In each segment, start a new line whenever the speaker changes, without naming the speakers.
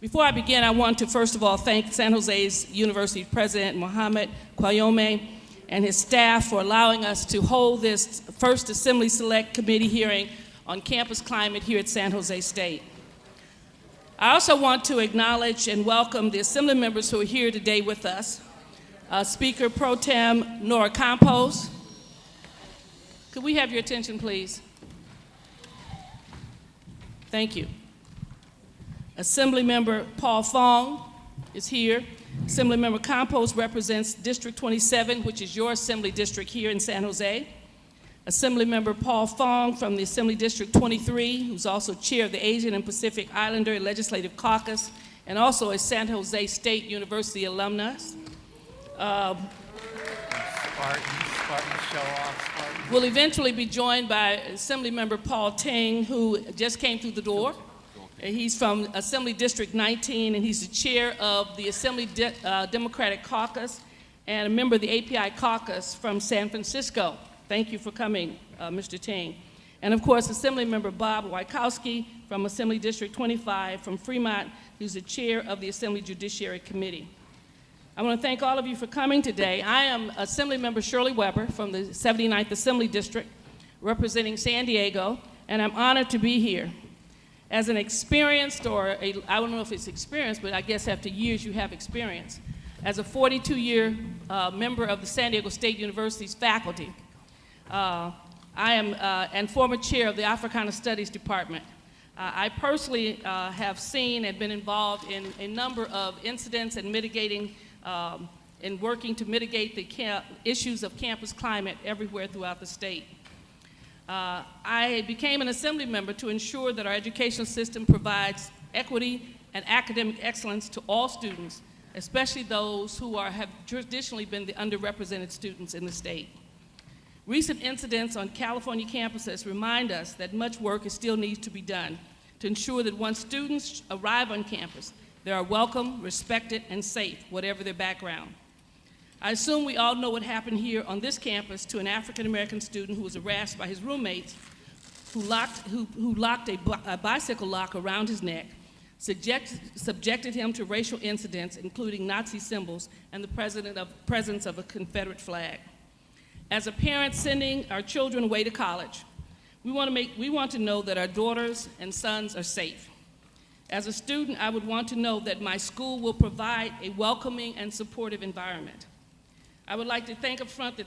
Before I begin, I want to first of all thank San Jose's University President Mohammed Kwayome and his staff for allowing us to hold this first Assembly Select Committee hearing on campus climate here at San Jose State. I also want to acknowledge and welcome the Assembly members who are here today with us. Speaker Pro Tem Nora Campos. Could we have your attention, please? Thank you. Assemblymember Paul Fong is here. Assemblymember Campos represents District 27, which is your assembly district here in San Jose. Assemblymember Paul Fong from the Assembly District 23, who's also chair of the Asian and Pacific Islander Legislative Caucus, and also a San Jose State University alumnus.
Spartan show off, Spartan.
We'll eventually be joined by Assemblymember Paul Ting, who just came through the door. He's from Assembly District 19, and he's the chair of the Assembly Democratic Caucus and a member of the API Caucus from San Francisco. Thank you for coming, Mr. Ting. And of course, Assemblymember Bob Wykowski from Assembly District 25 from Fremont, who's the chair of the Assembly Judiciary Committee. I want to thank all of you for coming today. I am Assemblymember Shirley Weber from the 79th Assembly District, representing San Diego, and I'm honored to be here. As an experienced, I don't know if it's experienced, but I guess after years you have experience. As a 42-year member of the San Diego State University's faculty, I am and former chair of the Africana Studies Department. I personally have seen and been involved in a number of incidents and mitigating and working to mitigate the issues of campus climate everywhere throughout the state. I became an assembly member to ensure that our educational system provides equity and academic excellence to all students, especially those who have traditionally been the underrepresented students in the state. Recent incidents on California campuses remind us that much work still needs to be done to ensure that once students arrive on campus, they are welcome, respected, and safe, whatever their background. I assume we all know what happened here on this campus to an African-American student who was harassed by his roommates who locked a bicycle lock around his neck, subjected him to racial incidents, including Nazi symbols and the presence of a Confederate flag. As a parent sending our children away to college, we want to know that our daughters and sons are safe. As a student, I would want to know that my school will provide a welcoming and supportive environment. I would like to thank up front that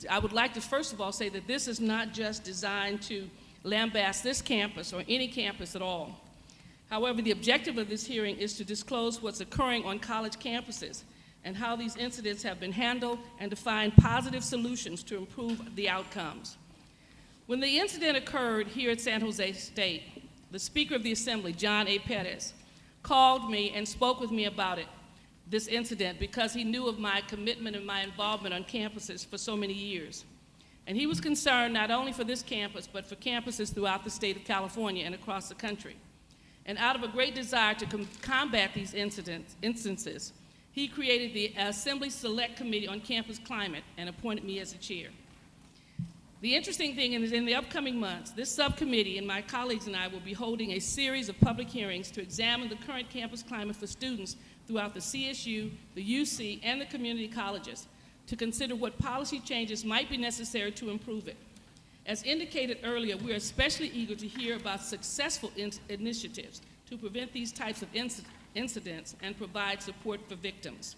I would like to first of all say that this is not just designed to lambast this campus or any campus at all. However, the objective of this hearing is to disclose what's occurring on college campuses and how these incidents have been handled and to find positive solutions to improve the outcomes. When the incident occurred here at San Jose State, the Speaker of the Assembly, John A. Pettis, called me and spoke with me about this incident because he knew of my commitment and my involvement on campuses for so many years. And he was concerned not only for this campus, but for campuses throughout the state of California and across the country. And out of a great desire to combat these instances, he created the Assembly Select Committee on Campus Climate and appointed me as the chair. The interesting thing is in the upcoming months, this subcommittee and my colleagues and I will be holding a series of public hearings to examine the current campus climate for students throughout the CSU, the UC, and the community colleges to consider what policy changes might be necessary to improve it. As indicated earlier, we are especially eager to hear about successful initiatives to prevent these types of incidents and provide support for victims.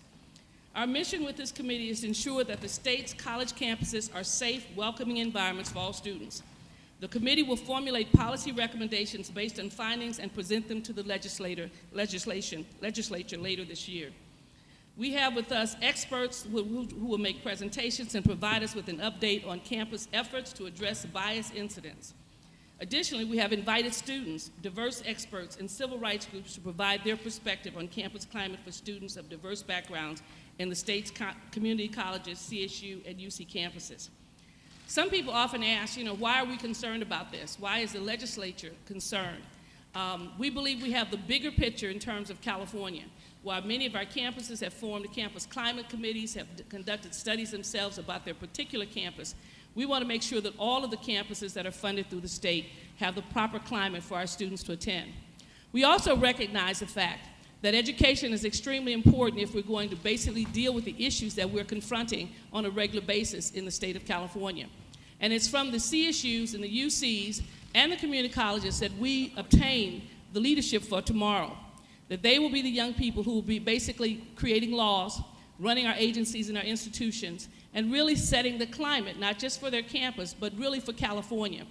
Our mission with this committee is to ensure that the state's college campuses are safe, welcoming environments for all students. The committee will formulate policy recommendations based on findings and present them to the legislature later this year. We have with us experts who will make presentations and provide us with an update on campus efforts to address bias incidents. Additionally, we have invited students, diverse experts, and civil rights groups to provide their perspective on campus climate for students of diverse backgrounds in the state's community colleges, CSU, and UC campuses. Some people often ask, why are we concerned about this? Why is the legislature concerned? We believe we have the bigger picture in terms of California. While many of our campuses have formed campus climate committees, have conducted studies themselves about their particular campus, we want to make sure that all of the campuses that are funded through the state have the proper climate for our students to attend. We also recognize the fact that education is extremely important if we're going to basically deal with the issues that we're confronting on a regular basis in the state of California. And it's from the CSUs and the UCs and the community colleges that we obtain the leadership for tomorrow, that they will be the young people who will be basically creating laws, running our agencies and our institutions, and really setting the climate, not just for their campus, but really for California.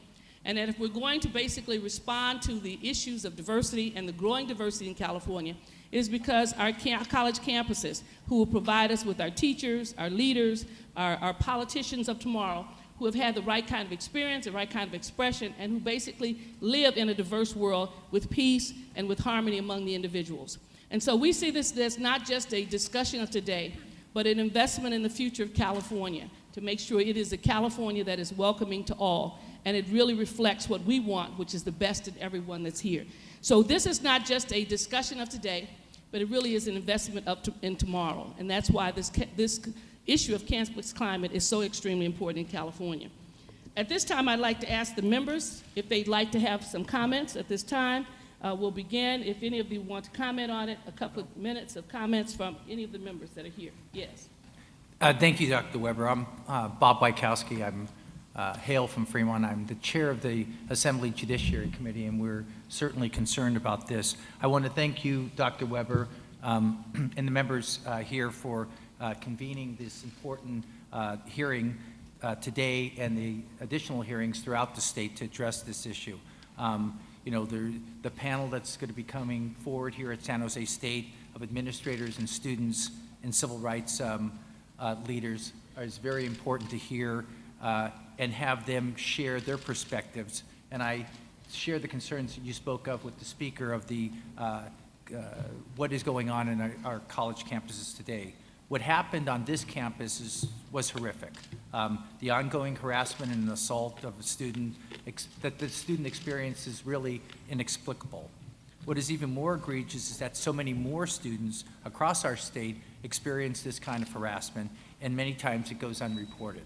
And that if we're going to basically respond to the issues of diversity and the growing diversity in California, it is because our college campuses, who will provide us with our teachers, our leaders, our politicians of tomorrow, who have had the right kind of experience, the right kind of expression, and who basically live in a diverse world with peace and with harmony among the individuals. And so we see this as not just a discussion of today, but an investment in the future of California to make sure it is a California that is welcoming to all, and it really reflects what we want, which is the best in everyone that's here. So this is not just a discussion of today, but it really is an investment in tomorrow, and that's why this issue of campus climate is so extremely important in California. At this time, I'd like to ask the members if they'd like to have some comments at this time. We'll begin, if any of you want to comment on it, a couple of minutes of comments from any of the members that are here. Yes.
Thank you, Dr. Weber. I'm Bob Wykowski. I'm hail from Fremont. I'm the chair of the Assembly Judiciary Committee, and we're certainly concerned about this. I want to thank you, Dr. Weber, and the members here for convening this important hearing today and the additional hearings throughout the state to address this issue. You know, the panel that's going to be coming forward here at San Jose State of administrators and students and civil rights leaders is very important to hear and have them share their perspectives. And I share the concerns that you spoke of with the speaker of the what is going on in our college campuses today. What happened on this campus was horrific. The ongoing harassment and assault of a student that the student experience is really inexplicable. What is even more egregious is that so many more students across our state experience this kind of harassment, and many times it goes unreported.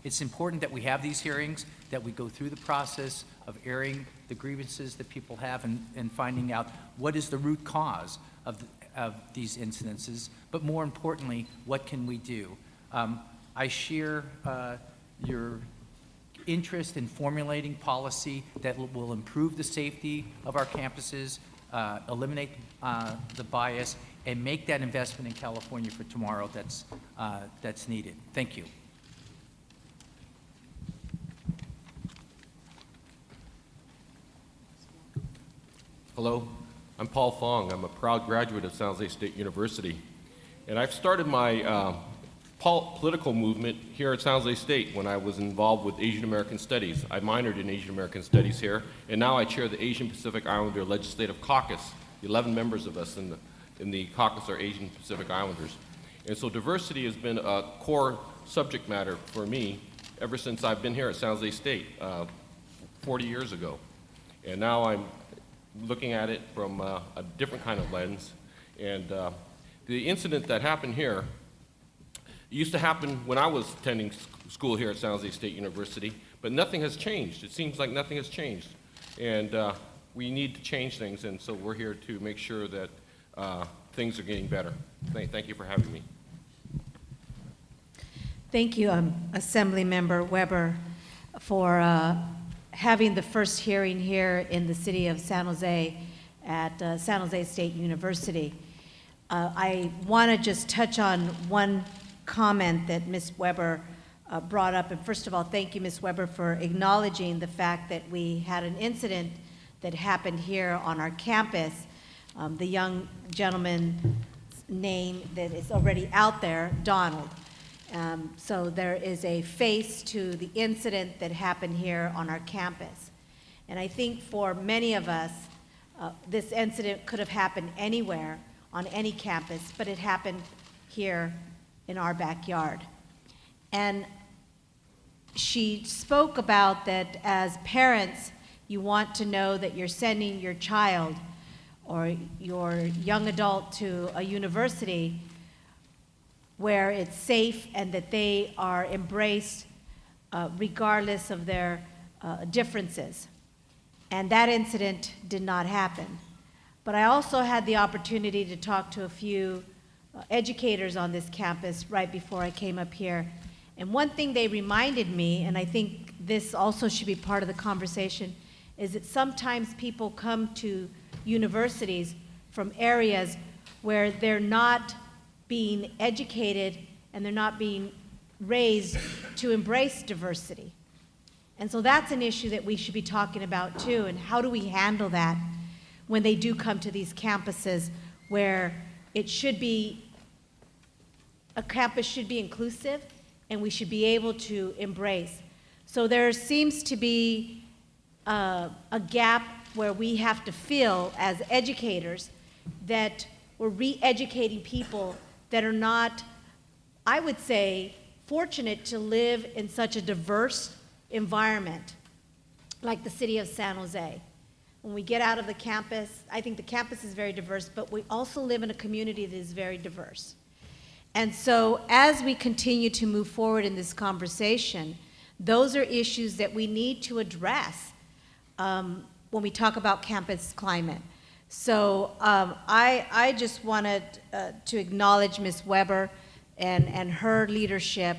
It's important that we have these hearings, that we go through the process of airing the grievances that people have and finding out what is the root cause of these incidences, but more importantly, what can we do? I share your interest in formulating policy that will improve the safety of our campuses, eliminate the bias, and make that investment in California for tomorrow that's needed. Thank you.
Hello, I'm Paul Fong. I'm a proud graduate of San Jose State University. And I've started my political movement here at San Jose State when I was involved with Asian American Studies. I minored in Asian American Studies here, and now I chair the Asian Pacific Islander Legislative Caucus. 11 members of us in the caucus are Asian Pacific Islanders. And so diversity has been a core subject matter for me ever since I've been here at San Jose State 40 years ago. And now I'm looking at it from a different kind of lens. And the incident that happened here used to happen when I was attending school here at San Jose State University, but nothing has changed. It seems like nothing has changed. And we need to change things, and so we're here to make sure that things are getting better. Thank you for having me.
Thank you, Assemblymember Weber, for having the first hearing here in the city of San Jose at San Jose State University. I want to just touch on one comment that Ms. Weber brought up. And first of all, thank you, Ms. Weber, for acknowledging the fact that we had an incident that happened here on our campus. The young gentleman's name that is already out there, Donald. So there is a face to the incident that happened here on our campus. And I think for many of us, this incident could have happened anywhere on any campus, but it happened here in our backyard. And she spoke about that as parents, you want to know that you're sending your child or your young adult to a university where it's safe and that they are embraced regardless of their differences. And that incident did not happen. But I also had the opportunity to talk to a few educators on this campus right before I came up here. And one thing they reminded me, and I think this also should be part of the conversation, is that sometimes people come to universities from areas where they're not being educated and they're not being raised to embrace diversity. And so that's an issue that we should be talking about too, and how do we handle that when they do come to these campuses where it should be, a campus should be inclusive and we should be able to embrace. So there seems to be a gap where we have to feel as educators that we're re-educating people that are not, I would say, fortunate to live in such a diverse environment like the city of San Jose. When we get out of the campus, I think the campus is very diverse, but we also live in a community that is very diverse. And so as we continue to move forward in this conversation, those are issues that we need to address when we talk about campus climate. So I just wanted to acknowledge Ms. Weber and her leadership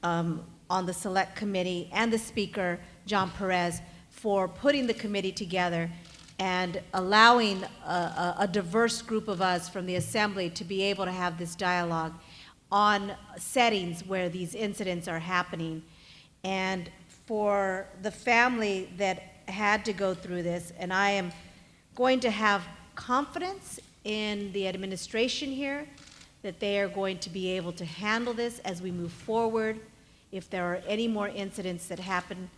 on the select committee and the speaker, John Perez, for putting the committee together and allowing a diverse group of us from the assembly to be able to have this dialogue on settings where these incidents are happening. And for the family that had to go through this, and I am going to have confidence in the administration here that they are going to be able to handle this as we move forward. If there are any more incidents that happen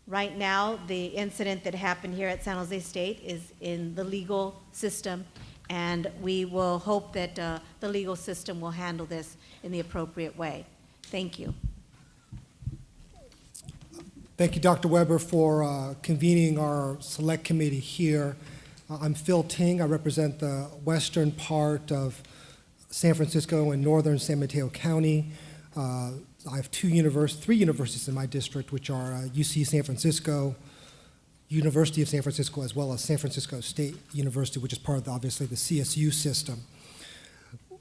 right now, the incident that happened here at San Jose State is in the legal system, and we will hope that the legal system will handle this in the appropriate way. Thank you.
Thank you, Dr. Weber, for convening our select committee here. I'm Phil Ting. I represent the western part of San Francisco and northern San Mateo County. I have three universities in my district, which are UC San Francisco, University of San Francisco, as well as San Francisco State University, which is part of, obviously, the CSU system.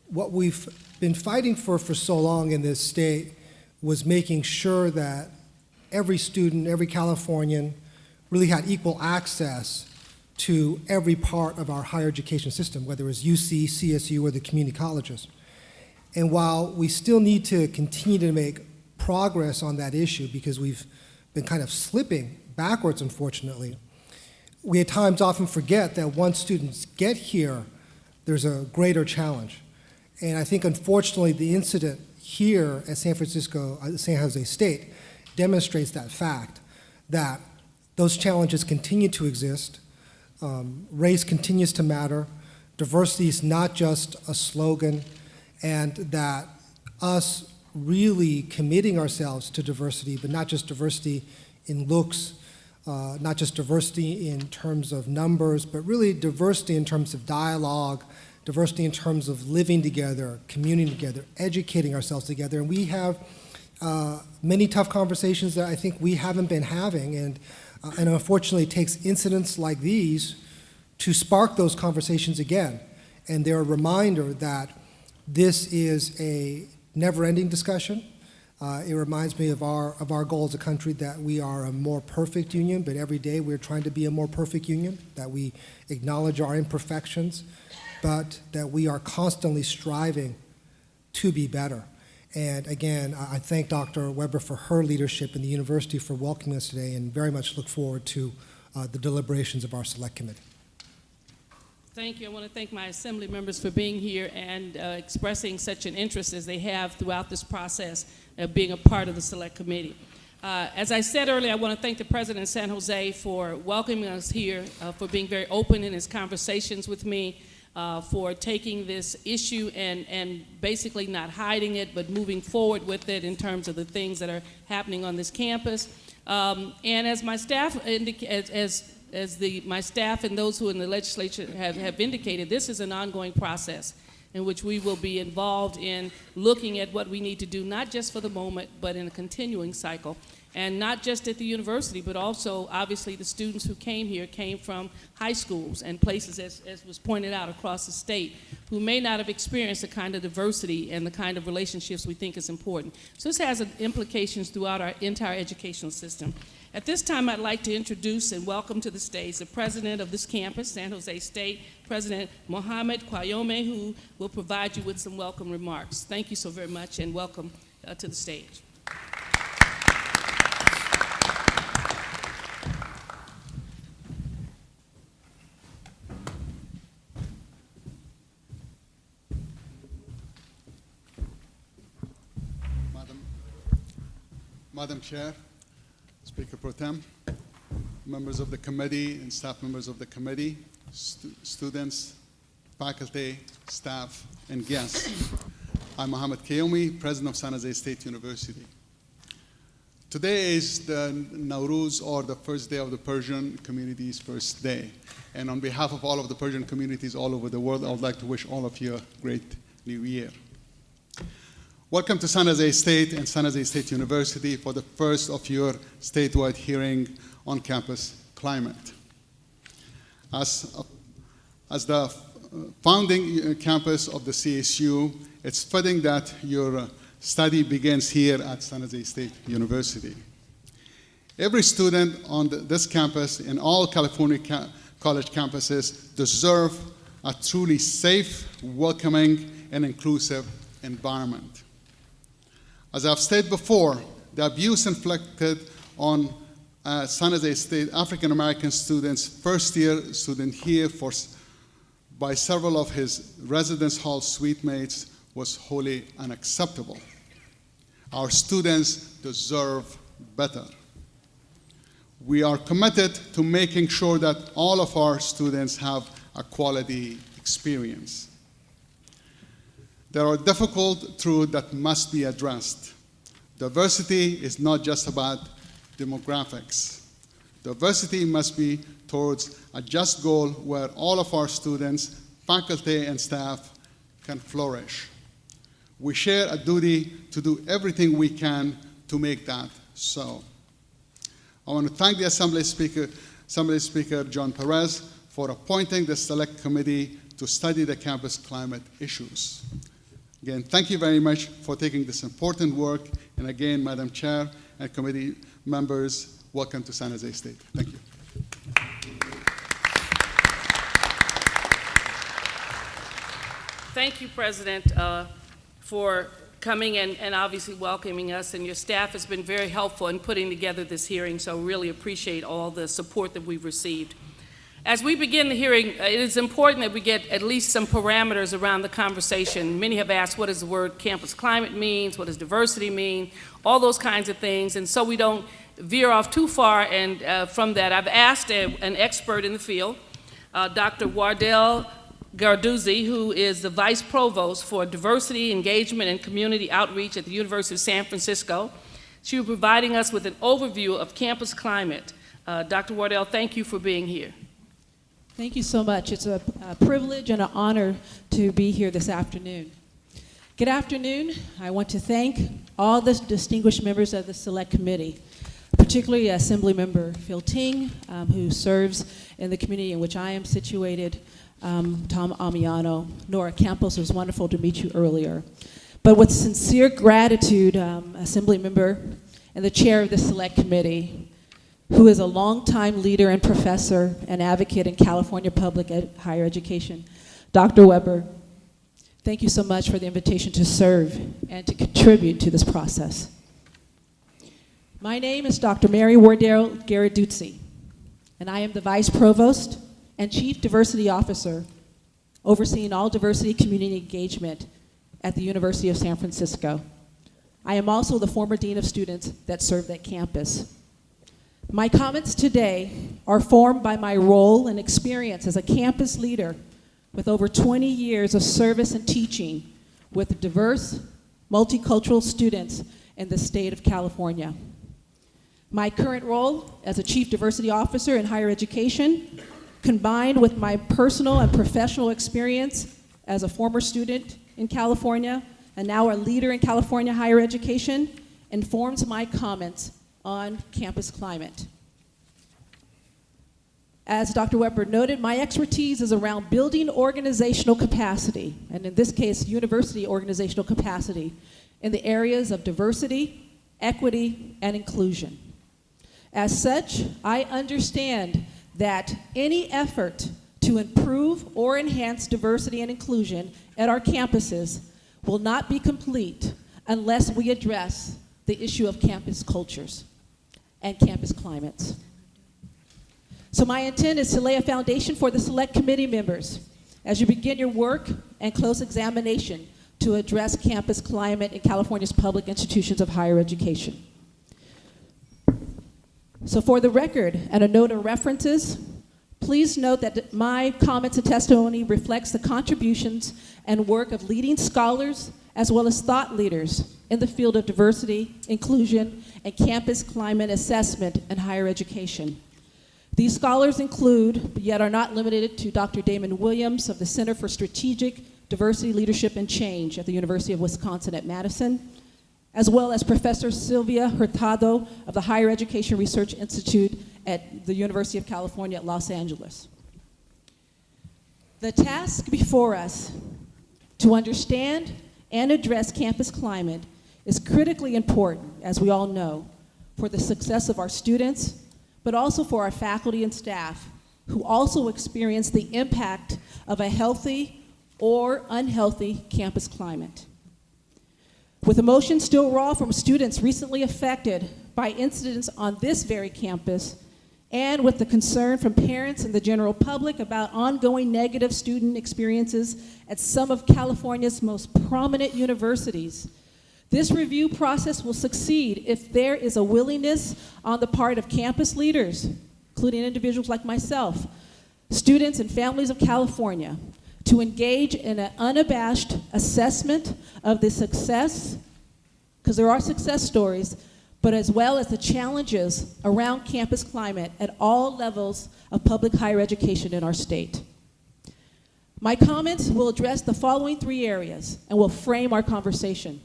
What we've been fighting for so long in this state was making sure that every student, every Californian really had equal access to every part of our higher education system, whether it's UC, CSU, or the community colleges. And while we still need to continue to make progress on that issue because we've been kind of slipping backwards, unfortunately, we at times often forget that once students get here, there's a greater challenge. And I think, unfortunately, the incident here at San Jose State demonstrates that fact, that those challenges continue to exist, race continues to matter, diversity is not just a slogan, and that us really committing ourselves to diversity, but not just diversity in looks, not just diversity in terms of numbers, but really diversity in terms of dialogue, diversity in terms of living together, communing together, educating ourselves together. And we have many tough conversations that I think we haven't been having, and unfortunately it takes incidents like these to spark those conversations again. And they're a reminder that this is a never-ending discussion. It reminds me of our goal as a country, that we are a more perfect union, but every day we're trying to be a more perfect union, that we acknowledge our imperfections, but that we are constantly striving to be better. And again, I thank Dr. Weber for her leadership and the university for welcoming us today, and very much look forward to the deliberations of our select committee.
Thank you. I want to thank my assembly members for being here and expressing such an interest as they have throughout this process of being a part of the select committee. As I said earlier, I want to thank the president of San Jose for welcoming us here, for being very open in his conversations with me, for taking this issue and basically not hiding it, but moving forward with it in terms of the things that are happening on this campus. And as my staff my staff and those who in the legislature have indicated, this is an ongoing process in which we will be involved in looking at what we need to do, not just for the moment, but in a continuing cycle. And not just at the university, but also, obviously, the students who came here came from high schools and places, as was pointed out, across the state, who may not have experienced the kind of diversity and the kind of relationships we think is important. So this has implications throughout our entire educational system. At this time, I'd like to introduce and welcome to the stage the president of this campus, San Jose State, President Mohammed Kwayome, who will provide you with some welcome remarks. Thank you so very much, and welcome to the stage.
Madam Chair, Speaker Pro Tem, members of the committee and staff members of the committee, students, faculty, staff, and guests. I'm Mohammed Kayomi, President of San Jose State University. Today is the Nowruz, or the first day of the Persian community's first day. And on behalf of all of the Persian communities all over the world, I would like to wish all of you a great New Year. Welcome to San Jose State and San Jose State University for the first of your statewide hearing on campus climate. As the founding campus of the CSU, it's fitting that your study begins here at San Jose State University. Every student on this campus and all California college campuses deserve a truly safe, welcoming, and inclusive environment. As I've stated before, the abuse inflicted on San Jose State African American students, first-year student here by several of his residence hall suite mates was wholly unacceptable. Our students deserve better. We are committed to making sure that all of our students have a quality experience. There are difficult truths that must be addressed. Diversity is not just about demographics. Diversity must be towards a just goal where all of our students, faculty, and staff can flourish. We share a duty to do everything we can to make that so. I want to thank the Assembly Speaker John Perez for appointing the Select Committee to study the campus climate issues. Again, thank you very much for taking this important work. And again, Madam Chair and committee members, welcome to San Jose State. Thank you.
Thank you, President, for coming and obviously welcoming us, and your staff has been very helpful in putting together this hearing, so really appreciate all the support that we've received. As we begin the hearing, it is important that we get at least some parameters around the conversation. Many have asked, what does the word campus climate mean? What does diversity mean? All those kinds of things, and so we don't veer off too far and from that. I've asked an expert in the field, Dr. Wardell Garduzzi, who is the Vice Provost for Diversity, Engagement, and Community Outreach at the University of San Francisco. She will be providing us with an overview of campus climate. Dr. Wardell, thank you for being here.
Thank you so much. It's a privilege and an honor to be here this afternoon. Good afternoon. I want to thank all the distinguished members of the Select Committee, particularly Assembly Member Phil Ting, who serves in the community in which I am situated, Tom Amiano, Nora Campos. It was wonderful to meet you earlier. But with sincere gratitude, Assembly Member and the Chair of the Select Committee, who is a longtime leader and professor and advocate in California public higher education, Dr. Weber, thank you so much for the invitation to serve and to contribute to this process. My name is Dr. Mary Wardell Garduzzi, and I am the Vice Provost and Chief Diversity Officer overseeing all diversity community engagement at the University of San Francisco. I am also the former Dean of Students that serve that campus. My comments today are formed by my role and experience as a campus leader with over 20 years of service and teaching with diverse, multicultural students in the state of California. My current role as a Chief Diversity Officer in higher education, combined with my personal and professional experience as a former student in California and now a leader in California higher education, informs my comments on campus climate. As Dr. Weber noted, my expertise is around building organizational capacity, and in this case, university organizational capacity, in the areas of diversity, equity, and inclusion. As such, I understand that any effort to improve or enhance diversity and inclusion at our campuses will not be complete unless we address the issue of campus cultures and campus climates. So my intent is to lay a foundation for the select committee members as you begin your work and close examination to address campus climate in California's public institutions of higher education. So for the record, and a note of references, please note that my comments and testimony reflects the contributions and work of leading scholars as well as thought leaders in the field of diversity, inclusion, and campus climate assessment in higher education. These scholars include, but yet are not limited to, Dr. Damon Williams of the Center for Strategic Diversity, Leadership, and Change at the University of Wisconsin at Madison, as well as Professor Sylvia Hurtado of the Higher Education Research Institute at the University of California at Los Angeles. The task before us to understand and address campus climate is critically important, as we all know, for the success of our students, but also for our faculty and staff, who also experience the impact of a healthy or unhealthy campus climate. With emotions still raw from students recently affected by incidents on this very campus, and with the concern from parents and the general public about ongoing negative student experiences at some of California's most prominent universities, this review process will succeed if there is a willingness on the part of campus leaders, including individuals like myself, students and families of California, to engage in an unabashed assessment of the success, because there are success stories, but as well as the challenges around campus climate at all levels of public higher education in our state. My comments will address the following three areas and will frame our conversation: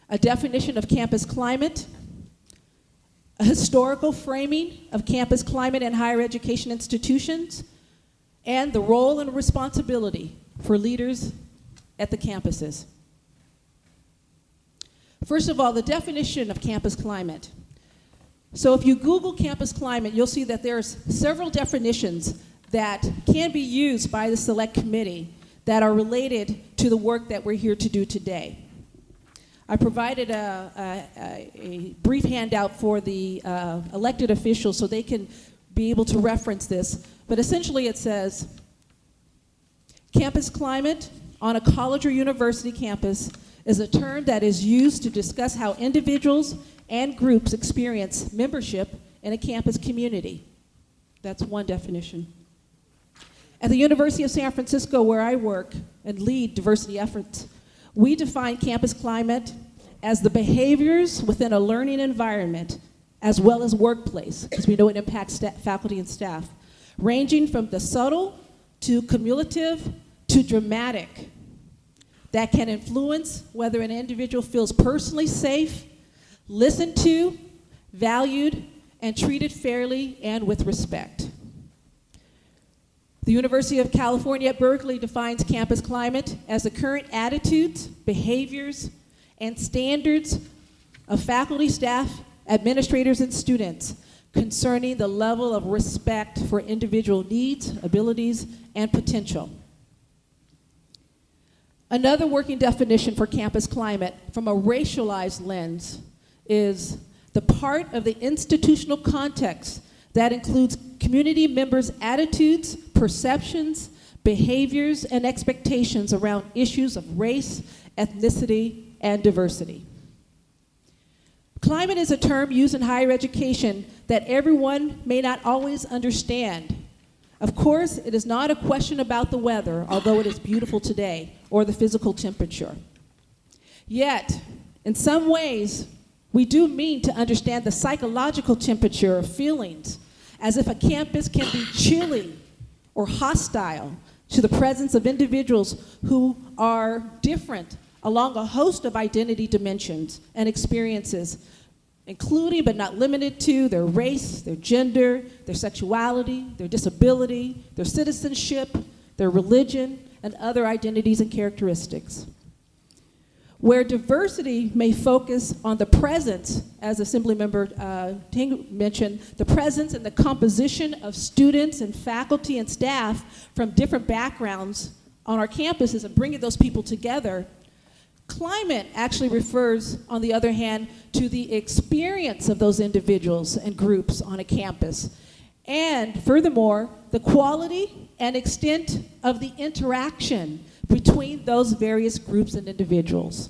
a definition of campus climate, a historical framing of campus climate in higher education institutions, and the role and responsibility for leaders at the campuses. First of all, the definition of campus climate. So if you Google campus climate, you'll see that there's several definitions that can be used by the select committee that are related to the work that we're here to do today. I provided a brief handout for the elected officials so they can be able to reference this. But essentially it says, campus climate on a college or university campus is a term that is used to discuss how individuals and groups experience membership in a campus community. That's one definition. At the University of San Francisco, where I work and lead diversity efforts, we define campus climate as the behaviors within a learning environment as well as workplace, because we know it impacts faculty and staff, ranging from the subtle to cumulative to dramatic, that can influence whether an individual feels personally safe, listened to, valued, and treated fairly and with respect. The University of California at Berkeley defines campus climate as the current attitudes, behaviors, and standards of faculty, staff, administrators, and students concerning the level of respect for individual needs, abilities, and potential. Another working definition for campus climate from a racialized lens is the part of the institutional context that includes community members' attitudes, perceptions, behaviors, and expectations around issues of race, ethnicity, and diversity. Climate is a term used in higher education that everyone may not always understand. Of course, it is not a question about the weather, although it is beautiful today, or the physical temperature. Yet, in some ways, we do mean to understand the psychological temperature of feelings, as if a campus can be chilly or hostile to the presence of individuals who are different along a host of identity dimensions and experiences including but not limited to their race, their gender, their sexuality, their disability, their citizenship, their religion, and other identities and characteristics. Where diversity may focus on the presence, as Assemblymember Ting mentioned, the presence and the composition of students and faculty and staff from different backgrounds on our campuses and bringing those people together, climate actually refers, on the other hand, to the experience of those individuals and groups on a campus. And furthermore, the quality and extent of the interaction between those various groups and individuals.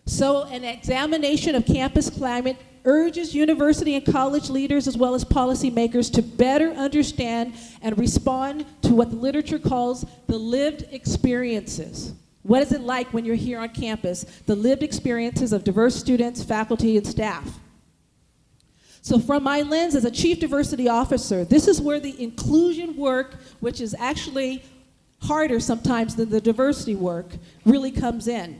So an examination of campus climate urges university and college leaders as well as policymakers to better understand and respond to what the literature calls the lived experiences. What is it like when you're here on campus? The lived experiences of diverse students, faculty, and staff. So from my lens as a Chief Diversity Officer, this is where the inclusion work, which is actually harder sometimes than the diversity work, really comes in.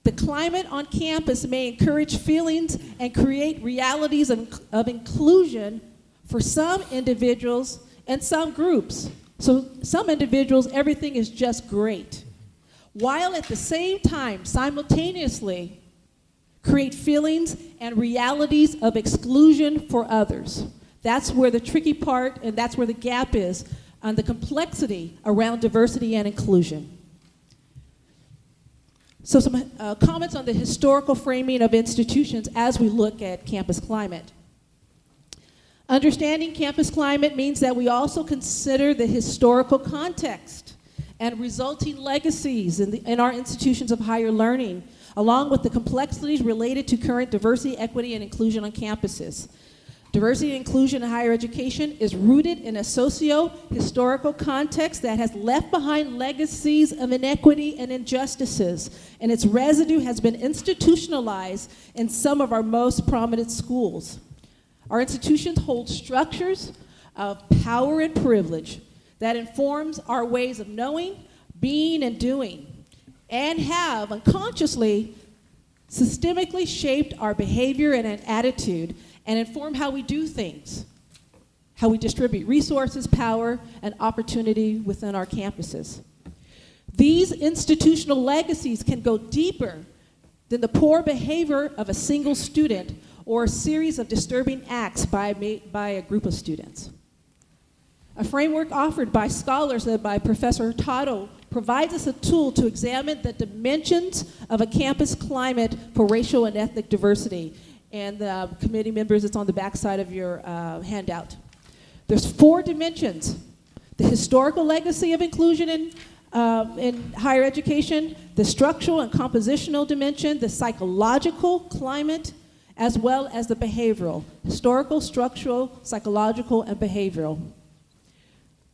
The climate on campus may encourage feelings and create realities of inclusion for some individuals and some groups. So some individuals, everything is just great, while at the same time, simultaneously, create feelings and realities of exclusion for others. That's where the tricky part, and that's where the gap is on the complexity around diversity and inclusion. So some comments on the historical framing of institutions as we look at campus climate. Understanding campus climate means that we also consider the historical context and resulting legacies in our institutions of higher learning, along with the complexities related to current diversity, equity, and inclusion on campuses. Diversity and inclusion in higher education is rooted in a socio-historical context that has left behind legacies of inequity and injustices, and its residue has been institutionalized in some of our most prominent schools. Our institutions hold structures of power and privilege that informs our ways of knowing, being, and doing, and have unconsciously, systemically shaped our behavior and an attitude and inform how we do things, how we distribute resources, power, and opportunity within our campuses. These institutional legacies can go deeper than the poor behavior of a single student or a series of disturbing acts by a group of students. A framework offered by scholars led by Professor Totto provides us a tool to examine the dimensions of a campus climate for racial and ethnic diversity. And the committee members, it's on the back side of your handout. There's 4 dimensions: the historical legacy of inclusion in higher education, the structural and compositional dimension, the psychological climate, as well as the behavioral. Historical, structural, psychological, and behavioral.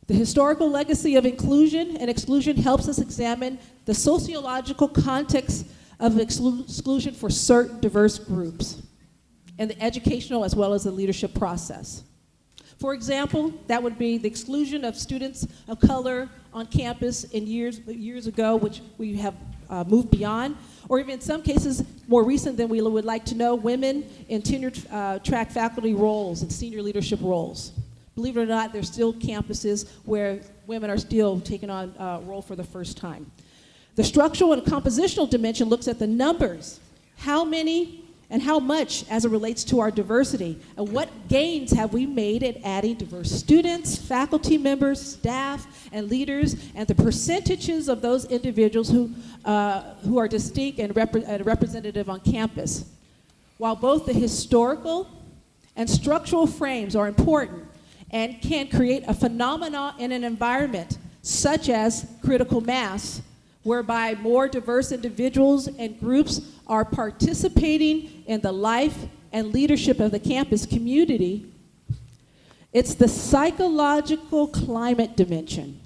The historical legacy of inclusion and exclusion helps us examine the sociological context of exclusion for certain diverse groups, and the educational as well as the leadership process. For example, that would be the exclusion of students of color on campus in years ago, which we have moved beyond, or even in some cases, more recent than we would like to know, women in tenured track faculty roles and senior leadership roles. Believe it or not, there's still campuses where women are still taking on a role for the first time. The structural and compositional dimension looks at the numbers, how many and how much as it relates to our diversity, and what gains have we made at adding diverse students, faculty members, staff, and leaders, and the percentages of those individuals who are distinct and representative on campus. While both the historical and structural frames are important and can create a phenomena in an environment such as critical mass, whereby more diverse individuals and groups are participating in the life and leadership of the campus community, it's the psychological climate dimension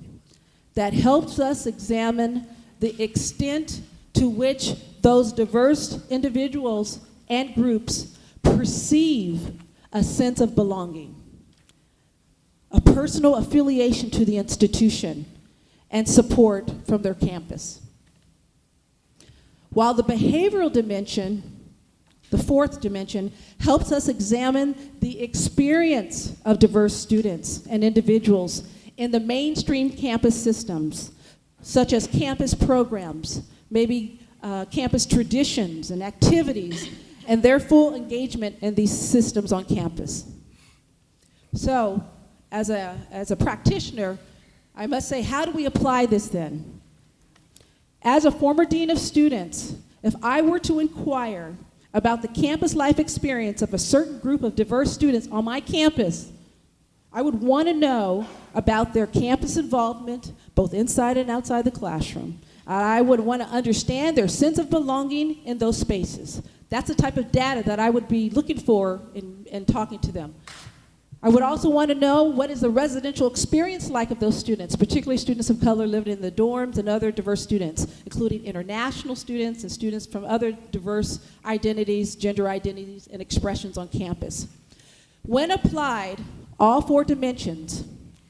that helps us examine the extent to which those diverse individuals and groups perceive a sense of belonging, a personal affiliation to the institution, and support from their campus. While the behavioral dimension The fourth dimension helps us examine the experience of diverse students and individuals in the mainstream campus systems, such as campus programs, maybe campus traditions and activities, and their full engagement in these systems on campus. So, as a practitioner, I must say, how do we apply this then? As a former dean of students, if I were to inquire about the campus life experience of a certain group of diverse students on my campus, I would want to know about their campus involvement, both inside and outside the classroom. I would want to understand their sense of belonging in those spaces. That's the type of data that I would be looking for in talking to them. I would also want to know what is the residential experience like of those students, particularly students of color living in the dorms and other diverse students, including international students and students from other diverse identities, gender identities, and expressions on campus. When applied, all four dimensions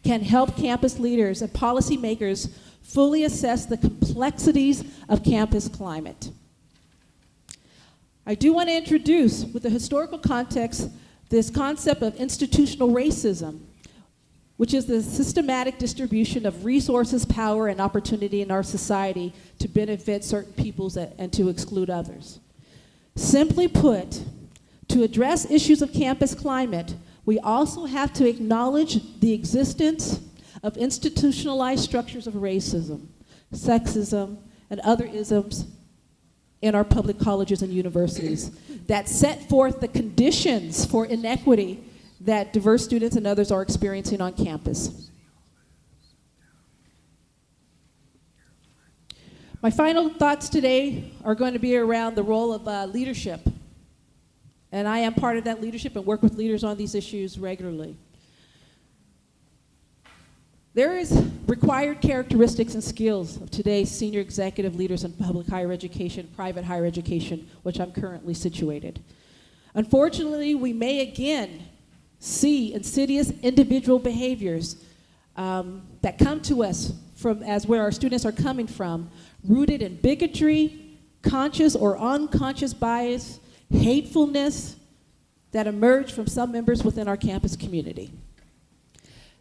can help campus leaders and policymakers fully assess the complexities of campus climate. I do want to introduce, with the historical context, this concept of institutional racism, which is the systematic distribution of resources, power, and opportunity in our society to benefit certain peoples and to exclude others. Simply put, to address issues of campus climate, we also have to acknowledge the existence of institutionalized structures of racism, sexism, and other isms in our public colleges and universities that set forth the conditions for inequity that diverse students and others are experiencing on campus. My final thoughts today are going to be around the role of leadership. And I am part of that leadership and work with leaders on these issues regularly. There is required characteristics and skills of today's senior executive leaders in public higher education, private higher education, which I'm currently situated. Unfortunately, we may again see insidious individual behaviors that come to us from as where our students are coming from, rooted in bigotry, conscious or unconscious bias, hatefulness that emerge from some members within our campus community.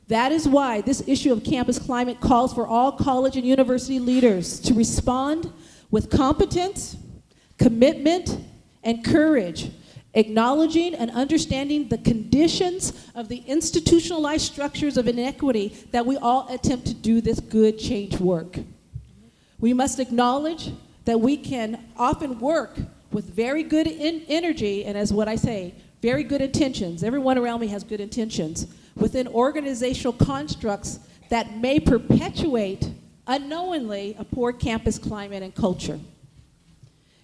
That is why this issue of campus climate calls for all college and university leaders to respond with competence, commitment, and courage, acknowledging and understanding the conditions of the institutionalized structures of inequity that we all attempt to do this good change work. We must acknowledge that we can often work with very good energy, and as what I say, very good intentions. Everyone around me has good intentions within organizational constructs that may perpetuate unknowingly a poor campus climate and culture.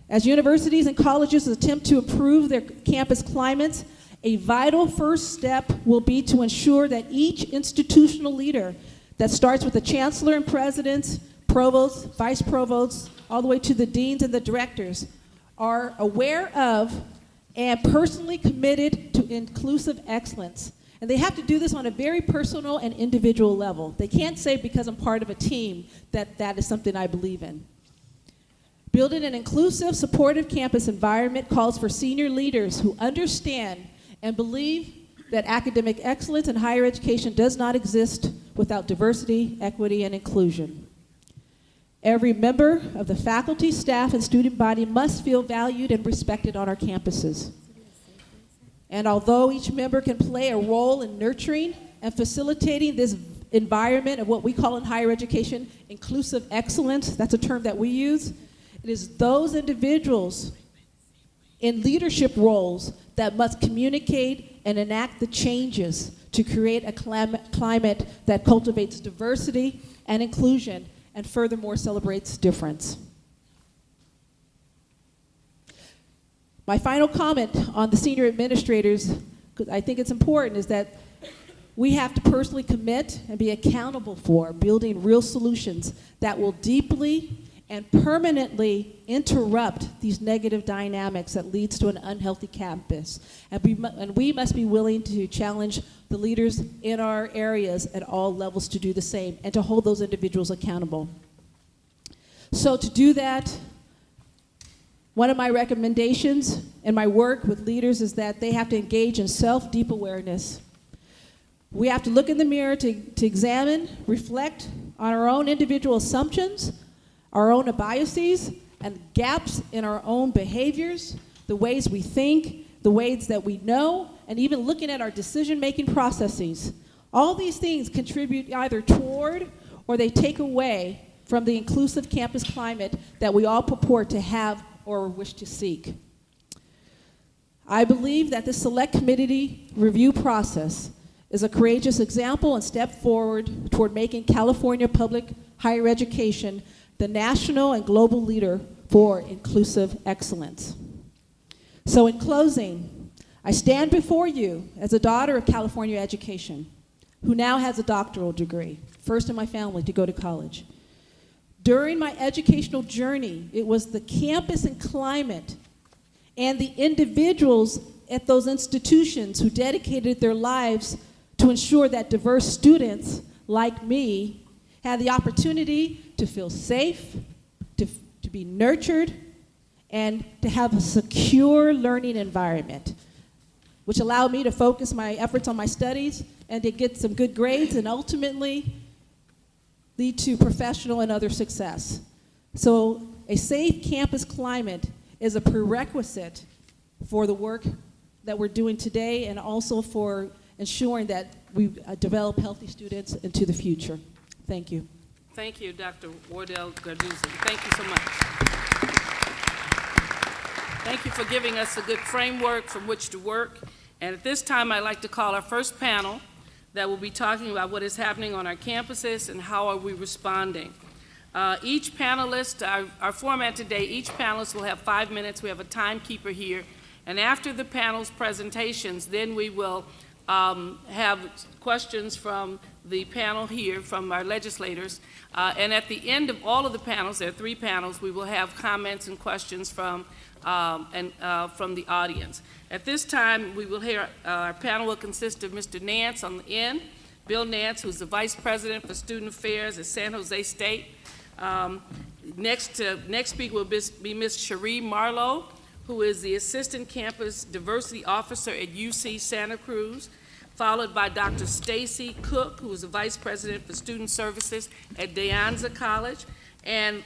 As universities and colleges attempt to improve their campus climates, a vital first step will be to ensure that each institutional leader, that starts with the chancellor and presidents, provosts, vice provosts, all the way to the deans and the directors, are aware of and personally committed to inclusive excellence. And they have to do this on a very personal and individual level. They can't say because I'm part of a team that that is something I believe in. Building an inclusive, supportive campus environment calls for senior leaders who understand and believe that academic excellence in higher education does not exist without diversity, equity, and inclusion. Every member of the faculty, staff, and student body must feel valued and respected on our campuses. And although each member can play a role in nurturing and facilitating this environment of what we call in higher education inclusive excellence, that's a term that we use, it is those individuals in leadership roles that must communicate and enact the changes to create a climate that cultivates diversity and inclusion and furthermore celebrates difference. My final comment on the senior administrators, because I think it's important, is that we have to personally commit and be accountable for building real solutions that will deeply and permanently interrupt these negative dynamics that leads to an unhealthy campus. And we must be willing to challenge the leaders in our areas at all levels to do the same and to hold those individuals accountable. So to do that, One of my recommendations in my work with leaders is that they have to engage in self-deep awareness. We have to look in the mirror to examine, reflect on our own individual assumptions, our own biases, and gaps in our own behaviors, the ways we think, the ways that we know, and even looking at our decision-making processes. All these things contribute either toward or they take away from the inclusive campus climate that we all purport to have or wish to seek. I believe that the Select Committee review process is a courageous example and step forward toward making California public higher education the national and global leader for inclusive excellence. So in closing, I stand before you as a daughter of California education, who now has a doctoral degree, first in my family to go to college. During my educational journey, it was the campus and climate and the individuals at those institutions who dedicated their lives to ensure that diverse students like me had the opportunity to feel safe, to be nurtured, and to have a secure learning environment, which allowed me to focus my efforts on my studies and to get some good grades and ultimately lead to professional and other success. So a safe campus climate is a prerequisite for the work that we're doing today and also for ensuring that we develop healthy students into the future. Thank you.
Thank you, Dr. Wardell Garduzzi. Thank you so much. Thank you for giving us a good framework from which to work. And at this time, I'd like to call our first panel that will be talking about what is happening on our campuses and how are we responding. Each panelist, our format today, each panelist will have 5 minutes. We have a timekeeper here. And after the panel's presentations, then we will have questions from the panel here, from our legislators. And at the end of all of the panels, there are 3 panels, we will have comments and questions from the audience. At this time, we will hear, our panel will consist of Mr. Nance on the end, Bill Nance, who's the Vice President for Student Affairs at San Jose State. Next speaker will be Ms. Cherie Marlowe, who is the Assistant Campus Diversity Officer at UC Santa Cruz, followed by Dr. Stacy Cook, who is the Vice President for Student Services at De Anza College, and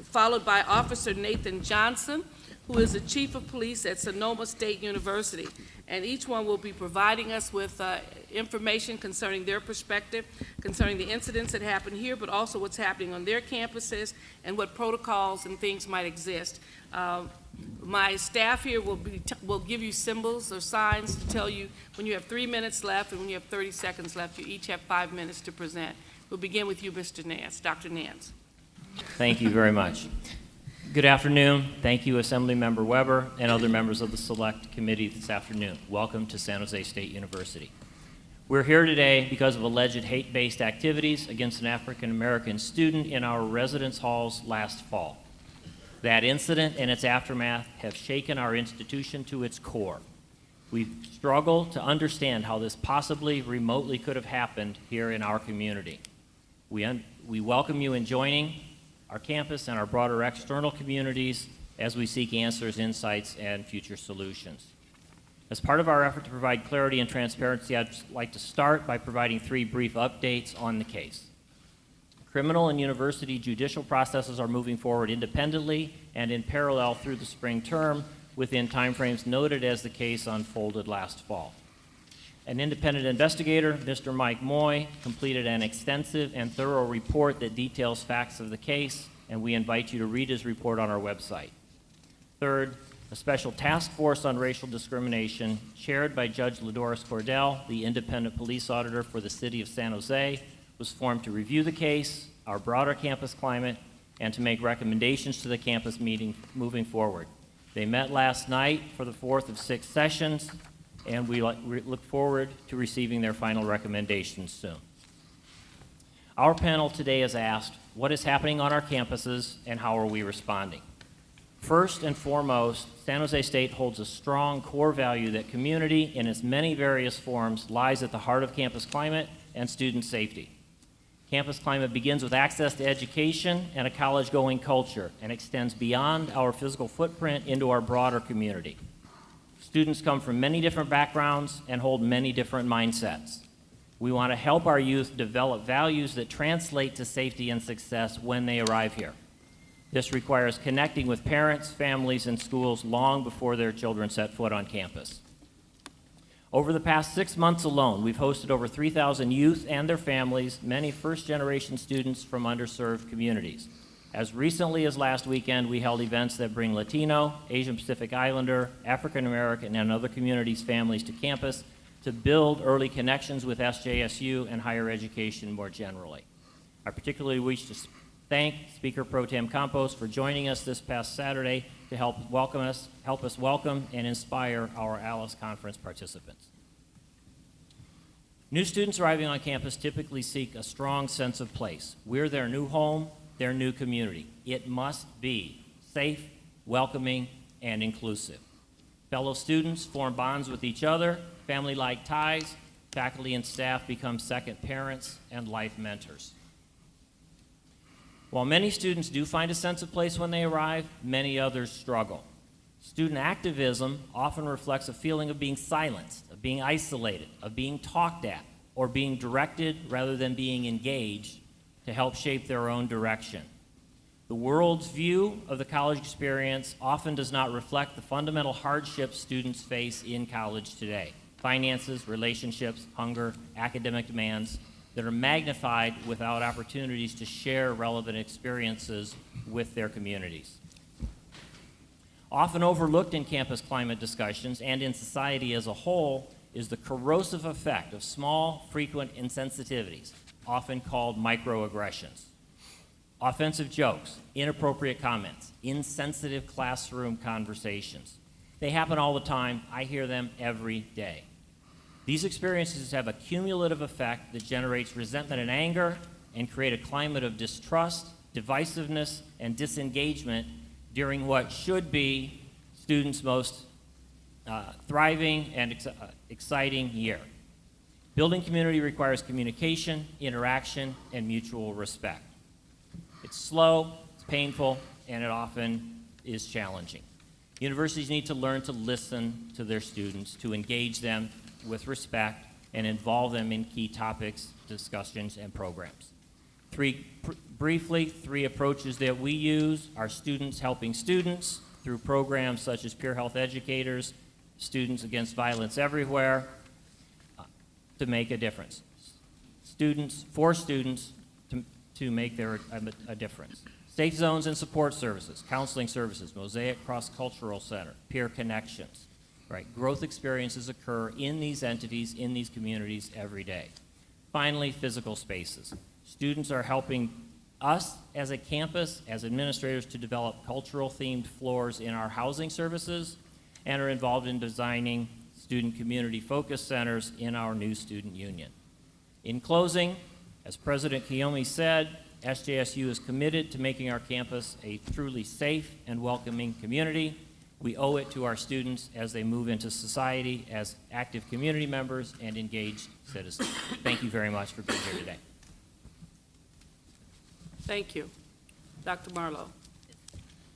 followed by Officer Nathan Johnson, who is the Chief of Police at Sonoma State University. And each one will be providing us with information concerning their perspective, concerning the incidents that happened here, but also what's happening on their campuses and what protocols and things might exist. My staff here will give you symbols or signs to tell you when you have 3 minutes left and when you have 30 seconds left. You each have 5 minutes to present. We'll begin with you, Mr. Nance, Dr. Nance.
Thank you very much. Good afternoon. Thank you, Assemblymember Weber and other members of the Select Committee this afternoon. Welcome to San Jose State University. We're here today because of alleged hate-based activities against an African-American student in our residence halls last fall. That incident and its aftermath have shaken our institution to its core. We've struggled to understand how this possibly remotely could have happened here in our community. We welcome you in joining our campus and our broader external communities as we seek answers, insights, and future solutions. As part of our effort to provide clarity and transparency, I'd like to start by providing 3 brief updates on the case. Criminal and university judicial processes are moving forward independently and in parallel through the spring term within timeframes noted as the case unfolded last fall. An independent investigator, Mr. Mike Moy, completed an extensive and thorough report that details facts of the case, and we invite you to read his report on our website. Third, a special task force on racial discrimination, chaired by Judge Ladoris Cordell, the independent police auditor for the city of San Jose, was formed to review the case, our broader campus climate, and to make recommendations to the campus meeting moving forward. They met last night for the 4th of 6 sessions, and we look forward to receiving their final recommendations soon. Our panel today is asked, what is happening on our campuses and how are we responding? First and foremost, San Jose State holds a strong core value that community in its many various forms lies at the heart of campus climate and student safety. Campus climate begins with access to education and a college-going culture and extends beyond our physical footprint into our broader community. Students come from many different backgrounds and hold many different mindsets. We want to help our youth develop values that translate to safety and success when they arrive here. This requires connecting with parents, families, and schools long before their children set foot on campus. Over the past 6 months alone, we've hosted over 3,000 youth and their families, many first-generation students from underserved communities. As recently as last weekend, we held events that bring Latino, Asian Pacific Islander, African American, and other communities' families to campus to build early connections with SJSU and higher education more generally. I particularly wish to thank Speaker Pro Tem Campos for joining us this past Saturday to help us welcome and inspire our ALICE conference participants. New students arriving on campus typically seek a strong sense of place. We're their new home, their new community. It must be safe, welcoming, and inclusive. Fellow students form bonds with each other, family-like ties. Faculty and staff become second parents and life mentors. While many students do find a sense of place when they arrive, many others struggle. Student activism often reflects a feeling of being silenced, of being isolated, of being talked at, or being directed rather than being engaged to help shape their own direction. The world's view of the college experience often does not reflect the fundamental hardships students face in college today. Finances, relationships, hunger, academic demands that are magnified without opportunities to share relevant experiences with their communities. Often overlooked in campus climate discussions and in society as a whole is the corrosive effect of small, frequent insensitivities, often called microaggressions. Offensive jokes, inappropriate comments, insensitive classroom conversations. They happen all the time. I hear them every day. These experiences have a cumulative effect that generates resentment and anger and create a climate of distrust, divisiveness, and disengagement during what should be students' most thriving and exciting year. Building community requires communication, interaction, and mutual respect. It's slow, it's painful, and it often is challenging. Universities need to learn to listen to their students, to engage them with respect, and involve them in key topics, discussions, and programs. Briefly, three approaches that we use are students helping students through programs such as peer health educators, Students Against Violence Everywhere, to make a difference. Students to make a difference. Safe zones and support services, counseling services, Mosaic Cross-Cultural Center, peer connections, right? Growth experiences occur in these entities, in these communities every day. Finally, physical spaces. Students are helping us as a campus, as administrators, to develop cultural-themed floors in our housing services and are involved in designing student community focus centers in our new student union. In closing, as President Kiyomi said, SJSU is committed to making our campus a truly safe and welcoming community. We owe it to our students as they move into society as active community members and engaged citizens. Thank you very much for being here today.
Thank you. Dr. Marlowe.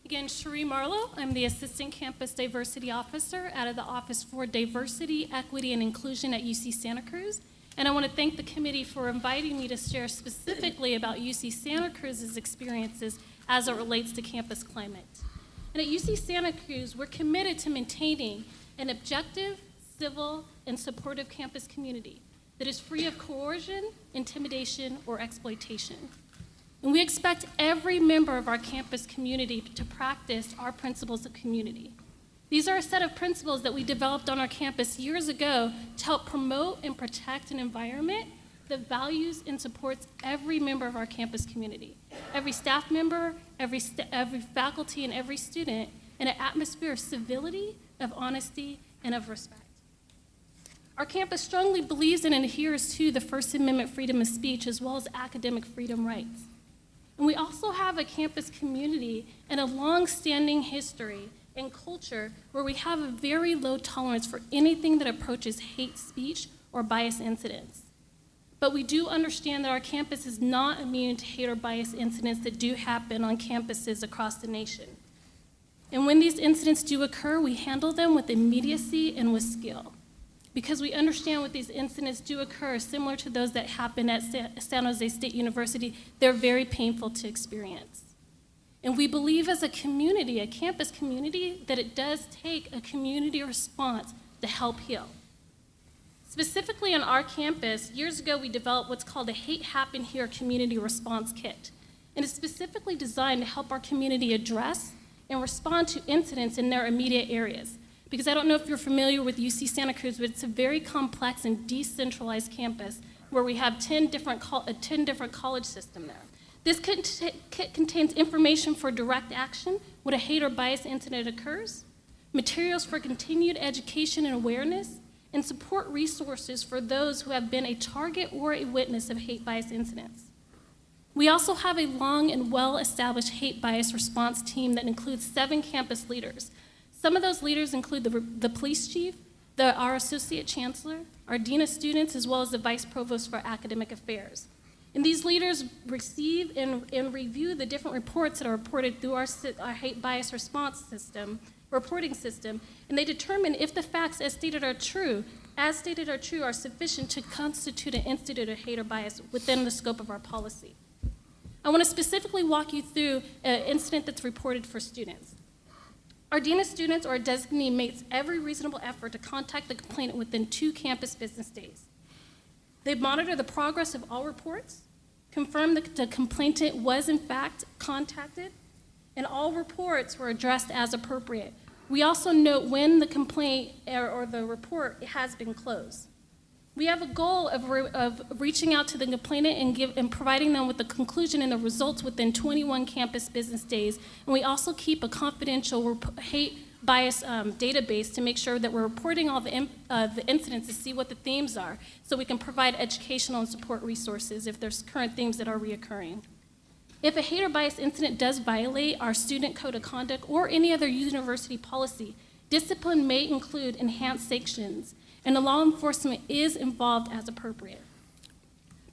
Again, Cherie Marlowe. I'm the Assistant Campus Diversity Officer out of the Office for Diversity, Equity, and Inclusion at UC Santa Cruz. And I want to thank the committee for inviting me to share specifically about UC Santa Cruz's experiences as it relates to campus climate. And at UC Santa Cruz, we're committed to maintaining an objective, civil, and supportive campus community that is free of coercion, intimidation, or exploitation. And we expect every member of our campus community to practice our principles of community. These are a set of principles that we developed on our campus years ago to help promote and protect an environment that values and supports every member of our campus community, every staff member, every faculty, and every student, in an atmosphere of civility, of honesty, and of respect. Our campus strongly believes and adheres to the First Amendment freedom of speech as well as academic freedom rights. And we also have a campus community and a long-standing history and culture where we have a very low tolerance for anything that approaches hate speech or bias incidents. But we do understand that our campus is not immune to hate or bias incidents that do happen on campuses across the nation. And when these incidents do occur, we handle them with immediacy and with skill. Because we understand what these incidents do occur, similar to those that happen at San Jose State University, they're very painful to experience. And we believe as a community, a campus community, that it does take a community response to help heal. Specifically on our campus, years ago we developed what's called a Hate Happen Here Community Response Kit. And it's specifically designed to help our community address and respond to incidents in their immediate areas. Because I don't know if you're familiar with UC Santa Cruz, but it's a very complex and decentralized campus where we have 10 different college systems there. This kit contains information for direct action when a hate or bias incident occurs, materials for continued education and awareness, and support resources for those who have been a target or a witness of hate bias incidents. We also have a long and well-established hate bias response team that includes 7 campus leaders. Some of those leaders include the police chief, our associate chancellor, our dean of students, as well as the vice provost for academic affairs. And these leaders receive and review the different reports that are reported through our hate bias response system, reporting system, and they determine if the facts as stated are true, are sufficient to constitute an incident of hate or bias within the scope of our policy. I want to specifically walk you through an incident that's reported for students. Our dean of students or designee makes every reasonable effort to contact the complainant within 2 campus business days. They monitor the progress of all reports, confirm that the complainant was in fact contacted, and all reports were addressed as appropriate. We also note when the complaint or the report has been closed. We have a goal of reaching out to the complainant and providing them with the conclusion and the results within 21 campus business days. And we also keep a confidential hate bias database to make sure that we're reporting all the incidents to see what the themes are, so we can provide educational and support resources if there's current themes that are reoccurring. If a hate or bias incident does violate our student code of conduct or any other university policy, discipline may include enhanced sanctions, and the law enforcement is involved as appropriate.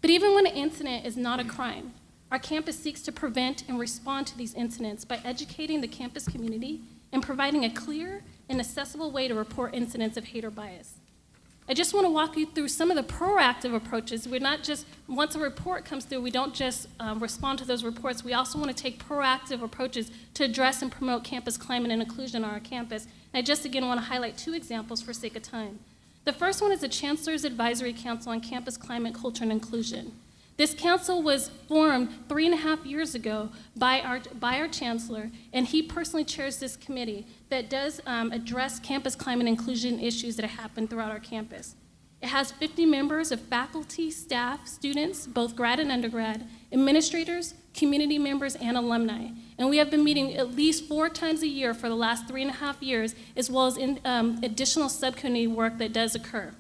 But even when an incident is not a crime, our campus seeks to prevent and respond to these incidents by educating the campus community and providing a clear and accessible way to report incidents of hate or bias. I just want to walk you through some of the proactive approaches. We're not just, once a report comes through, we don't just respond to those reports. We also want to take proactive approaches to address and promote campus climate and inclusion on our campus. And I just again want to highlight 2 examples for sake of time. The first one is the Chancellor's Advisory Council on Campus Climate, Culture, and Inclusion. This council was formed 3.5 years ago by our chancellor, and he personally chairs this committee that does address campus climate inclusion issues that happen throughout our campus. It has 50 members of faculty, staff, students, both grad and undergrad, administrators, community members, and alumni. And we have been meeting at least 4 times a year for the last 3.5 years, as well as additional subcommittee work that does occur.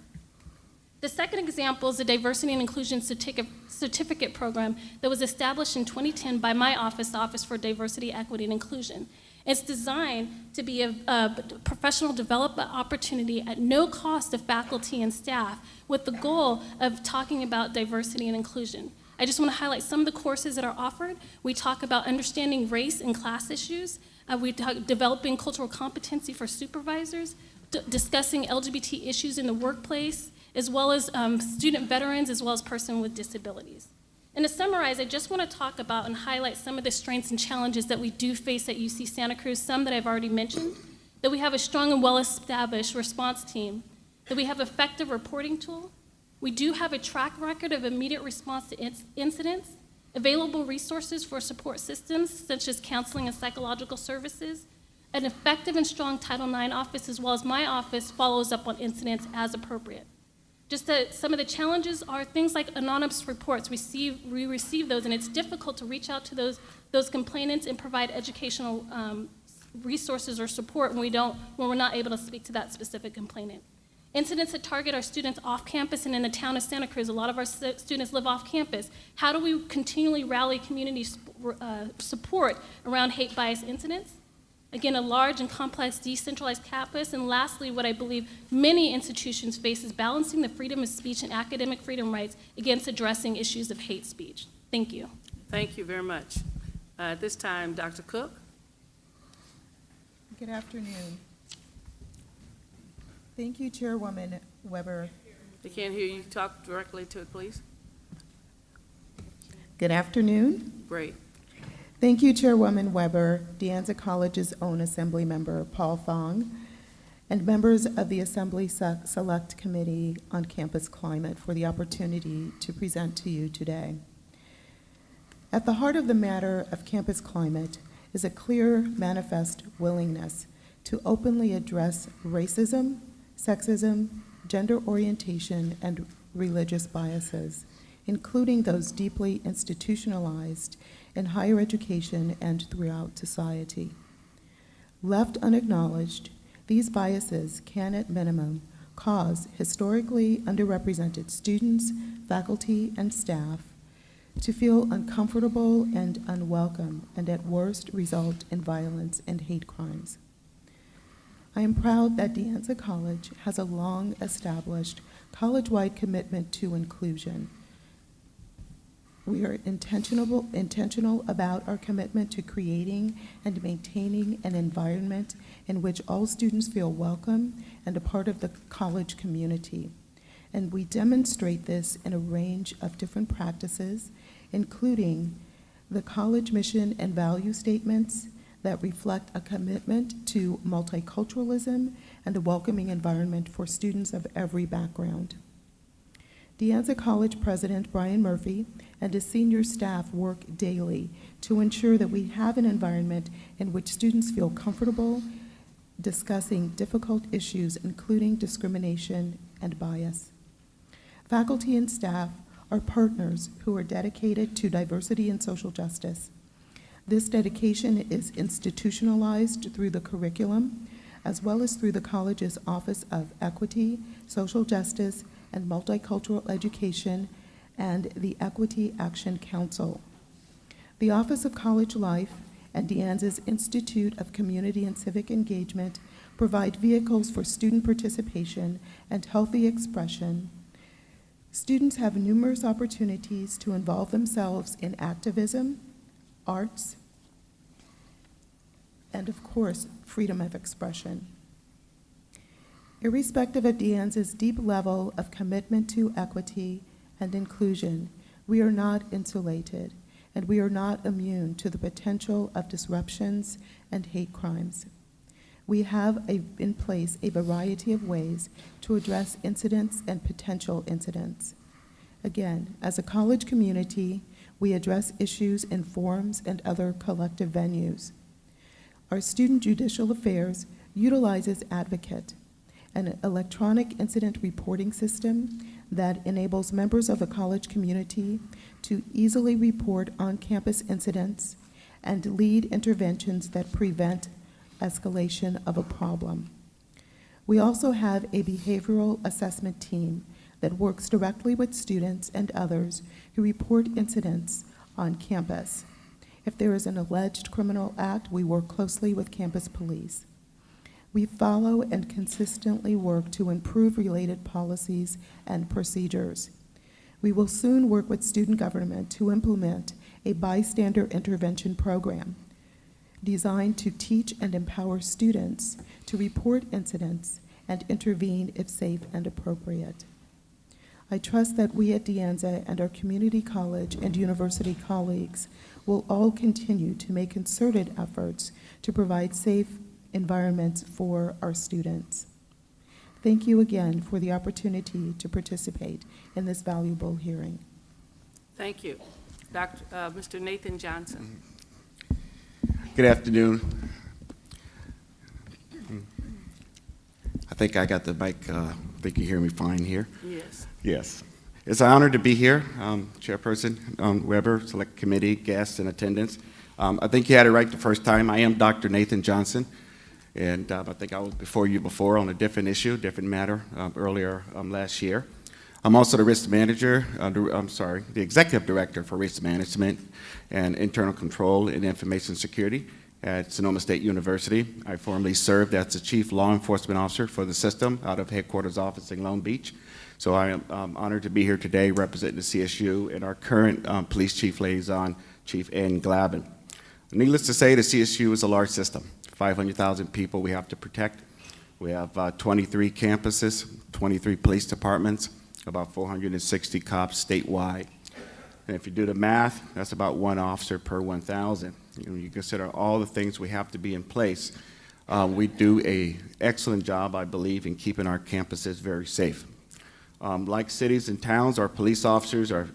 The second example is the Diversity and Inclusion Certificate Program that was established in 2010 by my office, the Office for Diversity, Equity, and Inclusion. It's designed to be a professional development opportunity at no cost to faculty and staff, with the goal of talking about diversity and inclusion. I just want to highlight some of the courses that are offered. We talk about understanding race and class issues. We talk developing cultural competency for supervisors, discussing LGBT issues in the workplace, as well as student veterans, as well as persons with disabilities. And to summarize, I just want to talk about and highlight some of the strengths and challenges that we do face at UC Santa Cruz, some that I've already mentioned, that we have a strong and well-established response team, that we have an effective reporting tool, we do have a track record of immediate response to incidents, available resources for support systems, such as counseling and psychological services, an effective and strong Title IX office, as well as my office follows up on incidents as appropriate. Just that some of the challenges are things like anonymous reports. We receive those, and it's difficult to reach out to those complainants and provide educational resources or support when we're not able to speak to that specific complainant. Incidents that target our students off campus and in the town of Santa Cruz. A lot of our students live off campus. How do we continually rally community support around hate bias incidents? Again, a large and complex decentralized campus. And lastly, what I believe many institutions face is balancing the freedom of speech and academic freedom rights against addressing issues of hate speech. Thank you.
Thank you very much. At this time, Dr. Cook.
Good afternoon. Thank you, Chairwoman Weber.
They can't hear you. Talk directly to it, please.
Good afternoon.
Great.
Thank you, Chairwoman Weber, De Anza College's own Assembly Member Paul Fong, and members of the Assembly Select Committee on Campus Climate for the opportunity to present to you today. At the heart of the matter of campus climate is a clear, manifest willingness to openly address racism, sexism, gender orientation, and religious biases, including those deeply institutionalized in higher education and throughout society. Left unacknowledged, these biases can, at minimum, cause historically underrepresented students, faculty, and staff to feel uncomfortable and unwelcome, and at worst result in violence and hate crimes. I am proud that De Anza College has a long-established college-wide commitment to inclusion. We are intentional about our commitment to creating and maintaining an environment in which all students feel welcome and a part of the college community. And we demonstrate this in a range of different practices, including the college mission and value statements that reflect a commitment to multiculturalism and a welcoming environment for students of every background. De Anza College President Brian Murphy and his senior staff work daily to ensure that we have an environment in which students feel comfortable discussing difficult issues, including discrimination and bias. Faculty and staff are partners who are dedicated to diversity and social justice. This dedication is institutionalized through the curriculum, as well as through the college's Office of Equity, Social Justice, and Multicultural Education, and the Equity Action Council. The Office of College Life and De Anza's Institute of Community and Civic Engagement provide vehicles for student participation and healthy expression. Students have numerous opportunities to involve themselves in activism, arts, and of course, freedom of expression. Irrespective of De Anza's deep level of commitment to equity and inclusion, we are not insulated, and we are not immune to the potential of disruptions and hate crimes. We have in place a variety of ways to address incidents and potential incidents. Again, as a college community, we address issues in forums and other collective venues. Our Student Judicial Affairs utilizes Advocate, an electronic incident reporting system that enables members of the college community to easily report on-campus incidents and lead interventions that prevent escalation of a problem. We also have a behavioral assessment team that works directly with students and others who report incidents on campus. If there is an alleged criminal act, we work closely with campus police. We follow and consistently work to improve related policies and procedures. We will soon work with student government to implement a bystander intervention program designed to teach and empower students to report incidents and intervene if safe and appropriate. I trust that we at De Anza and our community college and university colleagues will all continue to make concerted efforts to provide safe environments for our students. Thank you again for the opportunity to participate in this valuable hearing.
Thank you. Mr. Nathan Johnson.
Good afternoon. I think I got the mic. I think you hear me fine here.
Yes.
Yes. It's an honor to be here, Chairperson Weber, Select Committee, guests, and attendants. I think you had it right the first time. I am Dr. Nathan Johnson, and I think I was before you before on a different issue, different matter earlier last year. I'm also the risk manager, the executive director for risk management and internal control and information security at Sonoma State University. I formerly served as the Chief Law Enforcement Officer for the system out of headquarters office in Long Beach. So I am honored to be here today representing the CSU and our current Police Chief Liaison, Chief Ann Glavin. Needless to say, the CSU is a large system. 500,000 people we have to protect. We have 23 campuses, 23 police departments, about 460 cops statewide. And if you do the math, that's about 1 officer per 1,000. When you consider all the things we have to be in place, we do an excellent job, I believe, in keeping our campuses very safe. Like cities and towns, our police officers are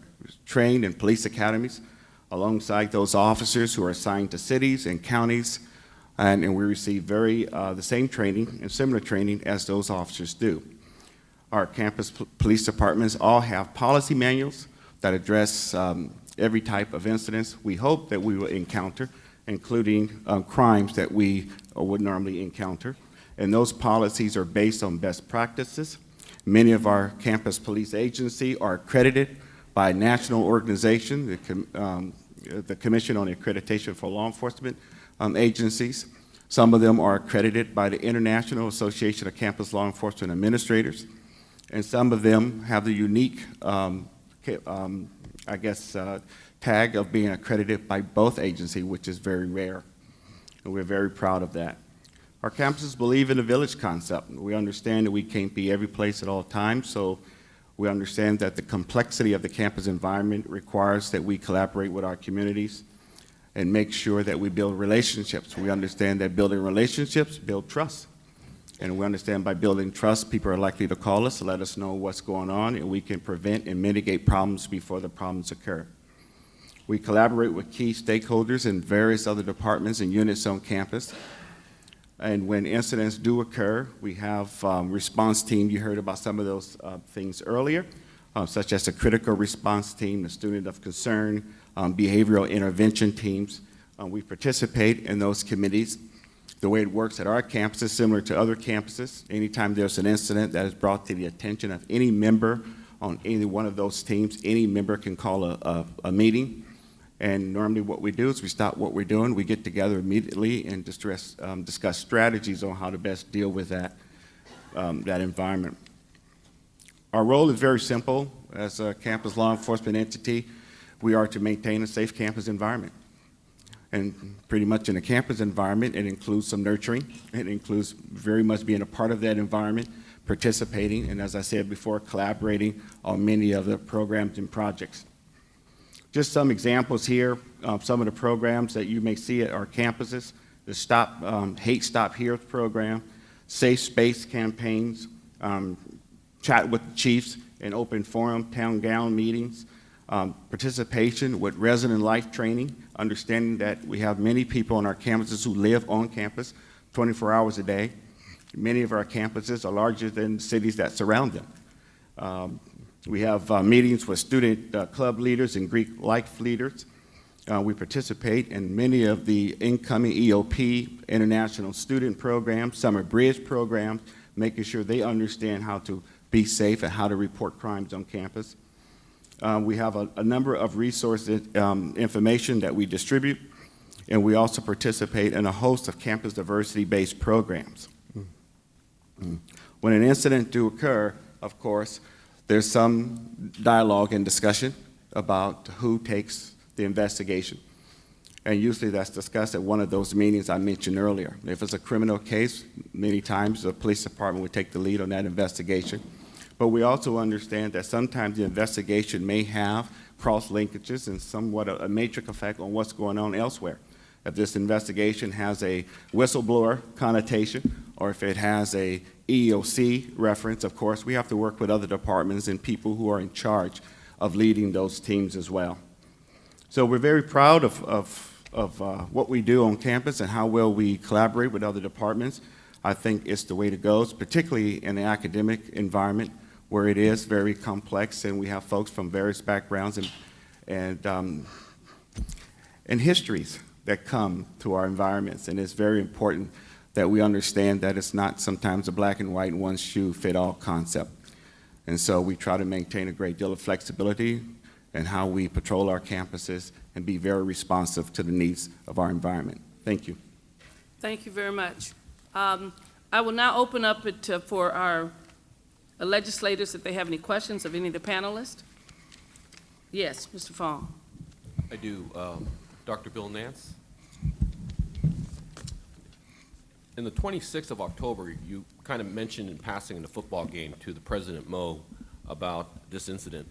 trained in police academies alongside those officers who are assigned to cities and counties, and we receive the same training and similar training as those officers do. Our campus police departments all have policy manuals that address every type of incidents we hope that we will encounter, including crimes that we would normally encounter. And those policies are based on best practices. Many of our campus police agencies are accredited by a national organization, the Commission on Accreditation for Law Enforcement Agencies. Some of them are accredited by the International Association of Campus Law Enforcement Administrators. And some of them have the unique, tag of being accredited by both agencies, which is very rare. And we're very proud of that. Our campuses believe in the village concept. We understand that we can't be every place at all times, so we understand that the complexity of the campus environment requires that we collaborate with our communities and make sure that we build relationships. We understand that building relationships build trust. And we understand by building trust, people are likely to call us to let us know what's going on, and we can prevent and mitigate problems before the problems occur. We collaborate with key stakeholders in various other departments and units on campus. And when incidents do occur, we have response team. You heard about some of those things earlier, such as the critical response team, the student of concern, behavioral intervention teams. We participate in those committees. The way it works at our campus is similar to other campuses. Anytime there's an incident that is brought to the attention of any member on any one of those teams, any member can call a meeting. And normally what we do is we stop what we're doing, we get together immediately and discuss strategies on how to best deal with that environment. Our role is very simple. As a campus law enforcement entity, we are to maintain a safe campus environment. And pretty much in a campus environment, it includes some nurturing. It includes very much being a part of that environment, participating, and as I said before, collaborating on many of the programs and projects. Just some examples here, some of the programs that you may see at our campuses: the Hate Stop Here program, Safe Space campaigns, Chat with the Chiefs in open forum, town gown meetings, participation with resident life training, understanding that we have many people on our campuses who live on campus 24 hours a day. Many of our campuses are larger than the cities that surround them. We have meetings with student club leaders and Greek life leaders. We participate in many of the incoming EOP, international student programs, summer bridge programs, making sure they understand how to be safe and how to report crimes on campus. We have a number of resources, information that we distribute, and we also participate in a host of campus diversity-based programs. When an incident do occur, of course, there's some dialogue and discussion about who takes the investigation. And usually that's discussed at one of those meetings I mentioned earlier. If it's a criminal case, many times the police department would take the lead on that investigation. But we also understand that sometimes the investigation may have cross-linkages and somewhat a matrix effect on what's going on elsewhere. If this investigation has a whistleblower connotation, or if it has a EEOC reference, of course, we have to work with other departments and people who are in charge of leading those teams as well. So we're very proud of what we do on campus and how well we collaborate with other departments. I think it's the way to go, particularly in the academic environment where it is very complex and we have folks from various backgrounds and histories that come to our environments. And it's very important that we understand that it's not sometimes a black and white, one shoe fit all concept. And so we try to maintain a great deal of flexibility in how we patrol our campuses and be very responsive to the needs of our environment. Thank you.
Thank you very much. I will now open up it for our legislators if they have any questions of any of the panelists. Yes, Mr. Fong.
I do. Dr. Bill Nance? In the 26th of October, you kind of mentioned in passing in the football game to the President Mo about this incident,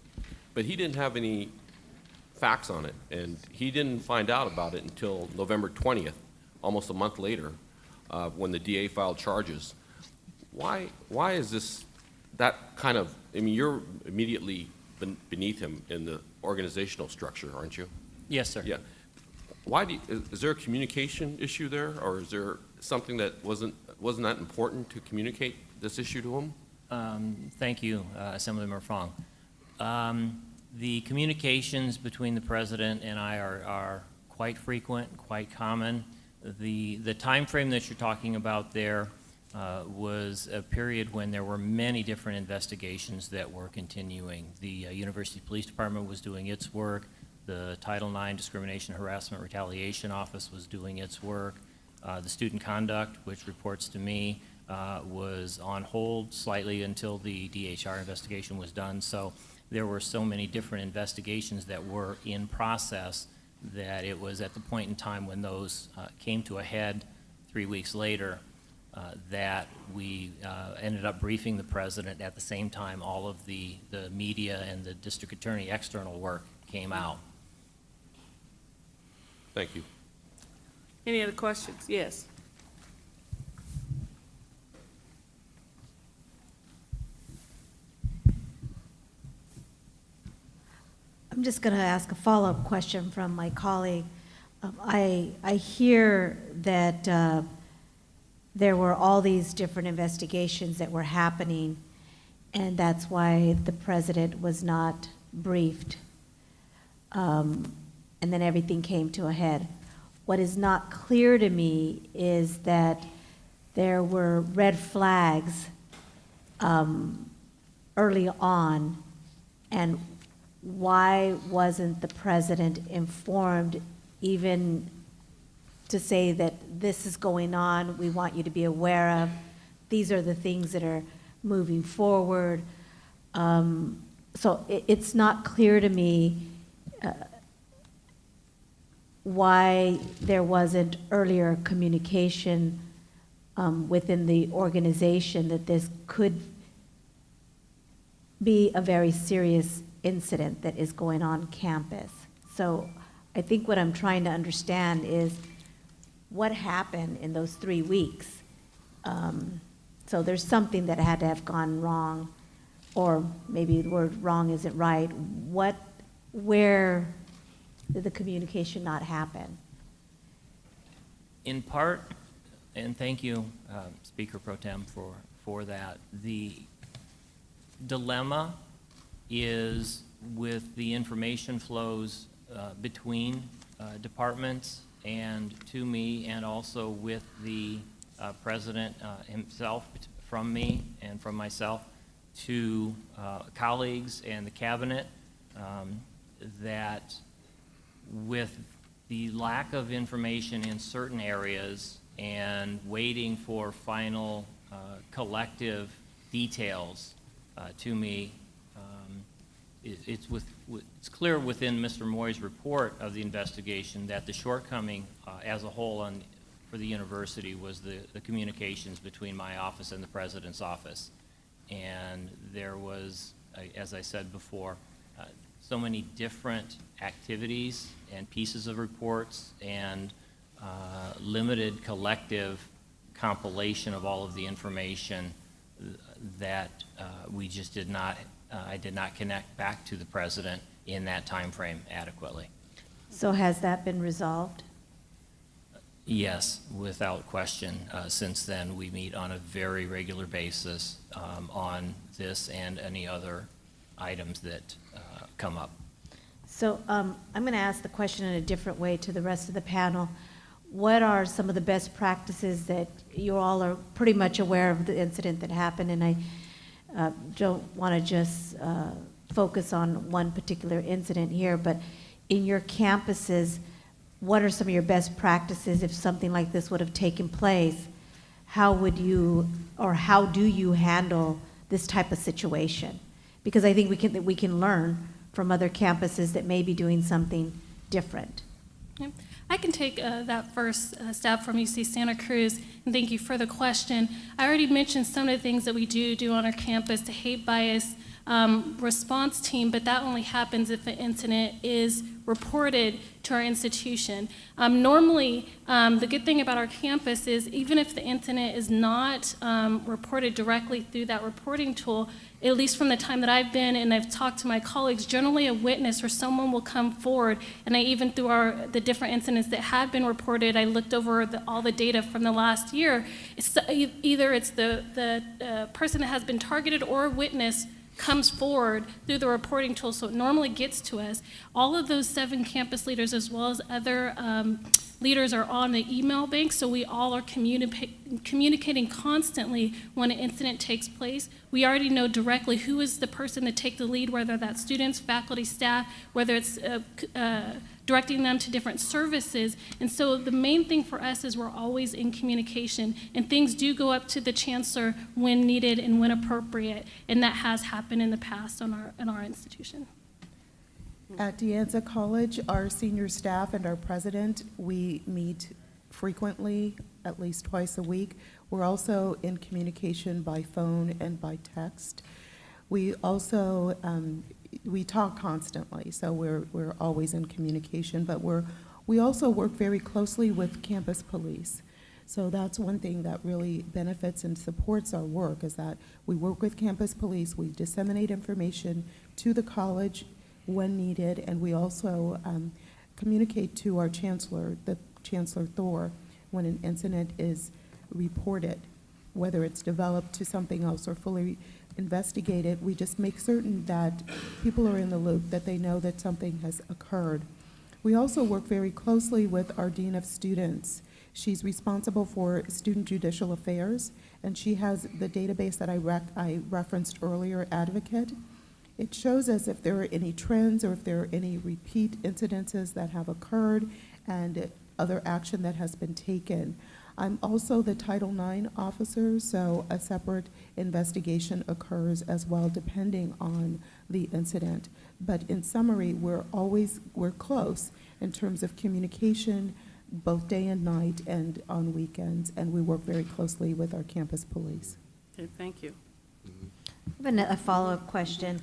but he didn't have any facts on it, and he didn't find out about it until November 20th, almost a month later, when the DA filed charges. Why is this that kind of, I mean, you're immediately beneath him in the organizational structure, aren't you?
Yes, sir.
Yeah. Why do you, is there a communication issue there, or is there something that wasn't that important to communicate this issue to him?
Thank you, Assemblymember Fong. The communications between the president and I are quite frequent, quite common. The time frame that you're talking about there was a period when there were many different investigations that were continuing. The University Police Department was doing its work. The Title IX Discrimination, Harassment, Retaliation Office was doing its work. The Student Conduct, which reports to me, was on hold slightly until the DHR investigation was done. So there were so many different investigations that were in process that it was at the point in time when those came to a head 3 weeks later that we ended up briefing the president. At the same time, all of the media and the district attorney external work came out.
Thank you.
Any other questions? Yes.
I'm just going to ask a follow-up question from my colleague. I hear that there were all these different investigations that were happening, and that's why the president was not briefed, and then everything came to a head. What is not clear to me is that there were red flags early on, and why wasn't the president informed even to say that this is going on, we want you to be aware of, these are the things that are moving forward. So it's not clear to me why there wasn't earlier communication within the organization that this could be a very serious incident that is going on campus. So I think what I'm trying to understand is what happened in those 3 weeks. So there's something that had to have gone wrong, or maybe the word wrong isn't right. Where did the communication not happen?
In part, and thank you, Speaker Pro Tem, for that, the dilemma is with the information flows between departments and to me, and also with the president himself, from me and from myself to colleagues and the cabinet, that with the lack of information in certain areas and waiting for final collective details to me, it's clear within Mr. Moy's report of the investigation that the shortcoming as a whole for the university was the communications between my office and the president's office. And there was, as I said before, so many different activities and pieces of reports and limited collective compilation of all of the information that we just did not, I did not connect back to the president in that time frame adequately.
So has that been resolved?
Yes, without question. Since then, we meet on a very regular basis on this and any other items that come up.
So I'm going to ask the question in a different way to the rest of the panel. What are some of the best practices that you all are pretty much aware of the incident that happened? And I don't want to just focus on one particular incident here, but in your campuses, what are some of your best practices if something like this would have taken place? How would you, or how do you handle this type of situation? Because I think we can learn from other campuses that may be doing something different.
Yep. I can take that first stab from UC Santa Cruz, and thank you for the question. I already mentioned some of the things that we do on our campus, the hate bias response team, but that only happens if an incident is reported to our institution. Normally, the good thing about our campus is even if the incident is not reported directly through that reporting tool, at least from the time that I've been and I've talked to my colleagues, generally a witness or someone will come forward, and I even through the different incidents that have been reported, I looked over all the data from the last year. Either it's the person that has been targeted or a witness comes forward through the reporting tool, so it normally gets to us. All of those 7 campus leaders, as well as other leaders, are on the email bank, so we all are communicating constantly when an incident takes place. We already know directly who is the person to take the lead, whether that's students, faculty, staff, whether it's directing them to different services. And so the main thing for us is we're always in communication, and things do go up to the chancellor when needed and when appropriate, and that has happened in the past in our institution.
At De Anza College, our senior staff and our president, we meet frequently, at least twice a week. We're also in communication by phone and by text. We also we talk constantly, so we're always in communication, but we also work very closely with campus police. So that's one thing that really benefits and supports our work, is that we work with campus police, we disseminate information to the college when needed, and we also communicate to our chancellor, the Chancellor Thor, when an incident is reported, whether it's developed to something else or fully investigated. We just make certain that people are in the loop, that they know that something has occurred. We also work very closely with our Dean of Students. She's responsible for Student Judicial Affairs, and she has the database that I referenced earlier, Advocate. It shows us if there are any trends or if there are any repeat incidences that have occurred and other action that has been taken. I'm also the Title IX officer, so a separate investigation occurs as well depending on the incident. But in summary, we're close in terms of communication, both day and night and on weekends, and we work very closely with our campus police.
Okay, thank you.
I have a follow-up question.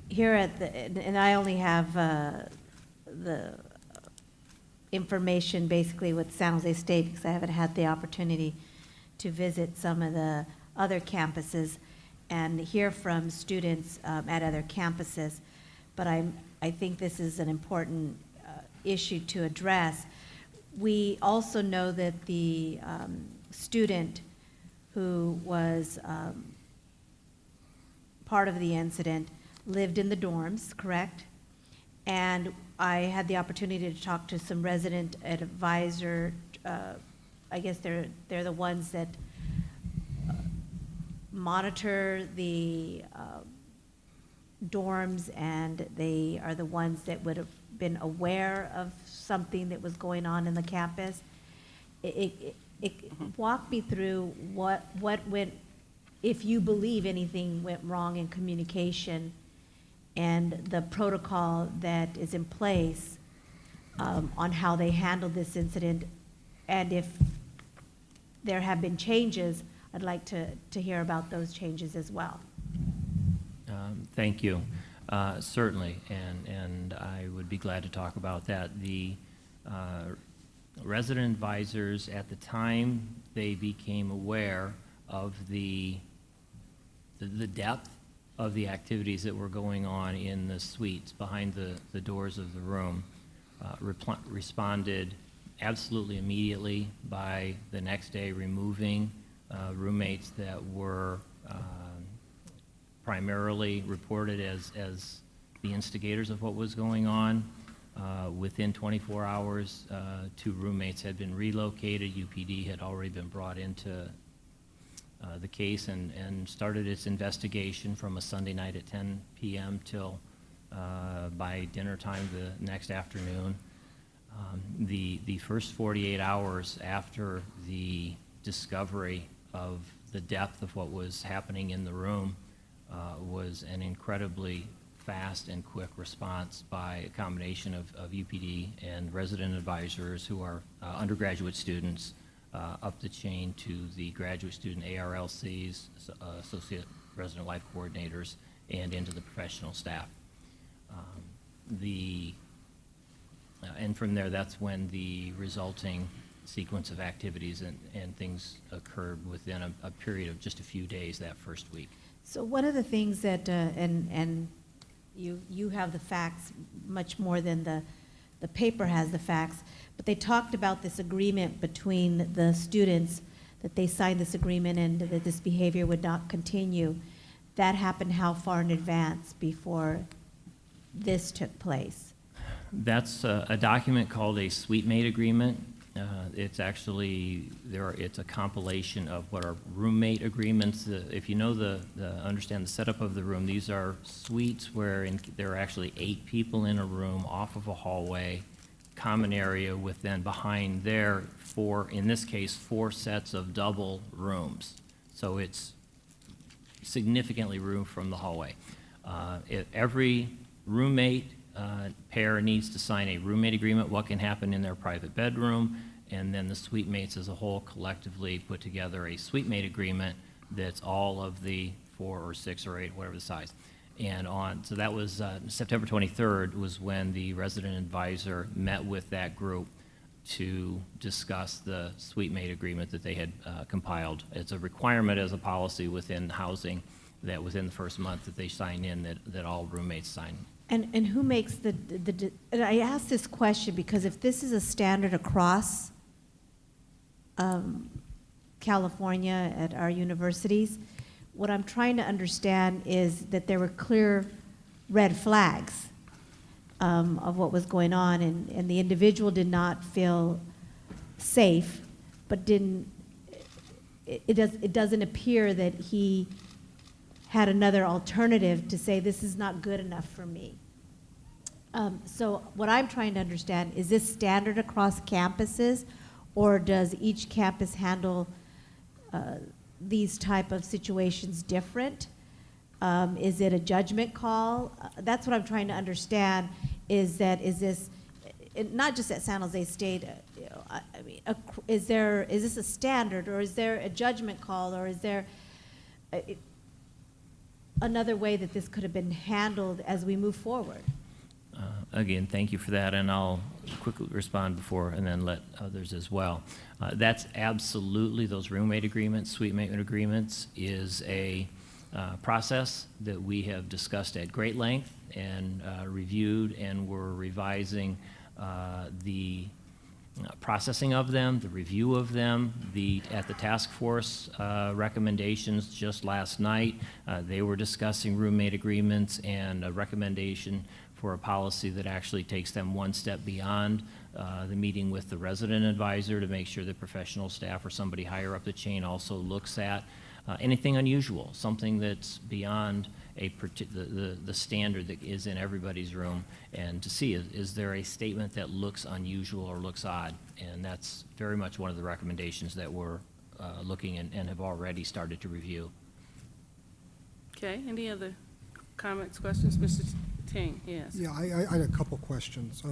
Here at and I only have the information basically with San Jose State because I haven't had the opportunity to visit some of the other campuses and hear from students at other campuses. But I think this is an important issue to address. We also know that the student who was part of the incident lived in the dorms, correct? And I had the opportunity to talk to some resident advisor. I guess they're the ones that monitor the dorms, and they are the ones that would have been aware of something that was going on in the campus. Walk me through what went, if you believe anything went wrong in communication and the protocol that is in place on how they handled this incident, and if there have been changes, I'd like to hear about those changes as well.
Thank you. Certainly, and I would be glad to talk about that. The resident advisors, at the time they became aware of the depth of the activities that were going on in the suites behind the doors of the room, responded absolutely immediately by the next day removing roommates that were primarily reported as the instigators of what was going on. Within 24 hours, 2 roommates had been relocated. UPD had already been brought into the case and started its investigation from a Sunday night at 10 p.m. till by dinner time the next afternoon. The first 48 hours after the discovery of the depth of what was happening in the room was an incredibly fast and quick response by a combination of UPD and resident advisors who are undergraduate students up the chain to the graduate student ARLCs, Associate Resident Life Coordinators, and into the professional staff. And from there, that's when the resulting sequence of activities and things occurred within a period of just a few days that first week.
So one of the things that, and you have the facts much more than the paper has the facts, but they talked about this agreement between the students, that they signed this agreement and that this behavior would not continue. That happened how far in advance before this took place?
That's a document called a suite mate agreement. It's actually, it's a compilation of what are roommate agreements. If you know understand the setup of the room, these are suites where there are actually 8 people in a room off of a hallway, common area with then behind there in this case, 4 sets of double rooms. So it's significantly room from the hallway. Every roommate pair needs to sign a roommate agreement, what can happen in their private bedroom, and then the suite mates as a whole collectively put together a suite mate agreement that's all of the 4 or 6 or 8, whatever the size. And so that was September 23rd was when the resident advisor met with that group to discuss the suite mate agreement that they had compiled. It's a requirement as a policy within housing that within the first month that they sign in, that all roommates sign.
And who makes and I ask this question because if this is a standard across California at our universities, what I'm trying to understand is that there were clear red flags of what was going on, and the individual did not feel safe, but it doesn't appear that he had another alternative to say, this is not good enough for me. So what I'm trying to understand, is this standard across campuses, or does each campus handle these type of situations different? Is it a judgment call? That's what I'm trying to understand, is this, not just at San Jose State, is this a standard, or is there a judgment call, or is there another way that this could have been handled as we move forward?
Again, thank you for that, and I'll quickly respond before and then let others as well. That's absolutely, those roommate agreements, suite mate agreements, is a process that we have discussed at great length and reviewed, and we're revising the processing of them, the review of them. At the task force recommendations just last night, they were discussing roommate agreements and a recommendation for a policy that actually takes them one step beyond the meeting with the resident advisor to make sure that professional staff or somebody higher up the chain also looks at anything unusual, something that's beyond the standard that is in everybody's room, and to see is there a statement that looks unusual or looks odd, and that's very much one of the recommendations that we're looking and have already started to review.
Okay, any other comments, questions? Mr. Ting, yes.
Yeah, I had a couple questions.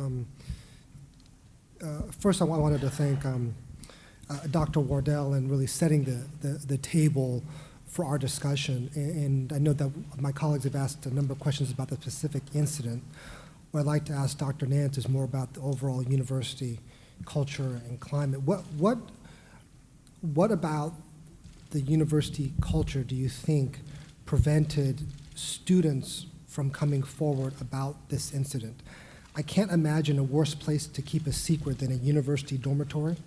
First, I wanted to thank Dr. Wardell and really setting the table for our discussion. And I know that my colleagues have asked a number of questions about the specific incident. What I'd like to ask Dr. Nance is more about the overall university culture and climate. What about the university culture do you think prevented students from coming forward about this incident? I can't imagine a worse place to keep a secret than a university dormitory,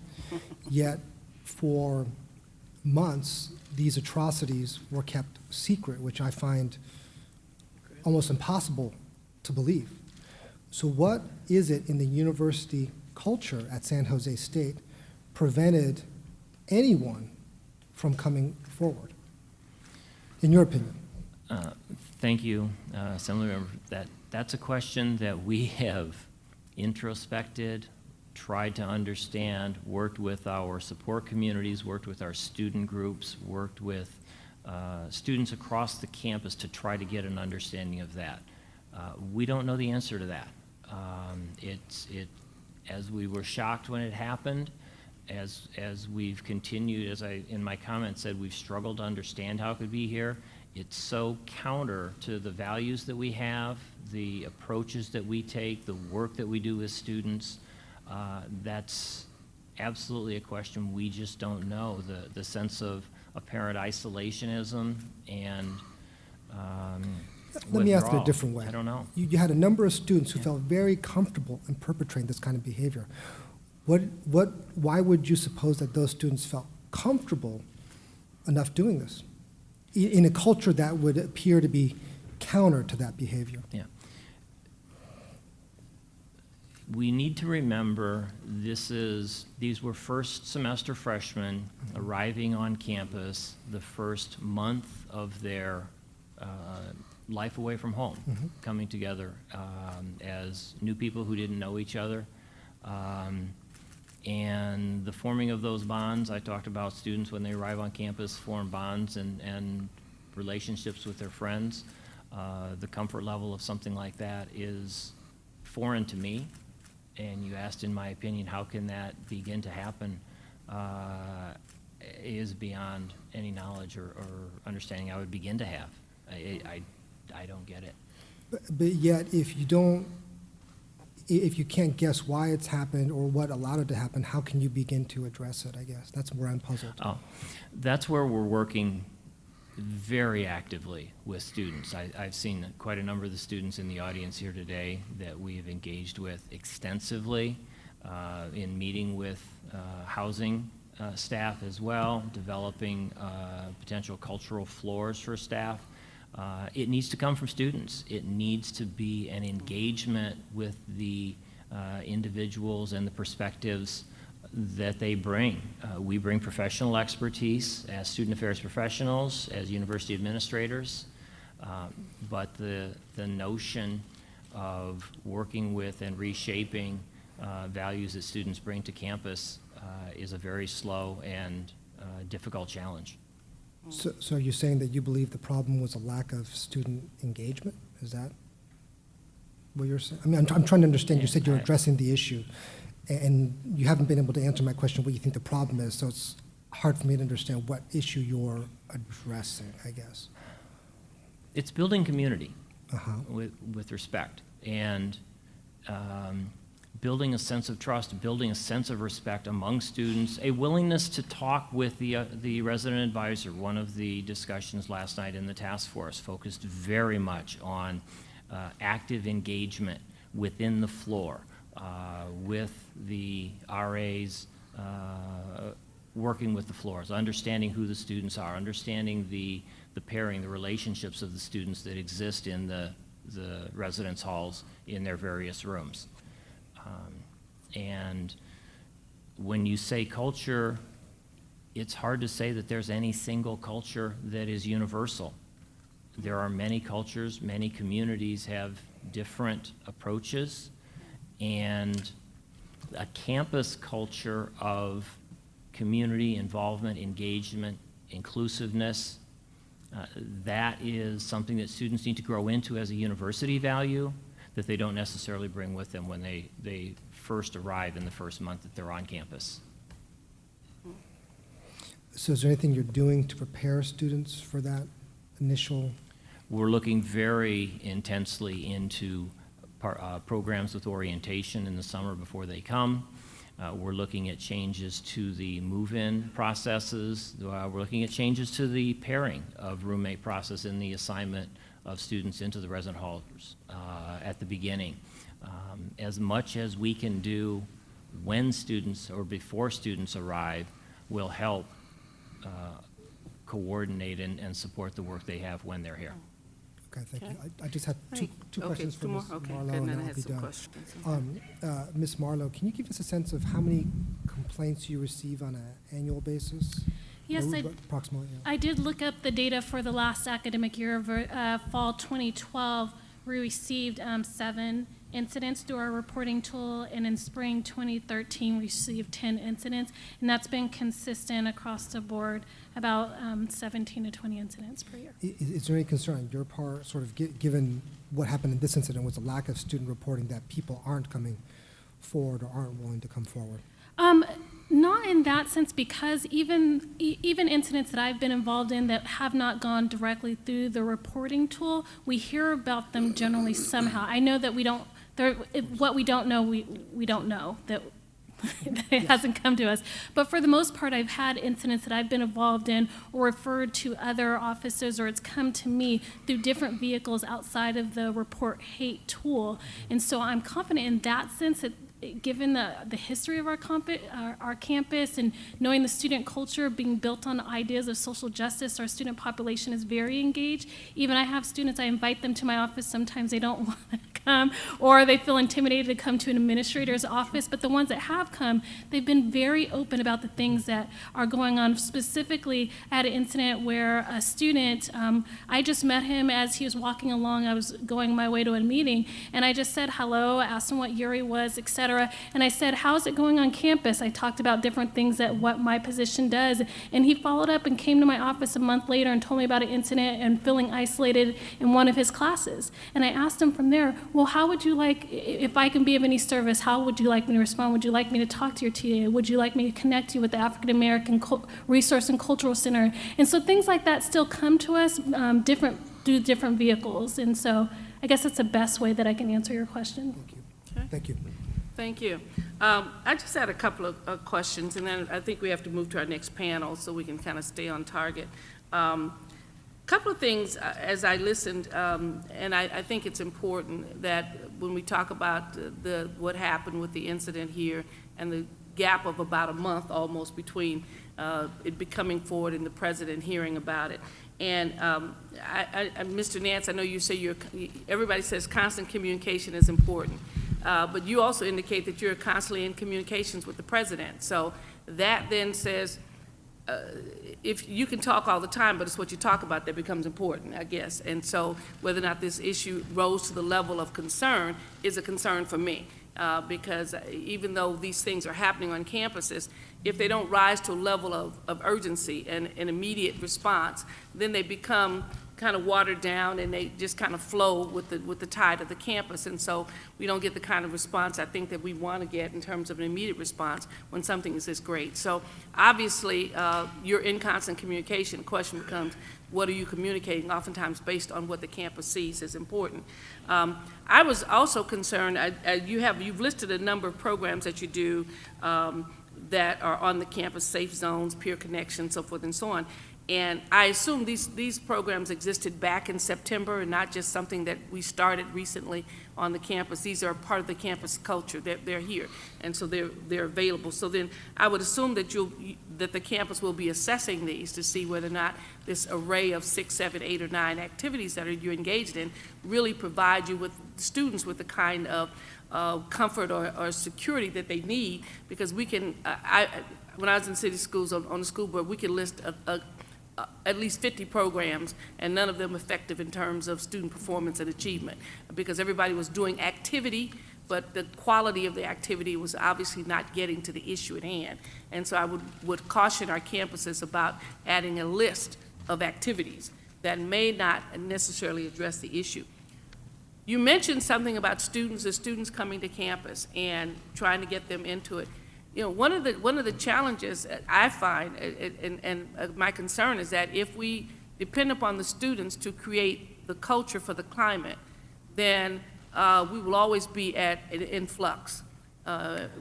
yet for months, these atrocities were kept secret, which I find almost impossible to believe. So what is it in the university culture at San Jose State prevented anyone from coming forward, in your opinion?
Thank you, Assemblymember. That's a question that we have introspected tried to understand, worked with our support communities, worked with our student groups, worked with students across the campus to try to get an understanding of that. We don't know the answer to that. As we were shocked when it happened, as we've continued, as I in my comments said, we've struggled to understand how it could be here. It's so counter to the values that we have, the approaches that we take, the work that we do with students. That's absolutely a question we just don't know. The sense of apparent isolationism and
Let me ask it a
withdrawal.
different way.
I don't know.
You had a number of students who felt very comfortable in perpetrating this kind of behavior. Why would you suppose that those students felt comfortable enough doing this in a culture that would appear to be counter to that behavior?
Yeah. We need to remember these were first semester freshmen arriving on campus the first month of their life away from home, coming together as new people who didn't know each other. And the forming of those bonds, I talked about students when they arrive on campus form bonds and relationships with their friends. The comfort level of something like that is foreign to me. And you asked, in my opinion, how can that begin to happen, is beyond any knowledge or understanding I would begin to have. I don't get it.
But yet, if you can't guess why it's happened or what allowed it to happen, how can you begin to address it, I guess? That's where I'm puzzled.
Oh, that's where we're working very actively with students. I've seen quite a number of the students in the audience here today that we've engaged with extensively in meeting with housing staff as well, developing potential cultural floors for staff. It needs to come from students. It needs to be an engagement with the individuals and the perspectives that they bring. We bring professional expertise as student affairs professionals, as university administrators, but the notion of working with and reshaping values that students bring to campus is a very slow and difficult challenge.
So are you saying that you believe the problem was a lack of student engagement? Is that what you're saying? I mean, I'm trying to understand. You said you're addressing the issue, and you haven't been able to answer my question what you think the problem is, so it's hard for me to understand what issue you're addressing, I guess.
It's building community with respect, and building a sense of trust, building a sense of respect among students, a willingness to talk with the resident advisor. One of the discussions last night in the task force focused very much on active engagement within the floor, with the RAs working with the floors, understanding who the students are, understanding the pairing, the relationships of the students that exist in the residence halls in their various rooms. And when you say culture, it's hard to say that there's any single culture that is universal. There are many cultures, many communities have different approaches, and a campus culture of community involvement, engagement, inclusiveness, that is something that students need to grow into as a university value that they don't necessarily bring with them when they first arrive in the first month that they're on campus.
So is there anything you're doing to prepare students for that initial?
We're looking very intensely into programs with orientation in the summer before they come. We're looking at changes to the move-in processes. We're looking at changes to the pairing of roommate process in the assignment of students into the resident halls at the beginning. As much as we can do when students or before students arrive will help coordinate and support the work they have when they're here.
Okay, thank you. I just had two questions for Ms. Marlowe,
good,
and
then I
then I'll
had
be
some
done.
questions.
Ms. Marlowe, can you give us a sense of how many complaints you receive on an annual basis?
Yes,
Or approximately. Yeah.
I did look up the data for the last academic year, fall 2012. We received 7 incidents through our reporting tool, and in spring 2013, we received 10 incidents, and that's been consistent across the board, about 17 to 20 incidents per year.
Is there any concern on your part, sort of given what happened in this incident, was a lack of student reporting that people aren't coming forward or aren't willing to come forward?
Not in that sense, because even incidents that I've been involved in that have not gone directly through the reporting tool, we hear about them generally somehow. I know that what we don't know, we don't know, that it hasn't come to us. But for the most part, I've had incidents that I've been involved in or referred to other officers, or it's come to me through different vehicles outside of the report hate tool. And so I'm confident in that sense that given the history of our campus and knowing the student culture being built on ideas of social justice, our student population is very engaged. Even I have students, I invite them to my office. Sometimes they don't want to come, or they feel intimidated to come to an administrator's office. But the ones that have come, they've been very open about the things that are going on. Specifically, I had an incident where a student, I just met him as he was walking along. I was going my way to a meeting, and I just said hello, asked him what URI was, etc. And I said, how's it going on campus? I talked about different things that what my position does. And he followed up and came to my office a month later and told me about an incident and feeling isolated in one of his classes. And I asked him from there, well, how would you like, if I can be of any service, how would you like me to respond? Would you like me to talk to your TA? Would you like me to connect you with the African American Resource and Cultural Center? And so things like that still come to us through different vehicles. And so I guess that's the best way that I can answer your question.
Thank you.
Okay.
Thank you.
Thank you. I just had a couple of questions, and then I think we have to move to our next panel so we can kind of stay on target. Couple of things as I listened, and I think it's important that when we talk about what happened with the incident here and the gap of about a month almost between it coming forward and the president hearing about it. And Mr. Nance, I know you say everybody says constant communication is important. But you also indicate that you're constantly in communications with the president. So that then says, if you can talk all the time, but it's what you talk about that becomes important, I guess. And so whether or not this issue rose to the level of concern is a concern for me. Because even though these things are happening on campuses, if they don't rise to a level of urgency and an immediate response, then they become kind of watered down and they just kind of flow with the tide of the campus. And so we don't get the kind of response I think that we want to get in terms of an immediate response when something is this great. So obviously you're in constant communication. The question becomes, what are you communicating? Oftentimes based on what the campus sees is important. I was also concerned, you've listed a number of programs that you do that are on the campus, safe zones, peer connection, so forth and so on. And I assume these programs existed back in September and not just something that we started recently on the campus. These are part of the campus culture. They're here, and so they're available. So then I would assume that the campus will be assessing these to see whether or not this array of 6, 7, 8, or 9 activities that you're engaged in really provide you with students with the kind of comfort or security that they need. Because we can, when I was in city schools on the school board, we could list at least 50 programs, and none of them effective in terms of student performance and achievement, because everybody was doing activity, but the quality of the activity was obviously not getting to the issue at hand. And so I would caution our campuses about adding a list of activities that may not necessarily address the issue. You mentioned something about the students coming to campus and trying to get them into it. You know, one of the challenges I find, and my concern is that if we depend upon the students to create the culture for the climate, then we will always be at an influx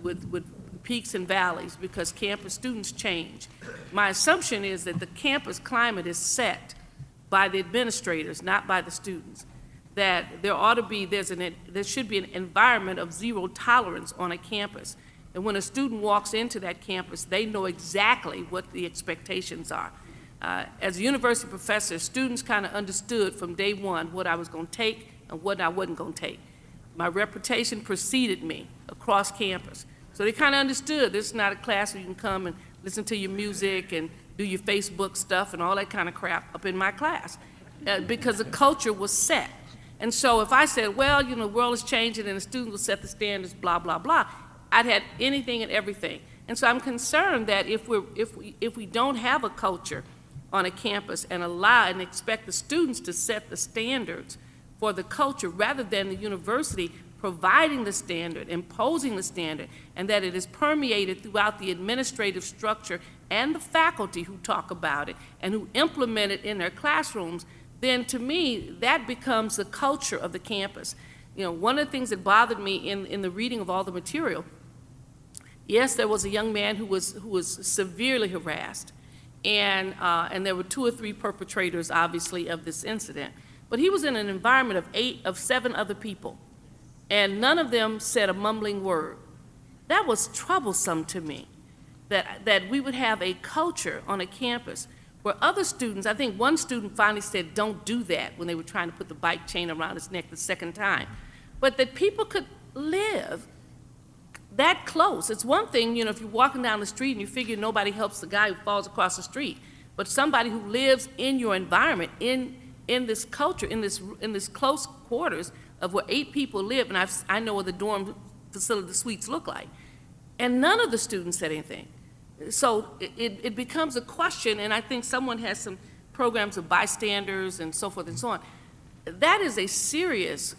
with peaks and valleys because campus students change. My assumption is that the campus climate is set by the administrators, not by the students. That there should be an environment of zero tolerance on a campus. And when a student walks into that campus, they know exactly what the expectations are. As a university professor, students kind of understood from day one what I was going to take and what I wasn't going to take. My reputation preceded me across campus. So they kind of understood this is not a class where you can come and listen to your music and do your Facebook stuff and all that kind of crap up in my class. Because the culture was set. And so if I said, well, you know, the world is changing and the students will set the standards, blah, blah, blah, I'd had anything and everything. And so I'm concerned that if we don't have a culture on a campus and allow and expect the students to set the standards for the culture rather than the university providing the standard, imposing the standard, and that it is permeated throughout the administrative structure and the faculty who talk about it and who implement it in their classrooms, then to me, that becomes the culture of the campus. You know, one of the things that bothered me in the reading of all the material, yes, there was a young man who was severely harassed, and there were 2 or 3 perpetrators, obviously, of this incident. But he was in an environment of 7 other people, and none of them said a mumbling word. That was troublesome to me, that we would have a culture on a campus where other students, I think one student finally said, don't do that, when they were trying to put the bike chain around his neck the second time. But that people could live that close. It's one thing, you know, if you're walking down the street and you figure nobody helps the guy who falls across the street, but somebody who lives in your environment, in this culture, in this close quarters of where 8 people live, and I know what the dorm facility, the suites look like, and none of the students said anything. So it becomes a question, and I think someone has some programs of bystanders and so forth and so on. That is a serious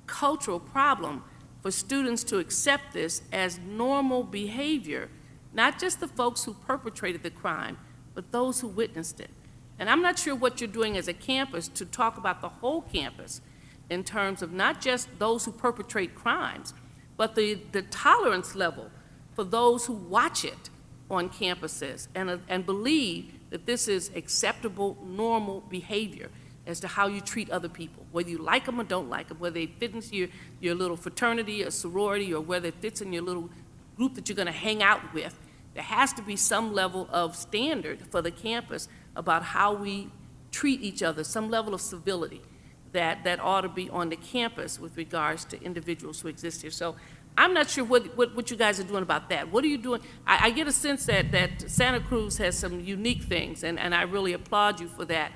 cultural problem for students to accept this as normal behavior, not just the folks who perpetrated the crime, but those who witnessed it. And I'm not sure what you're doing as a campus to talk about the whole campus in terms of not just those who perpetrate crimes, but the tolerance level for those who watch it on campuses and believe that this is acceptable, normal behavior as to how you treat other people, whether you like them or don't like them, whether they fit into your little fraternity or sorority, or whether it fits in your little group that you're going to hang out with. There has to be some level of standard for the campus about how we treat each other, some level of civility that ought to be on the campus with regards to individuals who exist here. So I'm not sure what you guys are doing about that. What are you doing? I get a sense that Santa Cruz has some unique things, and I really applaud you for that,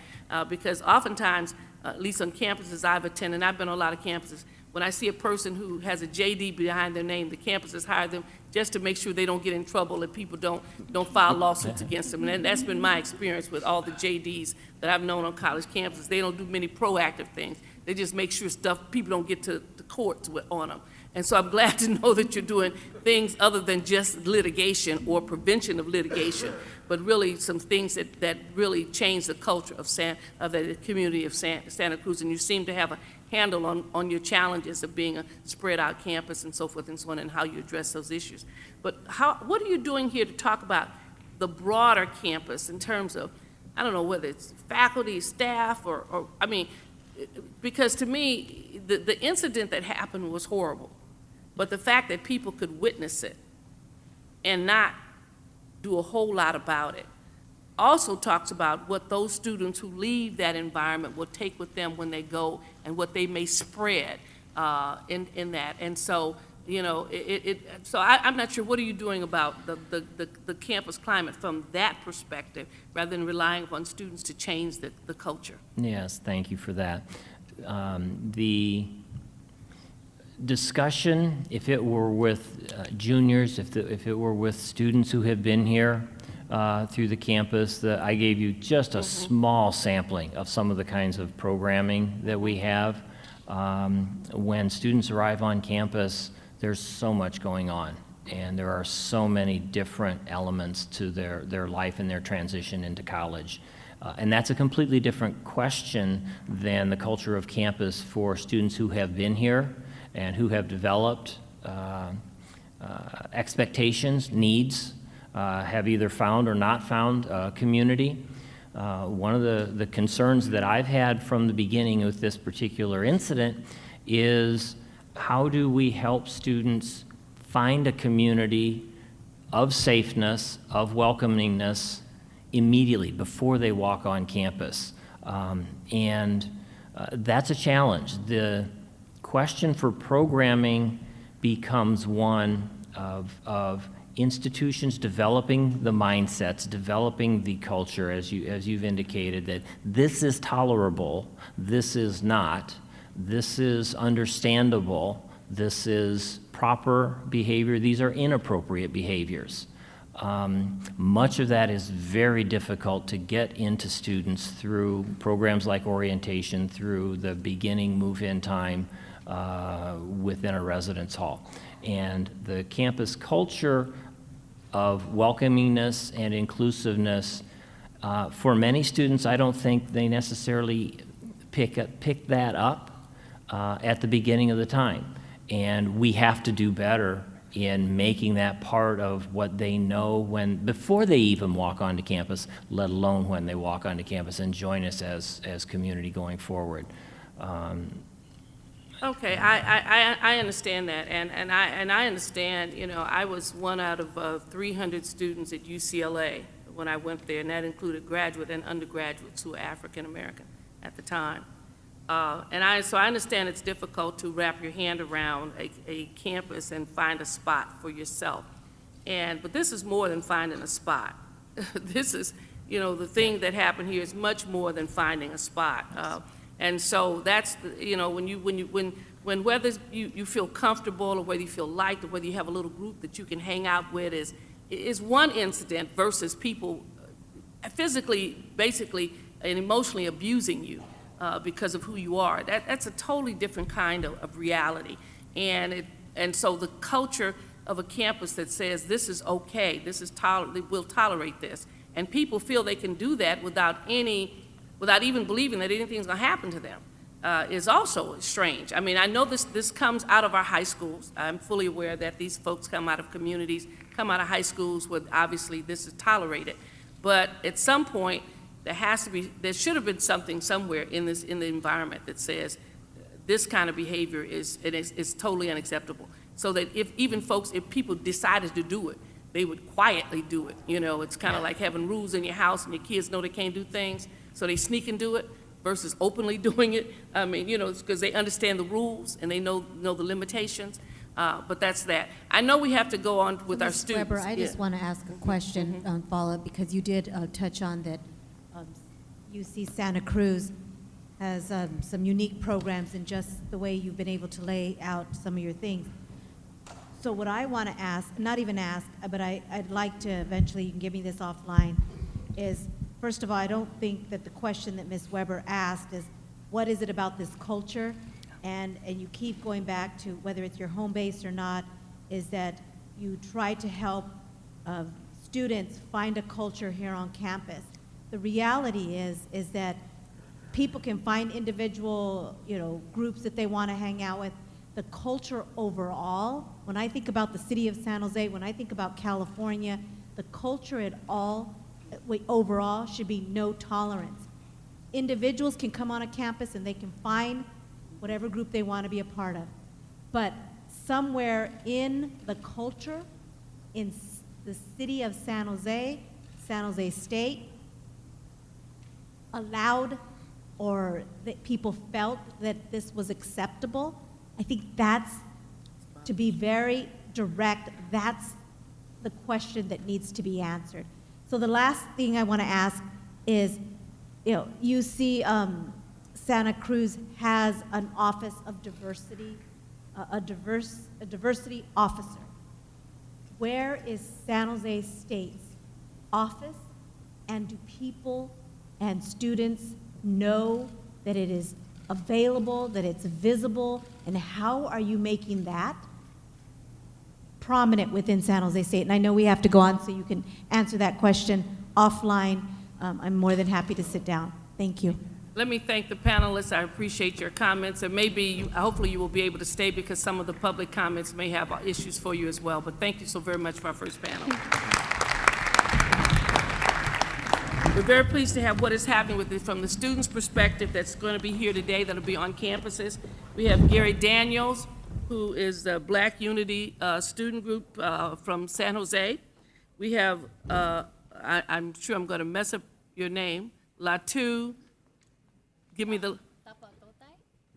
because oftentimes, at least on campuses I've attended, and I've been on a lot of campuses, when I see a person who has a JD behind their name, the campuses hire them just to make sure they don't get in trouble and people don't file lawsuits against them. And that's been my experience with all the JDs that I've known on college campuses. They don't do many proactive things. They just make sure people don't get to the courts on them. And so I'm glad to know that you're doing things other than just litigation or prevention of litigation, but really some things that really change the culture of the community of Santa Cruz. And you seem to have a handle on your challenges of being a spread out campus and so forth and so on, and how you address those issues. But what are you doing here to talk about the broader campus in terms of, I don't know, whether it's faculty, staff, or I mean, because to me, the incident that happened was horrible. But the fact that people could witness it and not do a whole lot about it also talks about what those students who leave that environment will take with them when they go, and what they may spread in that. And so, you know, so I'm not sure, what are you doing about the campus climate from that perspective, rather than relying upon students to change the culture?
Yes, thank you for that. The discussion, if it were with juniors, if it were with students who have been here through the campus, I gave you just a small sampling of some of the kinds of programming that we have. When students arrive on campus, there's so much going on, and there are so many different elements to their life and their transition into college. And that's a completely different question than the culture of campus for students who have been here and who have developed expectations, needs, have either found or not found community. One of the concerns that I've had from the beginning with this particular incident is, how do we help students find a community of safeness, of welcomingness immediately before they walk on campus? And that's a challenge. The question for programming becomes one of institutions developing the mindsets, developing the culture, as you've indicated, that this is tolerable, this is not, This is understandable. This is proper behavior. These are inappropriate behaviors. Much of that is very difficult to get into students through programs like orientation, through the beginning move-in time within a residence hall. And the campus culture of welcomingness and inclusiveness, for many students, I don't think they necessarily pick that up at the beginning of the time. And we have to do better in making that part of what they know before they even walk onto campus, let alone when they walk onto campus and join us as community going forward.
Okay, I understand that, and I understand, you know, I was one out of 300 students at UCLA when I went there, and that included graduate and undergraduates who were African American at the time. So I understand it's difficult to wrap your hand around a campus and find a spot for yourself. But this is more than finding a spot. This is, you know, the thing that happened here is much more than finding a spot. And so that's, you know, when whether you feel comfortable or whether you feel liked or whether you have a little group that you can hang out with is one incident versus people physically, basically, and emotionally abusing you. Because of who you are. That's a totally different kind of reality. And so the culture of a campus that says this is okay, we'll tolerate this, and people feel they can do that without even believing that anything's gonna happen to them, is also strange. I mean, I know this comes out of our high schools. I'm fully aware that these folks come out of communities, come out of high schools where obviously this is tolerated. But at some point, there should have been something somewhere in the environment that says this kind of behavior is totally unacceptable. So that if people decided to do it, they would quietly do it. You know, it's kind of like having rules in your house and your kids know they can't do things, so they sneak and do it versus openly doing it. I mean, you know, it's because they understand the rules and they know the limitations. But that's that. I know we have to go on with our
Ms.
students.
Weber, I just want to ask a question on follow-up, because you did touch on that UC Santa Cruz has some unique programs in just the way you've been able to lay out some of your things. So what I want to ask, not even ask, but I'd like to eventually, you can give me this offline, is first of all, I don't think that the question that Ms. Weber asked is, what is it about this culture? And you keep going back to whether it's your home base or not, is that you try to help students find a culture here on campus. The reality is that people can find individual, you know, groups that they want to hang out with. The culture overall, when I think about the city of San Jose, when I think about California, the culture overall should be no tolerance. Individuals can come on a campus and they can find whatever group they want to be a part of. But somewhere in the culture, in the city of San Jose State, allowed or that people felt that this was acceptable, I think that's, to be very direct, that's the question that needs to be answered. So the last thing I want to ask is, you know, UC Santa Cruz has an office of diversity, a diversity officer. Where is San Jose State's office, and do people and students know that it is available, that it's visible, and how are you making that prominent within San Jose State? And I know we have to go on, so you can answer that question offline. I'm more than happy to sit down. Thank you.
Let me thank the panelists. I appreciate your comments, and hopefully you will be able to stay because some of the public comments may have issues for you as well. But thank you so very much for our first panel. We're very pleased to have what is happening with it from the students' perspective that's going to be here today, that'll be on campuses. We have Gary Daniels, who is the Black Unity student group from San Jose. We have, I'm sure I'm going to mess up your name, Latu. Give me the,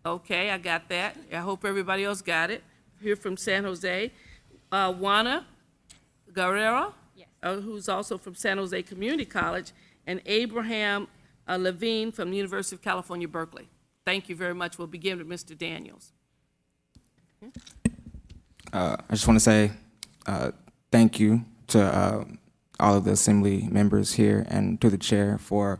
okay, I got that. I hope everybody else got it. Here from San Jose. Juana Guerrero, yes. Who's also from San Jose Community College, and Abraham Levine from the University of California, Berkeley. Thank you very much. We'll begin with Mr. Daniels.
I just want to say thank you to all of the Assembly members here and to the chair for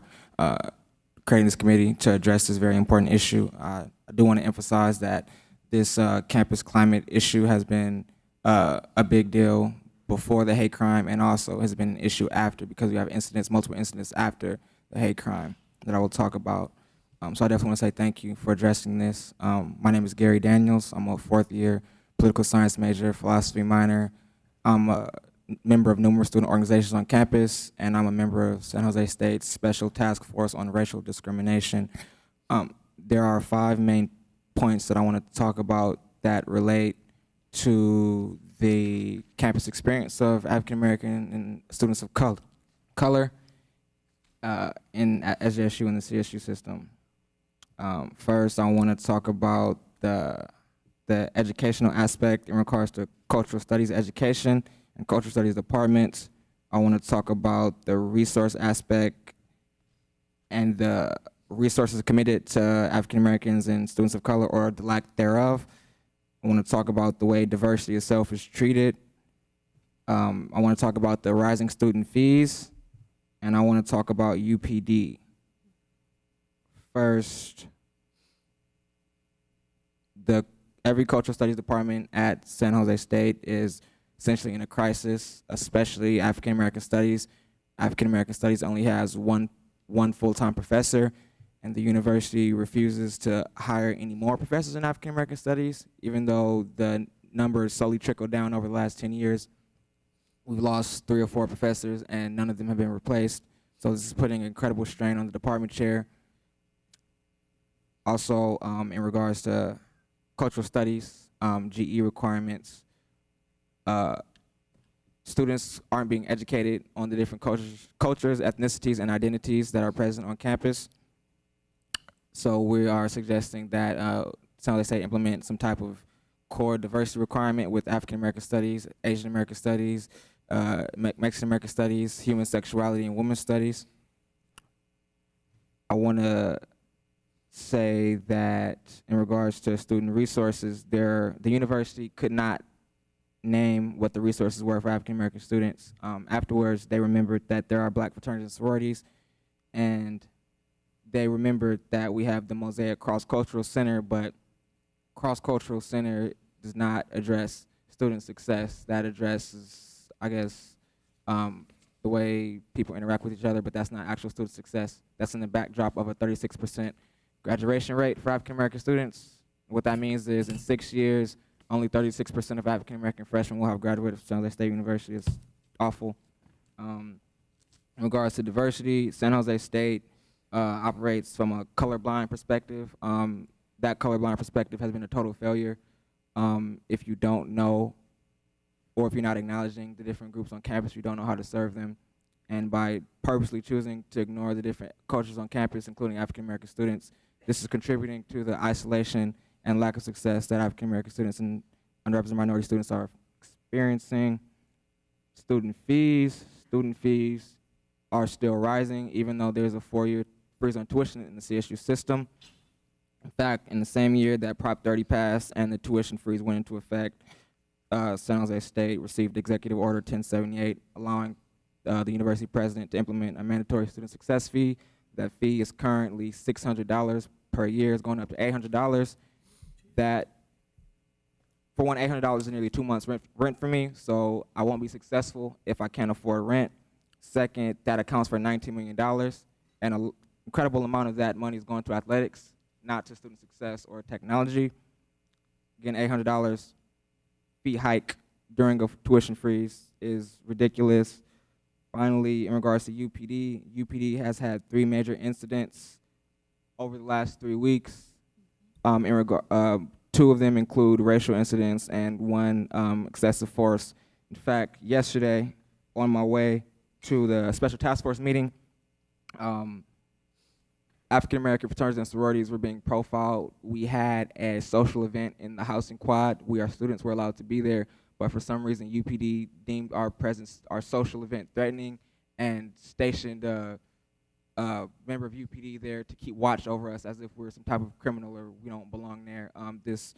creating this committee to address this very important issue. I do want to emphasize that this campus climate issue has been a big deal before the hate crime and also has been an issue after, because we have incidents, multiple incidents after the hate crime that I will talk about. So I definitely want to say thank you for addressing this. My name is Gary Daniels. I'm a fourth year political science major, philosophy minor. I'm a member of numerous student organizations on campus, and I'm a member of San Jose State's Special Task Force on Racial Discrimination. There are 5 main points that I want to talk about that relate to the campus experience of African American and students of color in SJSU and the CSU system. First, I want to talk about the educational aspect in regards to cultural studies education and cultural studies departments. I want to talk about the resource aspect and the resources committed to African Americans and students of color, or the lack thereof. I want to talk about the way diversity itself is treated. I want to talk about the rising student fees, and I want to talk about UPD. First, every cultural studies department at San Jose State is essentially in a crisis, especially African American studies. African American studies only has one full-time professor, and the university refuses to hire any more professors in African American studies, even though the numbers slowly trickled down over the last 10 years. We've lost 3 or 4 professors, and none of them have been replaced. So this is putting incredible strain on the department chair. Also, in regards to cultural studies, GE requirements, students aren't being educated on the different cultures, ethnicities, and identities that are present on campus. So we are suggesting that San Jose State implement some type of core diversity requirement with African American studies, Asian American studies, Mexican American studies, human sexuality, and women's studies. I want to say that in regards to student resources, the university could not name what the resources were for African American students. Afterwards, they remembered that there are black fraternities and sororities, and they remembered that we have the Mosaic Cross-Cultural Center, but Cross-Cultural Center does not address student success. That addresses, I guess, the way people interact with each other, but that's not actual student success. That's in the backdrop of a 36% graduation rate for African American students. What that means is in 6 years, only 36% of African American freshmen will have graduated from San Jose State University. It's awful. In regards to diversity, San Jose State operates from a colorblind perspective. That colorblind perspective has been a total failure. If you don't know, or if you're not acknowledging the different groups on campus, you don't know how to serve them. And by purposely choosing to ignore the different cultures on campus, including African American students, this is contributing to the isolation and lack of success that African American students and underrepresented minority students are experiencing. Student fees are still rising, even though there's a 4-year freeze on tuition in the CSU system. In fact, in the same year that Prop 30 passed and the tuition freeze went into effect, San Jose State received Executive Order 1078, allowing the university president to implement a mandatory student success fee. That fee is currently $600 per year. It's going up to $800. That, for one, $800 is nearly 2 months rent for me, so I won't be successful if I can't afford rent. Second, that accounts for $19 million, and an incredible amount of that money is going to athletics, not to student success or technology. Again, $800 fee hike during a tuition freeze is ridiculous. Finally, in regards to UPD has had 3 major incidents over the last 3 weeks. 2 of them include racial incidents and 1 excessive force. In fact, yesterday, on my way to the Special Task Force meeting, African American fraternities and sororities were being profiled. We had a social event in the housing quad. We, our students, were allowed to be there, but for some reason UPD deemed our presence, our social event, threatening, and stationed member of UPD there to keep watch over us as if we're some type of criminal or we don't belong there. This,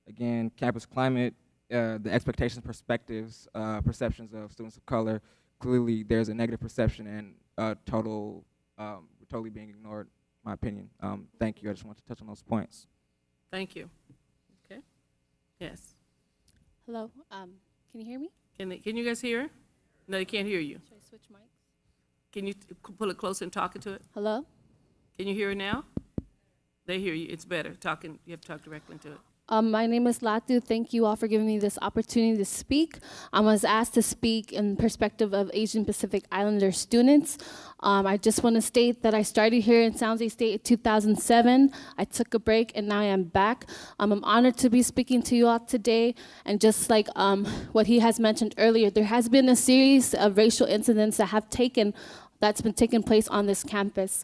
again, campus climate, the expectations, perspectives, perceptions of students of color, clearly there's a negative perception and we're totally being ignored, in my opinion. Thank you. I just want to touch on those points.
Thank you. Okay. Yes.
Hello, can you hear me?
Can you guys hear her? No, they can't hear you.
Should I switch mics?
Can you pull it closer and talk into it?
Hello?
Can you hear her now? They hear you. It's better. You have to talk directly into it.
My name is Latu. Thank you all for giving me this opportunity to speak. I was asked to speak in perspective of Asian Pacific Islander students. I just want to state that I started here in San Jose State in 2007. I took a break and now I am back. I'm honored to be speaking to you all today. And just like what he has mentioned earlier, there has been a series of racial incidents that's been taking place on this campus.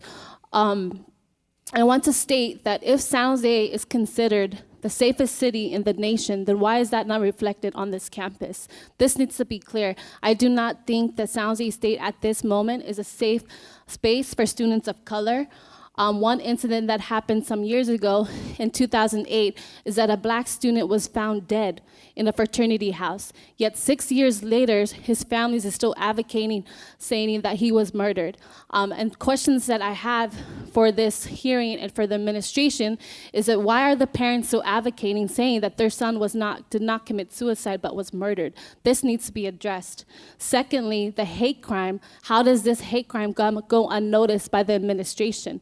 I want to state that if San Jose is considered the safest city in the nation, then why is that not reflected on this campus? This needs to be clear. I do not think that San Jose State at this moment is a safe space for students of color. One incident that happened some years ago in 2008 is that a black student was found dead in a fraternity house. Yet 6 years later, his family is still advocating, saying that he was murdered. And questions that I have for this hearing and for the administration is that why are the parents so advocating, saying that their son did not commit suicide but was murdered? This needs to be addressed. Secondly, the hate crime. How does this hate crime go unnoticed by the administration?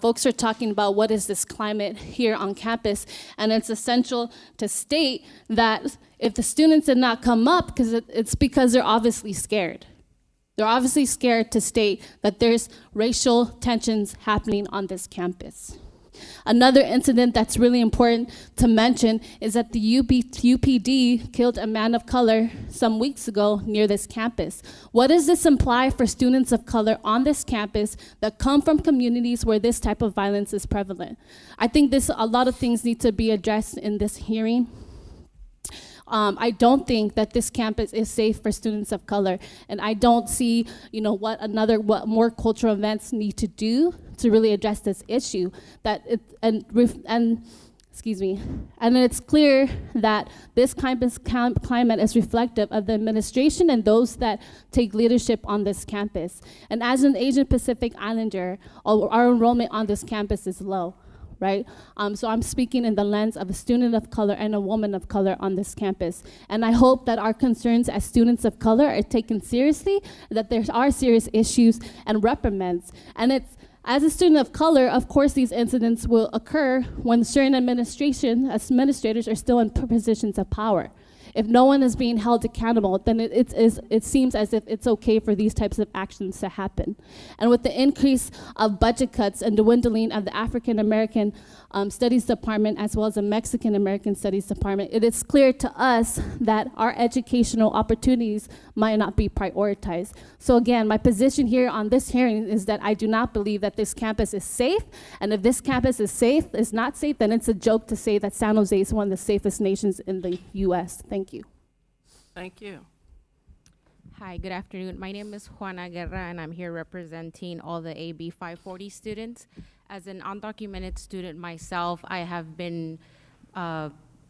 Folks are talking about what is this climate here on campus, and it's essential to state that if the students did not come up, it's because they're obviously scared. They're obviously scared to state that there's racial tensions happening on this campus. Another incident that's really important to mention is that the UPD killed a man of color some weeks ago near this campus. What does this imply for students of color on this campus that come from communities where this type of violence is prevalent? I think a lot of things need to be addressed in this hearing. I don't think that this campus is safe for students of color, and I don't see, what more cultural events need to do to really address this issue. And it's clear that this campus climate is reflective of the administration and those that take leadership on this campus. And as an Asian Pacific Islander, our enrollment on this campus is low. Right? So I'm speaking in the lens of a student of color and a woman of color on this campus. And I hope that our concerns as students of color are taken seriously, that there are serious issues and reprimands. And as a student of color, of course these incidents will occur when certain administrators are still in positions of power. If no one is being held accountable, then it seems as if it's okay for these types of actions to happen. And with the increase of budget cuts and dwindling of the African American Studies Department as well as the Mexican American Studies Department, it is clear to us that our educational opportunities might not be prioritized. So again, my position here on this hearing is that I do not believe that this campus is safe, and if this campus is not safe, then it's a joke to say that San Jose is one of the safest nations in the US. Thank you.
Thank you.
Hi, good afternoon. My name is Juana Guerra, and I'm here representing all the AB 540 students. As an undocumented student myself, I have been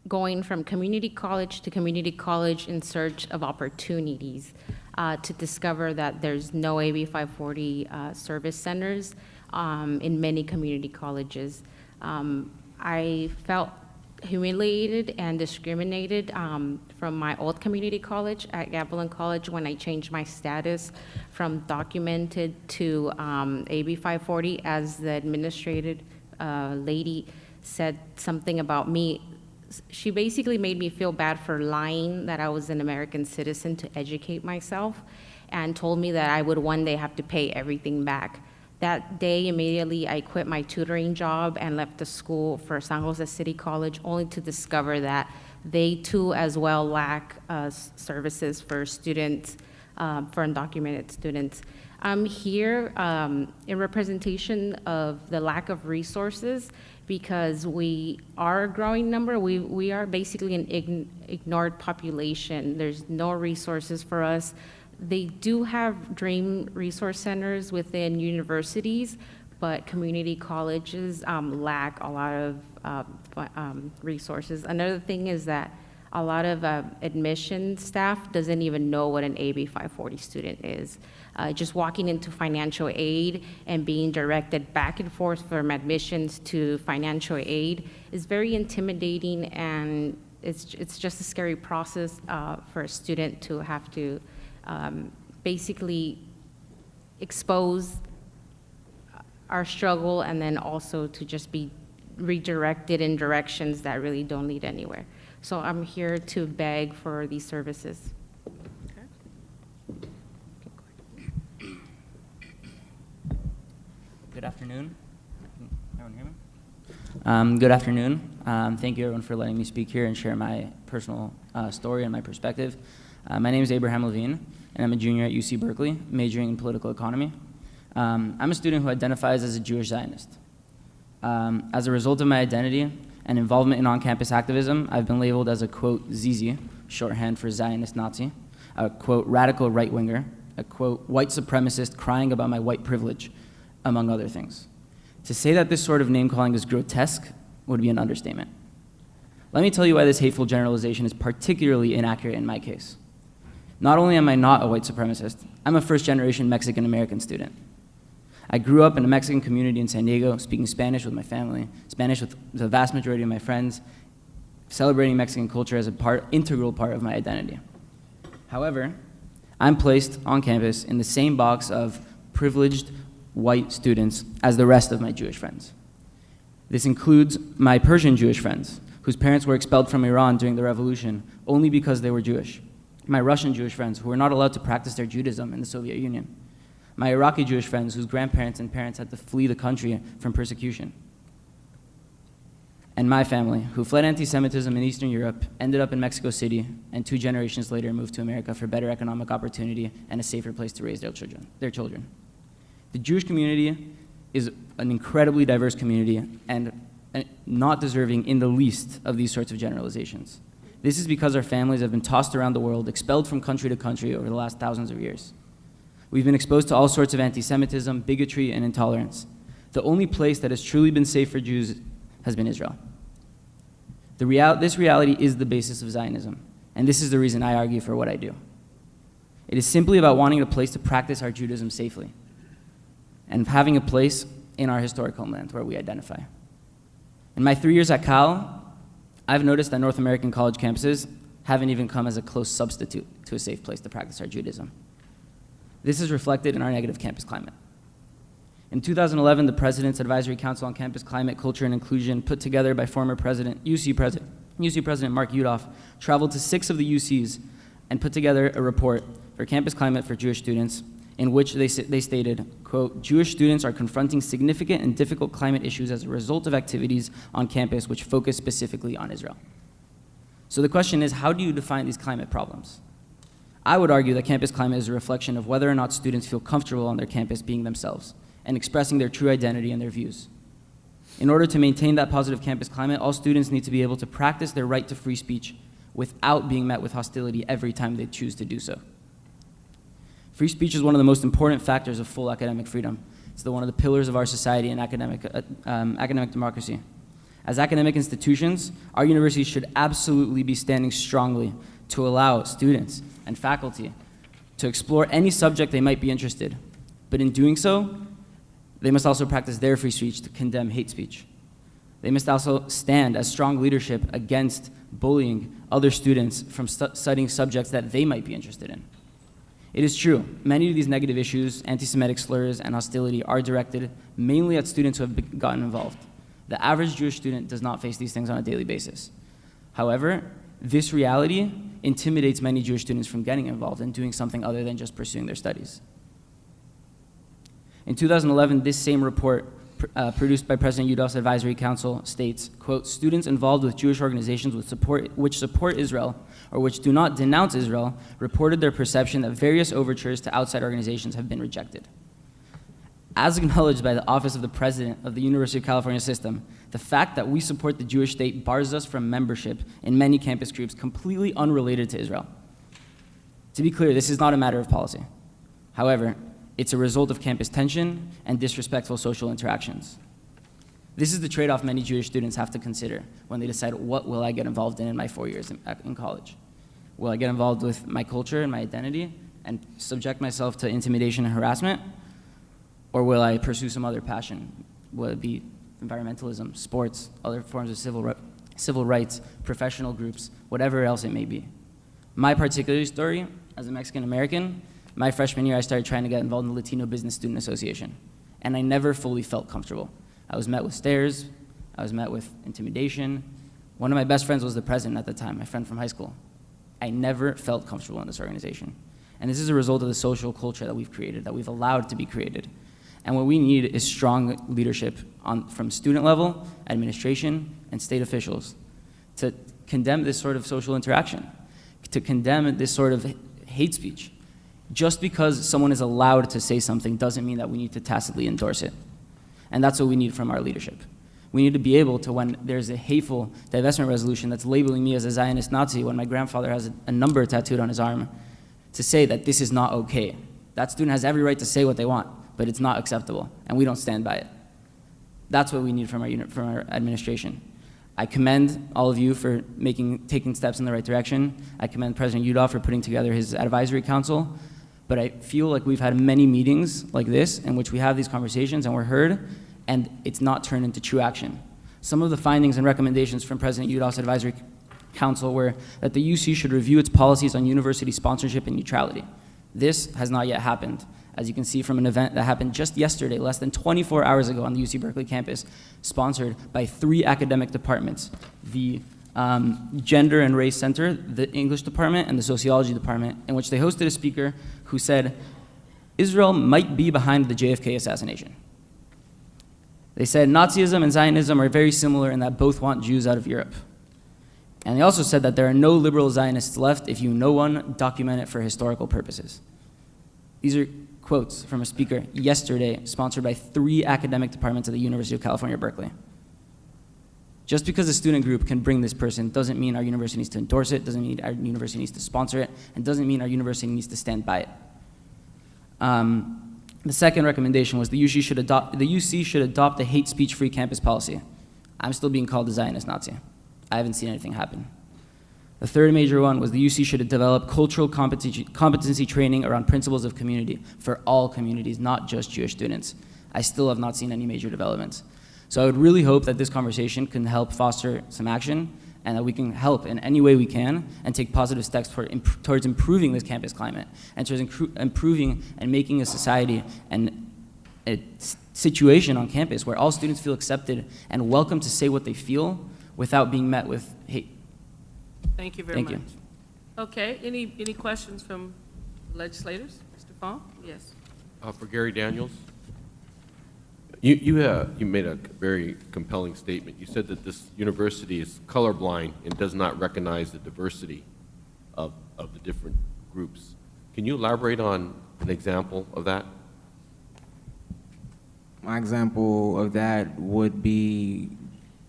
going from community college to community college in search of opportunities to discover that there's no AB 540 service centers in many community colleges. I felt humiliated and discriminated from my old community college at Gavilan College when I changed my status from documented to AB 540, as the administrative lady said something about me. She basically made me feel bad for lying that I was an American citizen to educate myself, and told me that I would one day have to pay everything back. That day, immediately, I quit my tutoring job and left the school for San Jose City College, only to discover that they too as well lack services for students, for undocumented students. I'm here in representation of the lack of resources, because we are a growing number. We are basically an ignored population. There's no resources for us. They do have dream resource centers within universities, but community colleges lack a lot of resources. Another thing is that a lot of admission staff doesn't even know what an AB 540 student is. Just walking into financial aid and being directed back and forth from admissions to financial aid is very intimidating, and it's just a scary process for a student to have to basically expose our struggle and then also to just be redirected in directions that really don't lead anywhere. So I'm here to beg for these services.
Good afternoon. Can everyone hear me? Good afternoon. Thank you everyone for letting me speak here and share my personal story and my perspective. My name is Abraham Levine, and I'm a junior at UC Berkeley, majoring in political economy. I'm a student who identifies as a Jewish Zionist. As a result of my identity and involvement in on-campus activism, I've been labeled as a, quote, Zizi, shorthand for Zionist Nazi, a, quote, radical right-winger, a, quote, white supremacist crying about my white privilege, among other things. To say that this sort of name-calling is grotesque would be an understatement. Let me tell you why this hateful generalization is particularly inaccurate in my case. Not only am I not a white supremacist, I'm a first-generation Mexican-American student. I grew up in a Mexican community in San Diego, speaking Spanish with my family, Spanish with the vast majority of my friends, celebrating Mexican culture as a integral part of my identity. However, I'm placed on campus in the same box of privileged white students as the rest of my Jewish friends. This includes my Persian Jewish friends, whose parents were expelled from Iran during the revolution only because they were Jewish. My Russian Jewish friends, who were not allowed to practice their Judaism in the Soviet Union. My Iraqi Jewish friends, whose grandparents and parents had to flee the country from persecution. And my family, who fled anti-Semitism in Eastern Europe, ended up in Mexico City, and 2 generations later moved to America for better economic opportunity and a safer place to raise their children. The Jewish community is an incredibly diverse community and not deserving in the least of these sorts of generalizations. This is because our families have been tossed around the world, expelled from country to country over the last thousands of years. We've been exposed to all sorts of anti-Semitism, bigotry, and intolerance. The only place that has truly been safe for Jews has been Israel. This reality is the basis of Zionism, and this is the reason I argue for what I do. It is simply about wanting a place to practice our Judaism safely, and having a place in our historic homeland where we identify. In my 3 years at Cal, I've noticed that North American college campuses haven't even come as a close substitute to a safe place to practice our Judaism. This is reflected in our negative campus climate. In 2011, the President's Advisory Council on Campus Climate, Culture, and Inclusion, put together by former UC President Mark Yudof, traveled to 6 of the UCs and put together a report for campus climate for Jewish students, in which they stated, quote, Jewish students are confronting significant and difficult climate issues as a result of activities on campus which focus specifically on Israel. So the question is, how do you define these climate problems? I would argue that campus climate is a reflection of whether or not students feel comfortable on their campus being themselves and expressing their true identity and their views. In order to maintain that positive campus climate, all students need to be able to practice their right to free speech without being met with hostility every time they choose to do so. Free speech is one of the most important factors of full academic freedom. It's one of the pillars of our society and academic democracy. As academic institutions, our universities should absolutely be standing strongly to allow students and faculty to explore any subject they might be interested. But in doing so, they must also practice their free speech to condemn hate speech. They must also stand as strong leadership against bullying other students from studying subjects that they might be interested in. It is true, many of these negative issues, anti-Semitic slurs, and hostility are directed mainly at students who have gotten involved. The average Jewish student does not face these things on a daily basis. However, this reality intimidates many Jewish students from getting involved and doing something other than just pursuing their studies. In 2011, this same report produced by President Yudof's Advisory Council states, quote, students involved with Jewish organizations which support Israel or which do not denounce Israel reported their perception that various overtures to outside organizations have been rejected. As acknowledged by the Office of the President of the University of California System, the fact that we support the Jewish state bars us from membership in many campus groups completely unrelated to Israel. To be clear, this is not a matter of policy. However, it's a result of campus tension and disrespectful social interactions. This is the trade-off many Jewish students have to consider when they decide, what will I get involved in my 4 years in college? Will I get involved with my culture and my identity and subject myself to intimidation and harassment? Or will I pursue some other passion? Will it be environmentalism, sports, other forms of civil rights, professional groups, whatever else it may be? My particular story, as a Mexican American, my freshman year I started trying to get involved in the Latino Business Student Association, and I never fully felt comfortable. I was met with stares, I was met with intimidation. One of my best friends was the president at the time, my friend from high school. I never felt comfortable in this organization. And this is a result of the social culture that we've created, that we've allowed to be created. And what we need is strong leadership from student level, administration, and state officials to condemn this sort of social interaction, to condemn this sort of hate speech. Just because someone is allowed to say something doesn't mean that we need to tacitly endorse it. And that's what we need from our leadership. We need to be able to, when there's a hateful divestment resolution that's labeling me as a Zionist Nazi, when my grandfather has a number tattooed on his arm, to say that this is not okay. That student has every right to say what they want, but it's not acceptable, and we don't stand by it. That's what we need from our administration. I commend all of you for taking steps in the right direction. I commend President Udall for putting together his advisory council. But I feel like we've had many meetings like this in which we have these conversations and we're heard, and it's not turned into true action. Some of the findings and recommendations from President Udall's advisory council were that the UC should review its policies on university sponsorship and neutrality. This has not yet happened, as you can see from an event that happened just yesterday, less than 24 hours ago on the UC Berkeley campus, sponsored by 3 academic departments, the Gender and Race Center, the English department, and the Sociology department, in which they hosted a speaker who said, Israel might be behind the JFK assassination. They said Nazism and Zionism are very similar in that both want Jews out of Europe. And they also said that there are no liberal Zionists left. If you know one, document it for historical purposes. These are quotes from a speaker yesterday, sponsored by 3 academic departments at the University of California, Berkeley. Just because a student group can bring this person doesn't mean our university needs to endorse it, doesn't mean our university needs to sponsor it, and doesn't mean our university needs to stand by it. The second recommendation was the UC should adopt a hate speech-free campus policy. I'm still being called a Zionist Nazi. I haven't seen anything happen. The third major one was the UC should develop cultural competency training around principles of community for all communities, not just Jewish students. I still have not seen any major developments. So I would really hope that this conversation can help foster some action and that we can help in any way we can and take positive steps towards improving this campus climate and towards improving and making a society and a situation on campus where all students feel accepted and welcome to say what they feel without being met with hate.
Thank you very much.
Thank you.
Okay, any questions from legislators? Mr. Fong? Yes.
For Gary Daniels. You made a very compelling statement. You said that this university is colorblind and does not recognize the diversity of the different groups. Can you elaborate on an example of that?
My example of that would be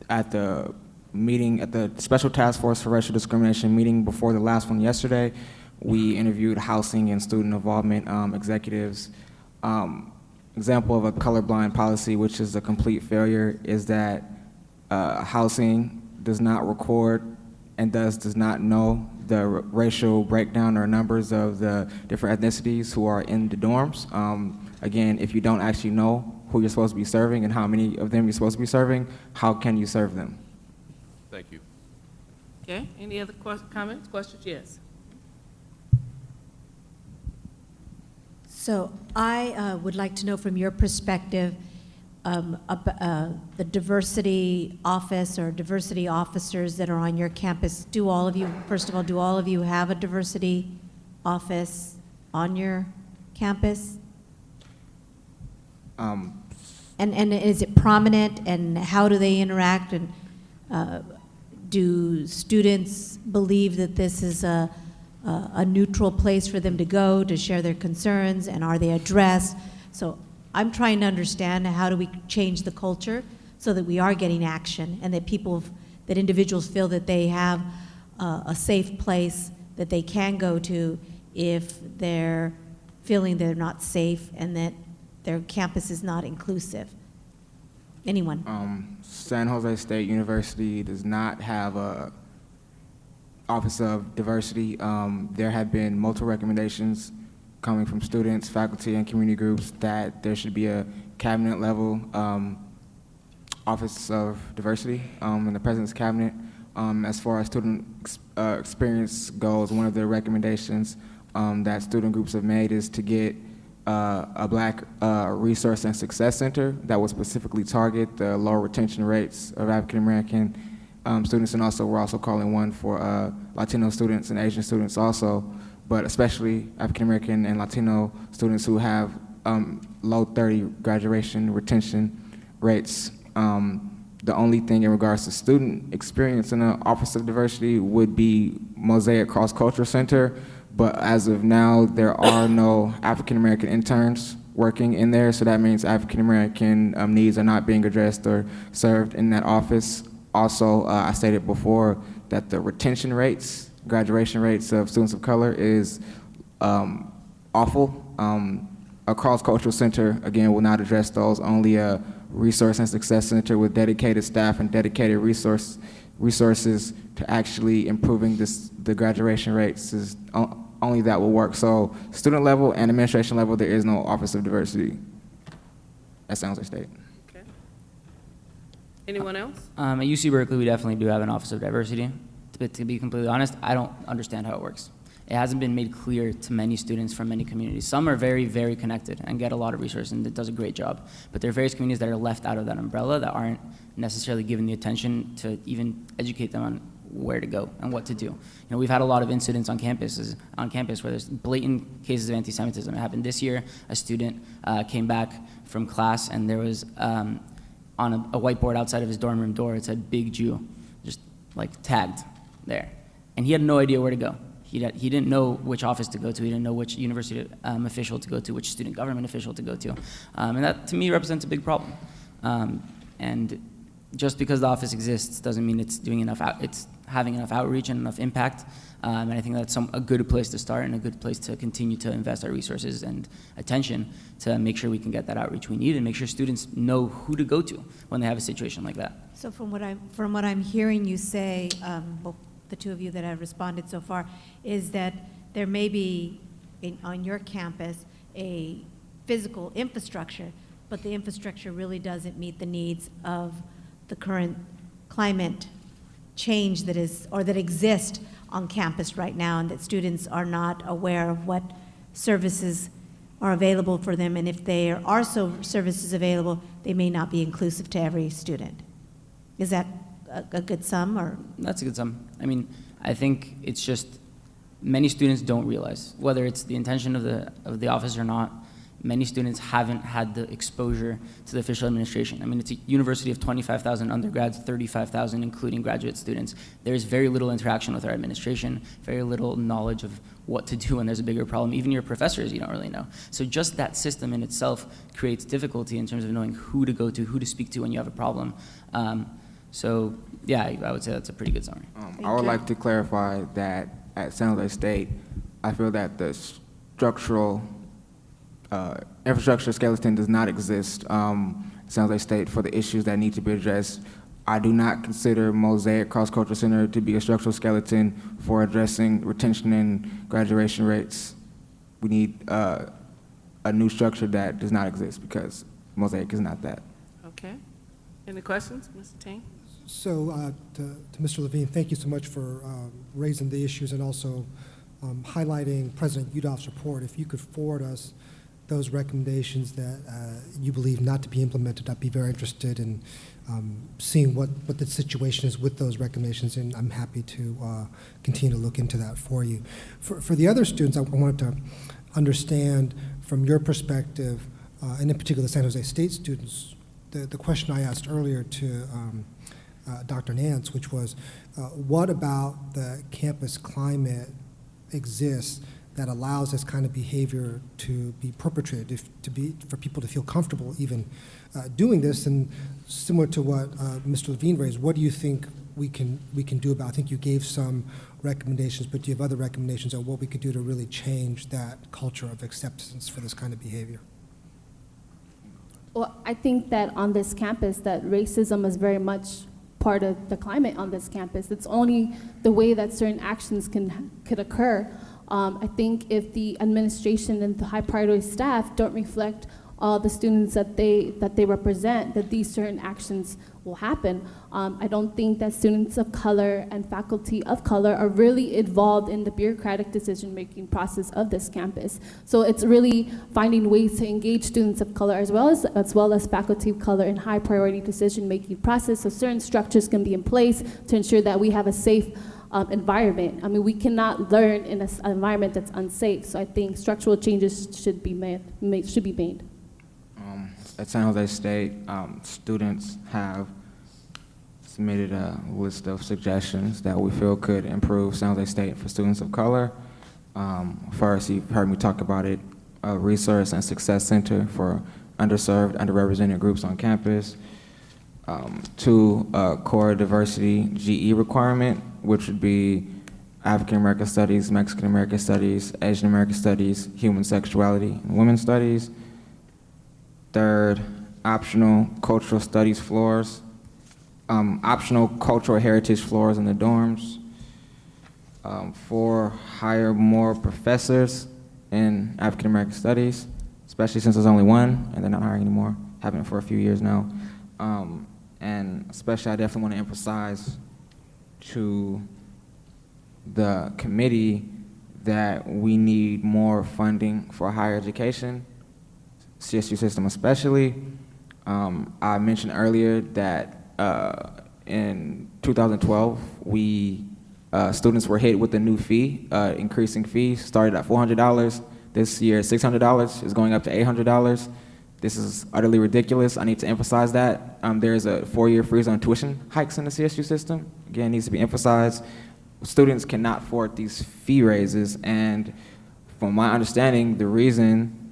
at the meeting, at the Special Task Force for Racial Discrimination meeting before the last one yesterday. We interviewed housing and student involvement executives. Example of a colorblind policy, which is a complete failure, is that housing does not record and does not know the racial breakdown or numbers of the different ethnicities who are in the dorms. Again, if you don't actually know who you're supposed to be serving and how many of them you're supposed to be serving, how can you serve them?
Thank you.
Okay, any other comments, questions? Yes.
So I would like to know from your perspective, the diversity office or diversity officers that are on your campus. Do all of you, first of all, do all of you have a diversity office on your campus? And is it prominent, and how do they interact, and do students believe that this is a neutral place for them to go to share their concerns, and are they addressed? So I'm trying to understand, how do we change the culture so that we are getting action, and that individuals feel that they have a safe place that they can go to if they're feeling they're not safe and that their campus is not inclusive? Anyone?
San Jose State University does not have a Office of Diversity. There have been multiple recommendations coming from students, faculty, and community groups that there should be a cabinet level Office of Diversity in the President's Cabinet. As far as student experience goes, one of the recommendations that student groups have made is to get a Black Resource and Success Center that will specifically target the low retention rates of African American students, and also we're also calling one for Latino students and Asian students also, but especially African American and Latino students who have low 30 graduation retention rates. The only thing in regards to student experience in the Office of Diversity would be Mosaic Cross Cultural Center, but as of now, there are no African American interns working in there, so that means African American needs are not being addressed or served in that office. Also, I stated before that the retention rates, graduation rates of students of color is awful. A cross-cultural center, again, will not address those. Only a resource and success center with dedicated staff and dedicated resources to actually improving the graduation rates is only that will work. So student level and administration level, there is no Office of Diversity at San Jose State.
Okay. Anyone else?
At UC Berkeley, we definitely do have an Office of Diversity. But to be completely honest, I don't understand how it works. It hasn't been made clear to many students from many communities. Some are very, very connected and get a lot of resources, and it does a great job. But there are various communities that are left out of that umbrella that aren't necessarily given the attention to even educate them on where to go and what to do. You know, we've had a lot of incidents on campus where there's blatant cases of anti-Semitism. It happened this year. A student came back from class, and there was on a whiteboard outside of his dorm room door, it said "Big Jew," just like tagged there, and he had no idea where to go. He didn't know which office to go to. He didn't know which university official to go to, which student government official to go to. And that, to me, represents a big problem. And just because the office exists doesn't mean it's doing enough. It's having enough outreach and enough impact. And I think that's a good place to start and a good place to continue to invest our resources and attention to make sure we can get that outreach we need and make sure students know who to go to when they have a situation like that.
So from what I'm hearing you say, the two of you that have responded so far, is that there may be on your campus a physical infrastructure, but the infrastructure really doesn't meet the needs of the current climate change that exists on campus right now, and that students are not aware of what services are available for them, and if there are services available, they may not be inclusive to every student. Is that a good sum, or?
That's a good sum. I mean, I think it's just many students don't realize, whether it's the intention of the office or not, many students haven't had the exposure to the official administration. I mean, it's a university of 25,000 undergrads, 35,000 including graduate students. There's very little interaction with our administration, very little knowledge of what to do when there's a bigger problem. Even your professors, you don't really know. So just that system in itself creates difficulty in terms of knowing who to go to, who to speak to when you have a problem. So yeah, I would say that's a pretty good summary.
I would like to clarify that at San Jose State, I feel that the structural infrastructure skeleton does not exist at San Jose State for the issues that need to be addressed. I do not consider Mosaic Cross Cultural Center to be a structural skeleton for addressing retention and graduation rates. We need a new structure that does not exist because Mosaic is not that.
Okay. Any questions, Mr. Ting?
So to Mr. Levine, thank you so much for raising the issues and also highlighting President Udall's report. If you could forward us those recommendations that you believe not to be implemented, I'd be very interested in seeing what the situation is with those recommendations, and I'm happy to continue to look into that for you. For the other students, I wanted to understand from your perspective, and in particular the San Jose State students, the question I asked earlier to Dr. Nance, which was, what about the campus climate exists that allows this kind of behavior to be perpetrated, for people to feel comfortable even doing this? And similar to what Mr. Levine raised, what do you think we can do about it? I think you gave some recommendations, but do you have other recommendations on what we could do to really change that culture of acceptance for this kind of behavior?
Well, I think that on this campus, that racism is very much part of the climate on this campus. It's only the way that certain actions could occur. I think if the administration and the high priority staff don't reflect all the students that they represent, that these certain actions will happen. I don't think that students of color and faculty of color are really involved in the bureaucratic decision-making process of this campus. So it's really finding ways to engage students of color as well as faculty of color in high priority decision-making process, so certain structures can be in place to ensure that we have a safe environment. I mean, we cannot learn in an environment that's unsafe. So I think structural changes should be made.
At San Jose State, students have submitted a list of suggestions that we feel could improve San Jose State for students of color. First, you've heard me talk about it, a resource and success center for underserved, underrepresented groups on campus. 2, core diversity GE requirement, which would be African American Studies, Mexican American Studies, Asian American Studies, Human Sexuality, and Women's Studies. 3rd, optional cultural studies floors, optional cultural heritage floors in the dorms. 4, hire more professors in African American Studies, especially since there's only one and they're not hiring anymore, having it for a few years now. And especially I definitely want to emphasize to the committee that we need more funding for higher education, CSU system especially. I mentioned earlier that in 2012, students were hit with a new fee, increasing fees, started at $400. This year, $600 is going up to $800. This is utterly ridiculous. I need to emphasize that. There's a 4-year freeze on tuition hikes in the CSU system. Again, needs to be emphasized. Students cannot afford these fee raises, and from my understanding, the reason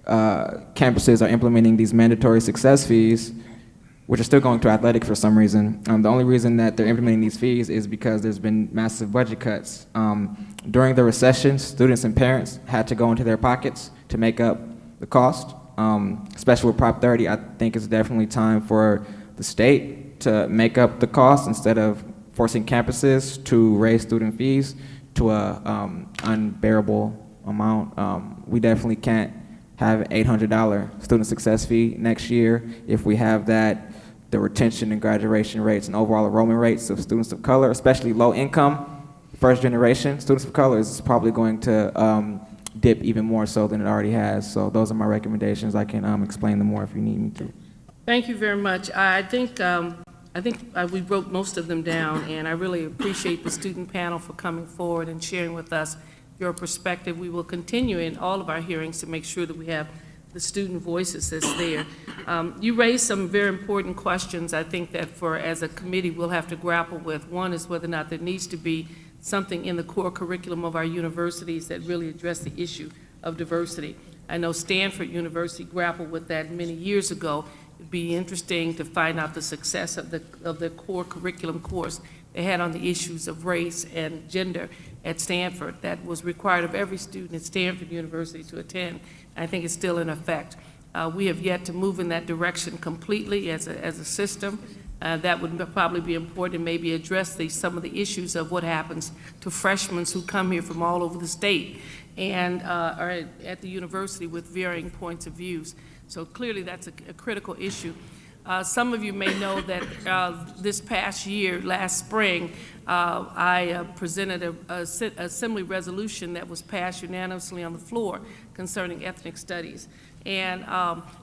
campuses are implementing these mandatory success fees, which are still going to athletic for some reason, the only reason that they're implementing these fees is because there's been massive budget cuts. During the recession, students and parents had to go into their pockets to make up the cost. Especially with Prop 30, I think it's definitely time for the state to make up the cost instead of forcing campuses to raise student fees to a unbearable amount. We definitely can't have an $800 student success fee next year if we have that, the retention and graduation rates and overall enrollment rates of students of color, especially low income, first generation students of color, is probably going to dip even more so than it already has. So those are my recommendations. I can explain them more if you need me to.
Thank you very much. I think we wrote most of them down, and I really appreciate the student panel for coming forward and sharing with us your perspective. We will continue in all of our hearings to make sure that we have the student voices that's there. You raised some very important questions, I think, that as a committee we'll have to grapple with. One is whether or not there needs to be something in the core curriculum of our universities that really address the issue of diversity. I know Stanford University grappled with that many years ago. It'd be interesting to find out the success of the core curriculum course they had on the issues of race and gender at Stanford that was required of every student at Stanford University to attend. I think it's still in effect. We have yet to move in that direction completely as a system. That would probably be important, and maybe address some of the issues of what happens to freshmen who come here from all over the state and are at the university with varying points of views. So clearly that's a critical issue. Some of you may know that this past year, last spring, I presented an assembly resolution that was passed unanimously on the floor concerning ethnic studies. And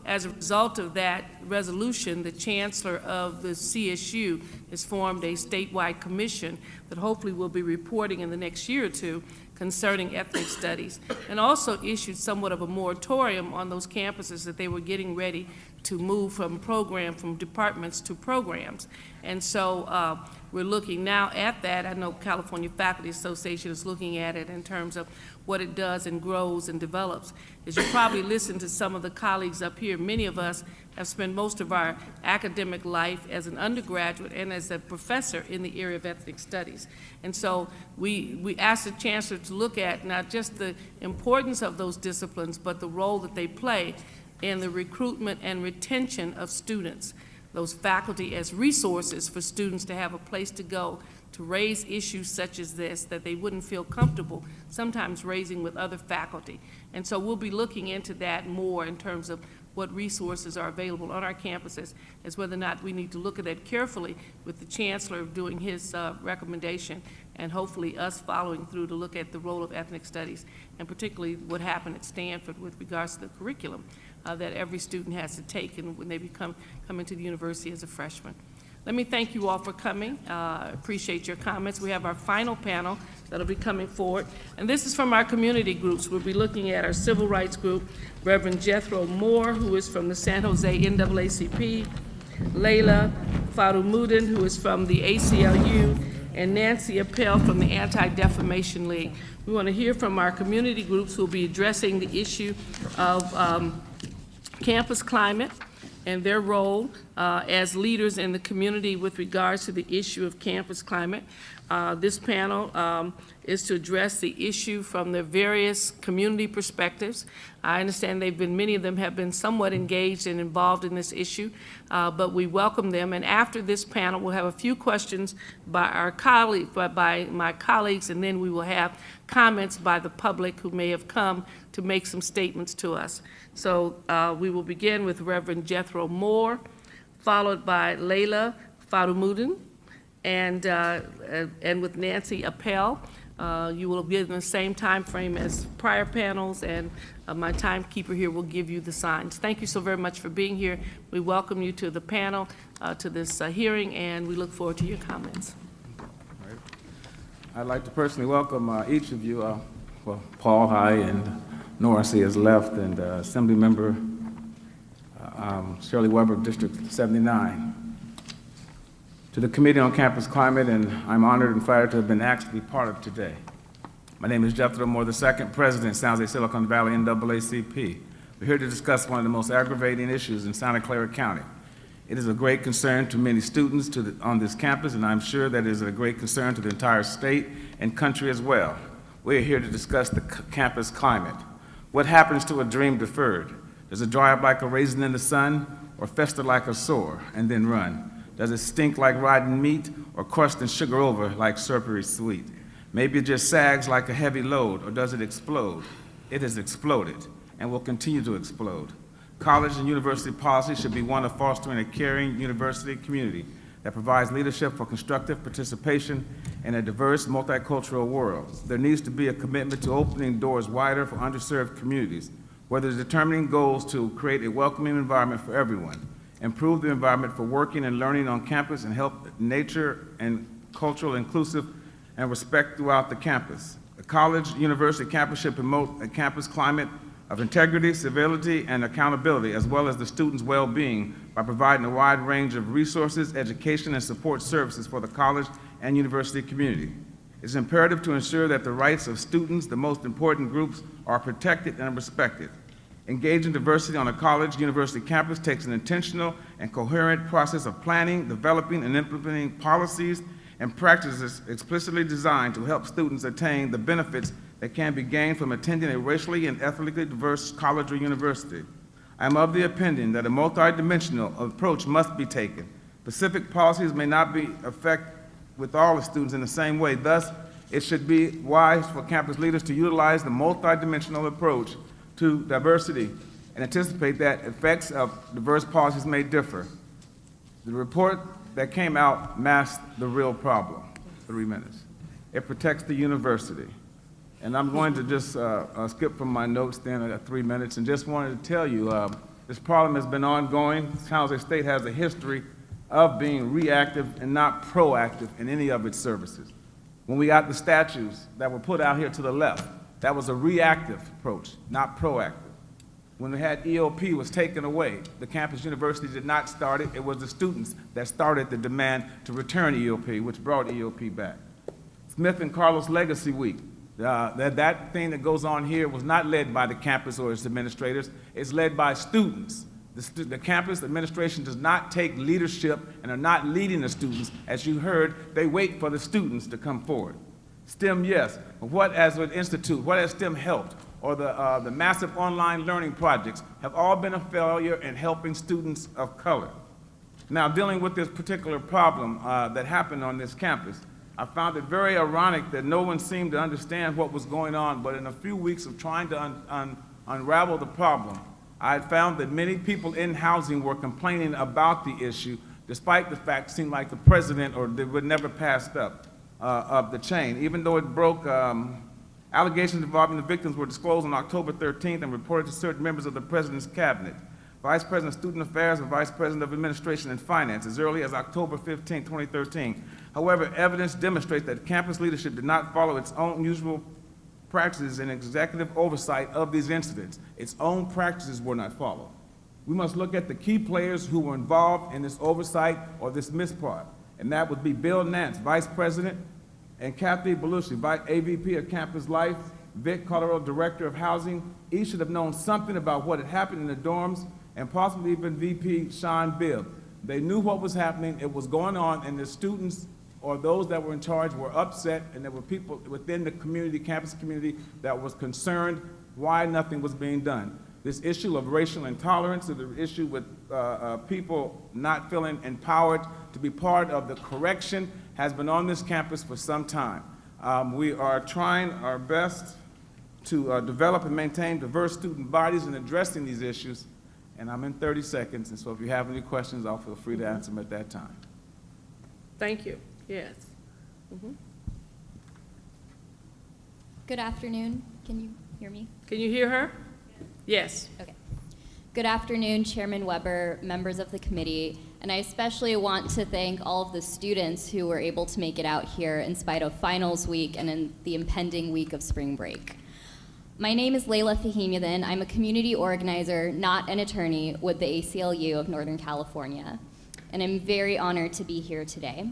as a result of that resolution, the chancellor of the CSU has formed a statewide commission that hopefully will be reporting in the next year or two concerning ethnic studies, and also issued somewhat of a moratorium on those campuses that they were getting ready move from departments to programs. And so we're looking now at that. I know California Faculty Association is looking at it in terms of what it does and grows and develops. As you probably listen to some of the colleagues up here, many of us have spent most of our academic life as an undergraduate and as a professor in the area of ethnic studies. And so we asked the chancellor to look at not just the importance of those disciplines, but the role that they play in the recruitment and retention of students, those faculty as resources for students to have a place to go to raise issues such as this that they wouldn't feel comfortable sometimes raising with other faculty. And so we'll be looking into that more in terms of what resources are available on our campuses, as whether or not we need to look at that carefully with the chancellor doing his recommendation, and hopefully us following through to look at the role of ethnic studies, and particularly what happened at Stanford with regards to the curriculum that every student has to take and when they come into the university as a freshman. Let me thank you all for coming. Appreciate your comments. We have our final panel that'll be coming forward. And this is from our community groups. We'll be looking at our civil rights group, Reverend Jethro Moore, who is from the San Jose NAACP, Layla Farumuddin, who is from the ACLU, and Nancy Appel from the Anti-Defamation League. We want to hear from our community groups who will be addressing the issue of campus climate and their role as leaders in the community with regards to the issue of campus climate. This panel is to address the issue from the various community perspectives. I understand many of them have been somewhat engaged and involved in this issue, but we welcome them. And after this panel, we'll have a few questions by my colleagues, and then we will have comments by the public who may have come to make some statements to us. So we will begin with Reverend Jethro Moore, followed by Layla Farumuddin, and with Nancy Appel. You will be in the same time frame as prior panels, and my timekeeper here will give you the signs. Thank you so very much for being here. We welcome you to the panel, to this hearing, and we look forward to your comments.
I'd like to personally welcome each of you. Well, Paul, hi, and Norris has left, and Assembly Member Shirley Weber of District 79. To the Committee on Campus Climate, and I'm honored and flattered to have been asked to be part of today. My name is Jethro Moore II, President, San Jose Silicon Valley NAACP. We're here to discuss one of the most aggravating issues in Santa Clara County. It is a great concern to many students on this campus, and I'm sure that it is a great concern to the entire state and country as well. We're here to discuss the campus climate. What happens to a dream deferred? Does it dry up like a raisin in the sun, or fester like a sore and then run? Does it stink like rotten meat, or crust and sugar over like serpentary sweet? Maybe it just sags like a heavy load, or does it explode? It has exploded and will continue to explode. College and university policy should be one of fostering a caring university community that provides leadership for constructive participation in a diverse, multicultural world. There needs to be a commitment to opening doors wider for underserved communities, whether determining goals to create a welcoming environment for everyone, improve the environment for working and learning on campus, and help nature and cultural inclusive and respect throughout the campus. The college university campus should promote a campus climate of integrity, civility, and accountability, as well as the students' well-being by providing a wide range of resources, education, and support services for the college and university community. It's imperative to ensure that the rights of students, the most important groups, are protected and respected. Engaging diversity on a college university campus takes an intentional and coherent process of planning, developing, and implementing policies and practices explicitly designed to help students attain the benefits that can be gained from attending a racially and ethnically diverse college or university. I am of the opinion that a multidimensional approach must be taken. Specific policies may not be effective with all the students in the same way. Thus, it should be wise for campus leaders to utilize the multidimensional approach to diversity and anticipate that effects of diverse policies may differ. The report that came out masked the real problem. 3 minutes. It protects the university. And I'm going to just skip from my notes then. I got 3 minutes, and just wanted to tell you this problem has been ongoing. San Jose State has a history of being reactive and not proactive in any of its services. When we got the statues that were put out here to the left, that was a reactive approach, not proactive. when we had EOP was taken away. The campus university did not start it. It was the students that started the demand to return EOP, which brought EOP back. Smith and Carlos Legacy Week. That thing that goes on here was not led by the campus or its administrators. It's led by students. The campus administration does not take leadership and are not leading the students. As you heard, they wait for the students to come forward. STEM, yes. But what as an institute, what has STEM helped? Or the massive online learning projects have all been a failure in helping students of color. Now, dealing with this particular problem that happened on this campus, I found it very ironic that no one seemed to understand what was going on, but in a few weeks of trying to unravel the problem, I had found that many people in housing were complaining about the issue, despite the fact it seemed like the president or they would never passed up the chain. Even though it broke, allegations involving the victims were disclosed on October 13th and reported to certain members of the president's cabinet, Vice President of Student Affairs and Vice President of Administration and Finance as early as October 15, 2013. However, evidence demonstrates that campus leadership did not follow its own usual practices in executive oversight of these incidents. Its own practices were not followed. We must look at the key players who were involved in this oversight or this mispart, and that would be Bill Nance, Vice President, and Kathy Belushi, AVP of Campus Life, Vic Colorado, Director of Housing. Each should have known something about what had happened in the dorms, and possibly even VP Sean Bibb. They knew what was happening, it was going on, and the students or those that were in charge were upset, and there were people within the community, campus community, that was concerned why nothing was being done. This issue of racial intolerance, the issue with people not feeling empowered to be part of the correction has been on this campus for some time. We are trying our best to develop and maintain diverse student bodies in addressing these issues, and I'm in 30 seconds, and so if you have any questions, I'll feel free to answer them at that time.
Thank you. Yes.
Good afternoon. Can you hear me?
Can you hear her? Yes.
Okay. Good afternoon, Chairman Weber, members of the committee, and I especially want to thank all of the students who were able to make it out here in spite of finals week and in the impending week of spring break. My name is Layla Fahimiuddin. I'm a community organizer, not an attorney, with the ACLU of Northern California, and I'm very honored to be here today.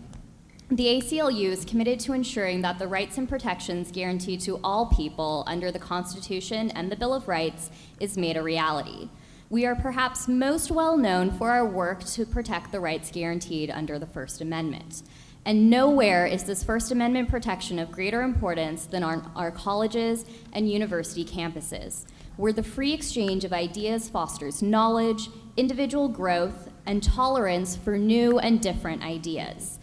The ACLU is committed to ensuring that the rights and protections guaranteed to all people under the Constitution and the Bill of Rights is made a reality. We are perhaps most well known for our work to protect the rights guaranteed under the First Amendment. And nowhere is this First Amendment protection of greater importance than on our colleges and university campuses, where the free exchange of ideas fosters knowledge, individual growth, and tolerance for new and different ideas.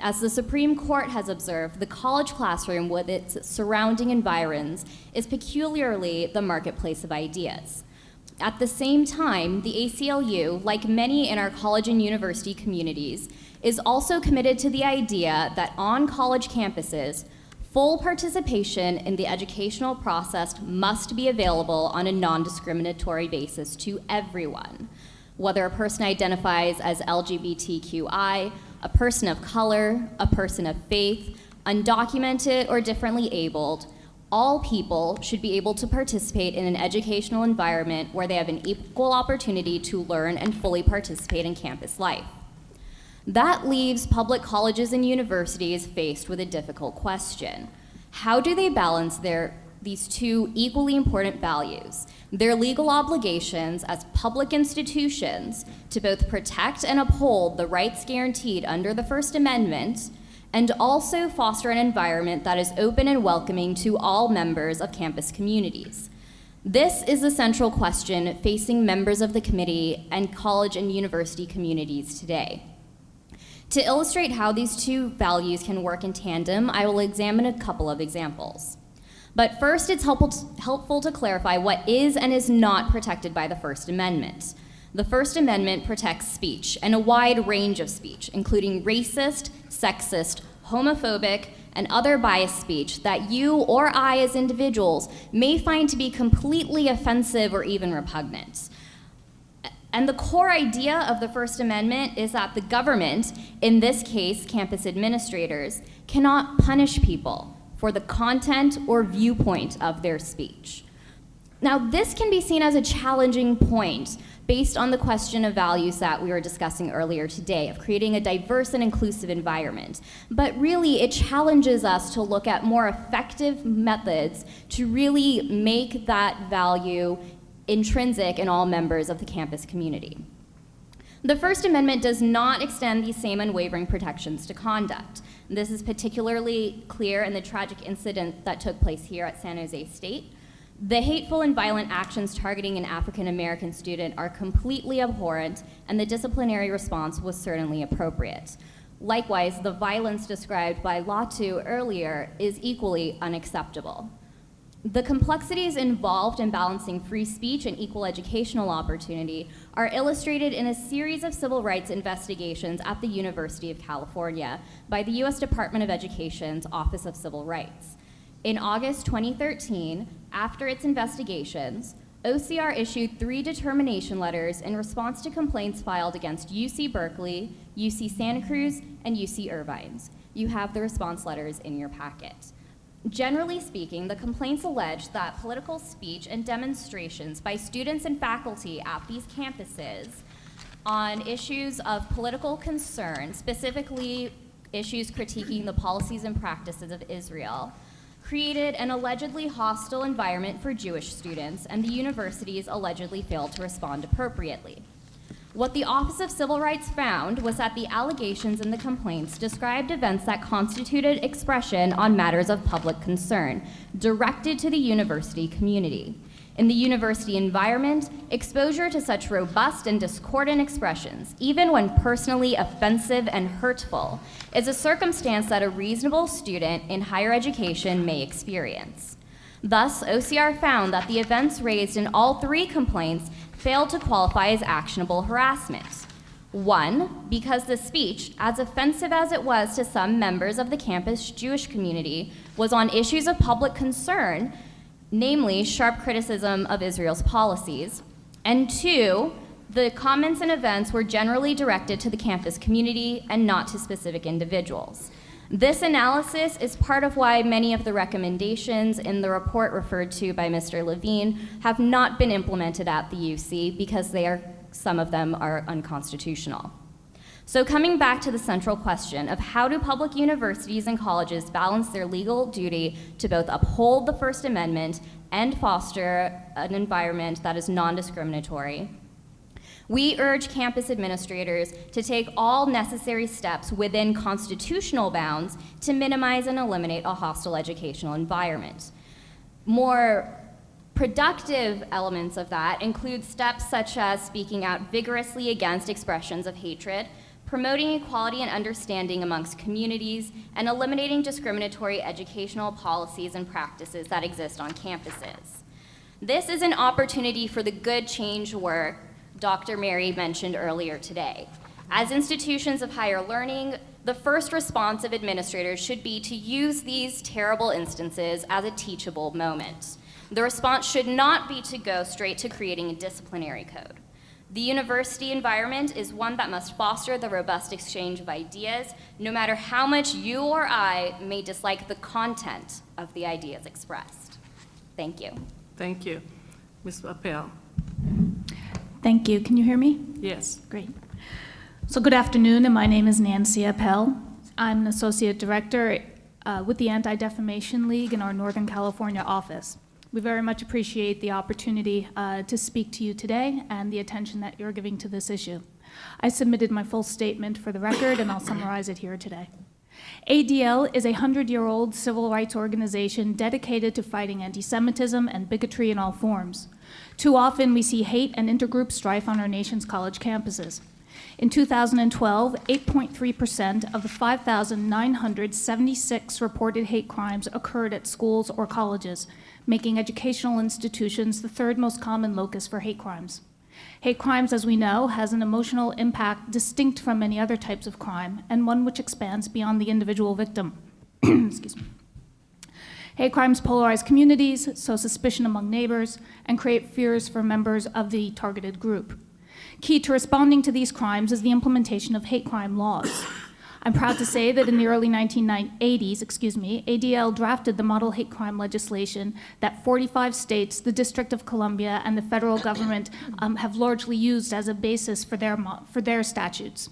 As the Supreme Court has observed, the college classroom with its surrounding environs is peculiarly the marketplace of ideas. At the same time, the ACLU, like many in our college and university communities, is also committed to the idea that on college campuses, full participation in the educational process must be available on a non-discriminatory basis to everyone, whether a person identifies as LGBTQI, a person of color, a person of faith, undocumented or differently abled. All people should be able to participate in an educational environment where they have an equal opportunity to learn and fully participate in campus life. That leaves public colleges and universities faced with a difficult question. How do they balance these two equally important values, their legal obligations as public institutions to both protect and uphold the rights guaranteed under the First Amendment, and also foster an environment that is open and welcoming to all members of campus communities? This is the central question facing members of the committee and college and university communities today. To illustrate how these two values can work in tandem, I will examine a couple of examples. But first, it's helpful to clarify what is and is not protected by the First Amendment. The First Amendment protects speech, and a wide range of speech, including racist, sexist, homophobic, and other biased speech that you or I as individuals may find to be completely offensive or even repugnant. And the core idea of the First Amendment is that the government, in this case campus administrators, cannot punish people for the content or viewpoint of their speech. Now, this can be seen as a challenging point based on the question of values that we were discussing earlier today, of creating a diverse and inclusive environment. But really, it challenges us to look at more effective methods to really make that value intrinsic in all members of the campus community. The First Amendment does not extend these same unwavering protections to conduct. This is particularly clear in the tragic incident that took place here at San Jose State. The hateful and violent actions targeting an African American student are completely abhorrent, and the disciplinary response was certainly appropriate. Likewise, the violence described by Latu earlier is equally unacceptable. The complexities involved in balancing free speech and equal educational opportunity are illustrated in a series of civil rights investigations at the University of California by the U.S. Department of Education's Office of Civil Rights. In August 2013, after its investigations, OCR issued 3 determination letters in response to complaints filed against UC Berkeley, UC Santa Cruz, and UC Irvine's. You have the response letters in your packet. Generally speaking, the complaints allege that political speech and demonstrations by students and faculty at these campuses on issues of political concern, specifically issues critiquing the policies and practices of Israel, created an allegedly hostile environment for Jewish students, and the universities allegedly failed to respond appropriately. What the Office of Civil Rights found was that the allegations in the complaints described events that constituted expression on matters of public concern, directed to the university community. In the university environment, exposure to such robust and discordant expressions, even when personally offensive and hurtful, is a circumstance that a reasonable student in higher education may experience. Thus, OCR found that the events raised in all 3 complaints failed to qualify as actionable harassment. 1, because the speech, as offensive as it was to some members of the campus Jewish community, was on issues of public concern, namely sharp criticism of Israel's policies. And 2, the comments and events were generally directed to the campus community and not to specific individuals. This analysis is part of why many of the recommendations in the report referred to by Mr. Levine have not been implemented at the UC because some of them are unconstitutional. So coming back to the central question of how do public universities and colleges balance their legal duty to both uphold the First Amendment and foster an environment that is non-discriminatory, we urge campus administrators to take all necessary steps within constitutional bounds to minimize and eliminate a hostile educational environment. More productive elements of that include steps such as speaking out vigorously against expressions of hatred, promoting equality and understanding amongst communities, and eliminating discriminatory educational policies and practices that exist on campuses. This is an opportunity for the good change work Dr. Mary mentioned earlier today. As institutions of higher learning, the first response of administrators should be to use these terrible instances as a teachable moment. The response should not be to go straight to creating a disciplinary code. The university environment is one that must foster the robust exchange of ideas, no matter how much you or I may dislike the content of the ideas expressed. Thank you.
Thank you. Ms. Appel.
Thank you. Can you hear me?
Yes.
Great. So good afternoon, and my name is Nancy Appel. I'm an associate director with the Anti-Defamation League in our Northern California office. We very much appreciate the opportunity to speak to you today and the attention that you're giving to this issue. I submitted my full statement for the record, and I'll summarize it here today. ADL is a 100-year-old civil rights organization dedicated to fighting anti-Semitism and bigotry in all forms. Too often, we see hate and intergroup strife on our nation's college campuses. In 2012, 8.3% of the 5,976 reported hate crimes occurred at schools or colleges, making educational institutions the 3rd most common locus for hate crimes. Hate crimes, as we know, has an emotional impact distinct from many other types of crime, and one which expands beyond the individual victim. Excuse me. Hate crimes polarize communities, sow suspicion among neighbors, and create fears for members of the targeted group. Key to responding to these crimes is the implementation of hate crime laws. I'm proud to say that in the early 1980s, ADL drafted the model hate crime legislation that 45 states, the District of Columbia, and the federal government have largely used as a basis for their statutes.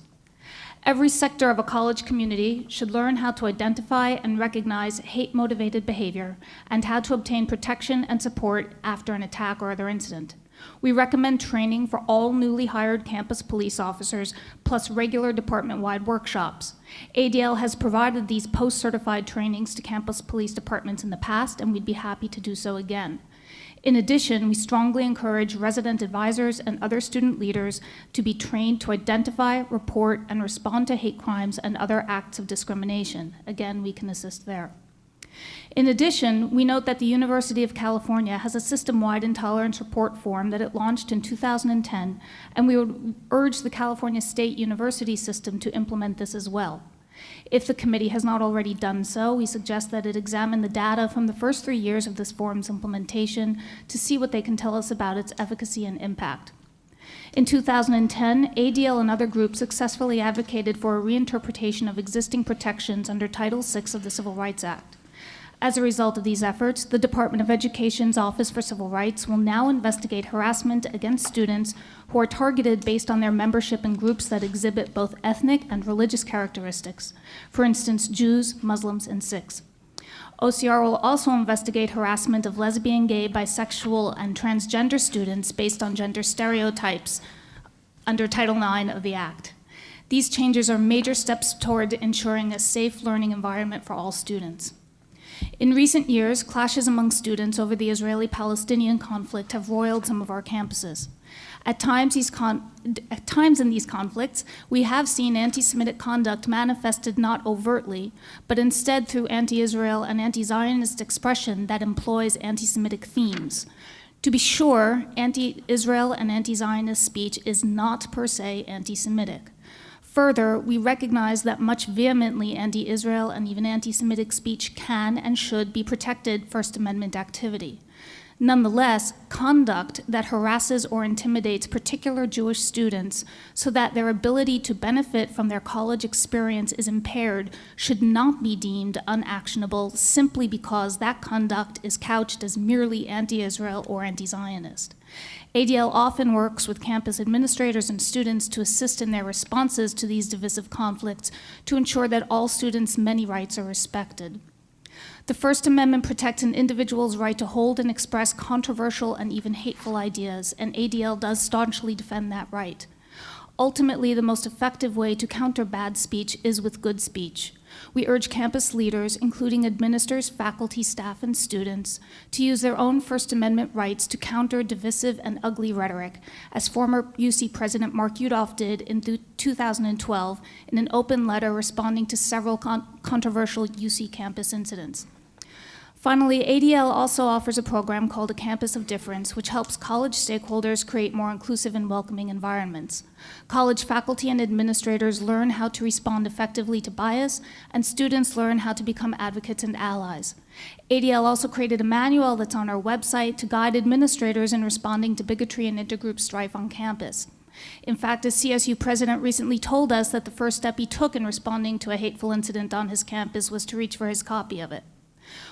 Every sector of a college community should learn how to identify and recognize hate-motivated behavior and how to obtain protection and support after an attack or other incident. We recommend training for all newly hired campus police officers, plus regular department-wide workshops. ADL has provided these post-certified trainings to campus police departments in the past, and we'd be happy to do so again. In addition, we strongly encourage resident advisors and other student leaders to be trained to identify, report, and respond to hate crimes and other acts of discrimination. Again, we can assist there. In addition, we note that the University of California has a system-wide intolerance report form that it launched in 2010, and we would urge the California State University system to implement this as well. If the committee has not already done so, we suggest that it examine the data from the first 3 years of this form's implementation to see what they can tell us about its efficacy and impact. In 2010, ADL and other groups successfully advocated for a reinterpretation of existing protections under Title VI of the Civil Rights Act. As a result of these efforts, the Department of Education's Office for Civil Rights will now investigate harassment against students who are targeted based on their membership in groups that exhibit both ethnic and religious characteristics, for instance, Jews, Muslims, and Sikhs. OCR will also investigate harassment of lesbian, gay, bisexual, and transgender students based on gender stereotypes under Title IX of the Act. These changes are major steps toward ensuring a safe learning environment for all students. In recent years, clashes among students over the Israeli-Palestinian conflict have roiled some of our campuses. At times in these conflicts, we have seen anti-Semitic conduct manifested not overtly, but instead through anti-Israel and anti-Zionist expression that employs anti-Semitic themes. To be sure, anti-Israel and anti-Zionist speech is not per se anti-Semitic. Further, we recognize that much vehemently anti-Israel and even anti-Semitic speech can and should be protected First Amendment activity. Nonetheless, conduct that harasses or intimidates particular Jewish students so that their ability to benefit from their college experience is impaired should not be deemed unactionable simply because that conduct is couched as merely anti-Israel or anti-Zionist. ADL often works with campus administrators and students to assist in their responses to these divisive conflicts to ensure that all students' many rights are respected. The First Amendment protects an individual's right to hold and express controversial and even hateful ideas, and ADL does staunchly defend that right. Ultimately, the most effective way to counter bad speech is with good speech. We urge campus leaders, including administrators, faculty, staff, and students, to use their own First Amendment rights to counter divisive and ugly rhetoric, as former UC President Mark Yudof did in 2012 in an open letter responding to several controversial UC campus incidents. Finally, ADL also offers a program called A Campus of Difference, which helps college stakeholders create more inclusive and welcoming environments. College faculty and administrators learn how to respond effectively to bias, and students learn how to become advocates and allies. ADL also created a manual that's on our website to guide administrators in responding to bigotry and intergroup strife on campus. In fact, a CSU president recently told us that the first step he took in responding to a hateful incident on his campus was to reach for his copy of it.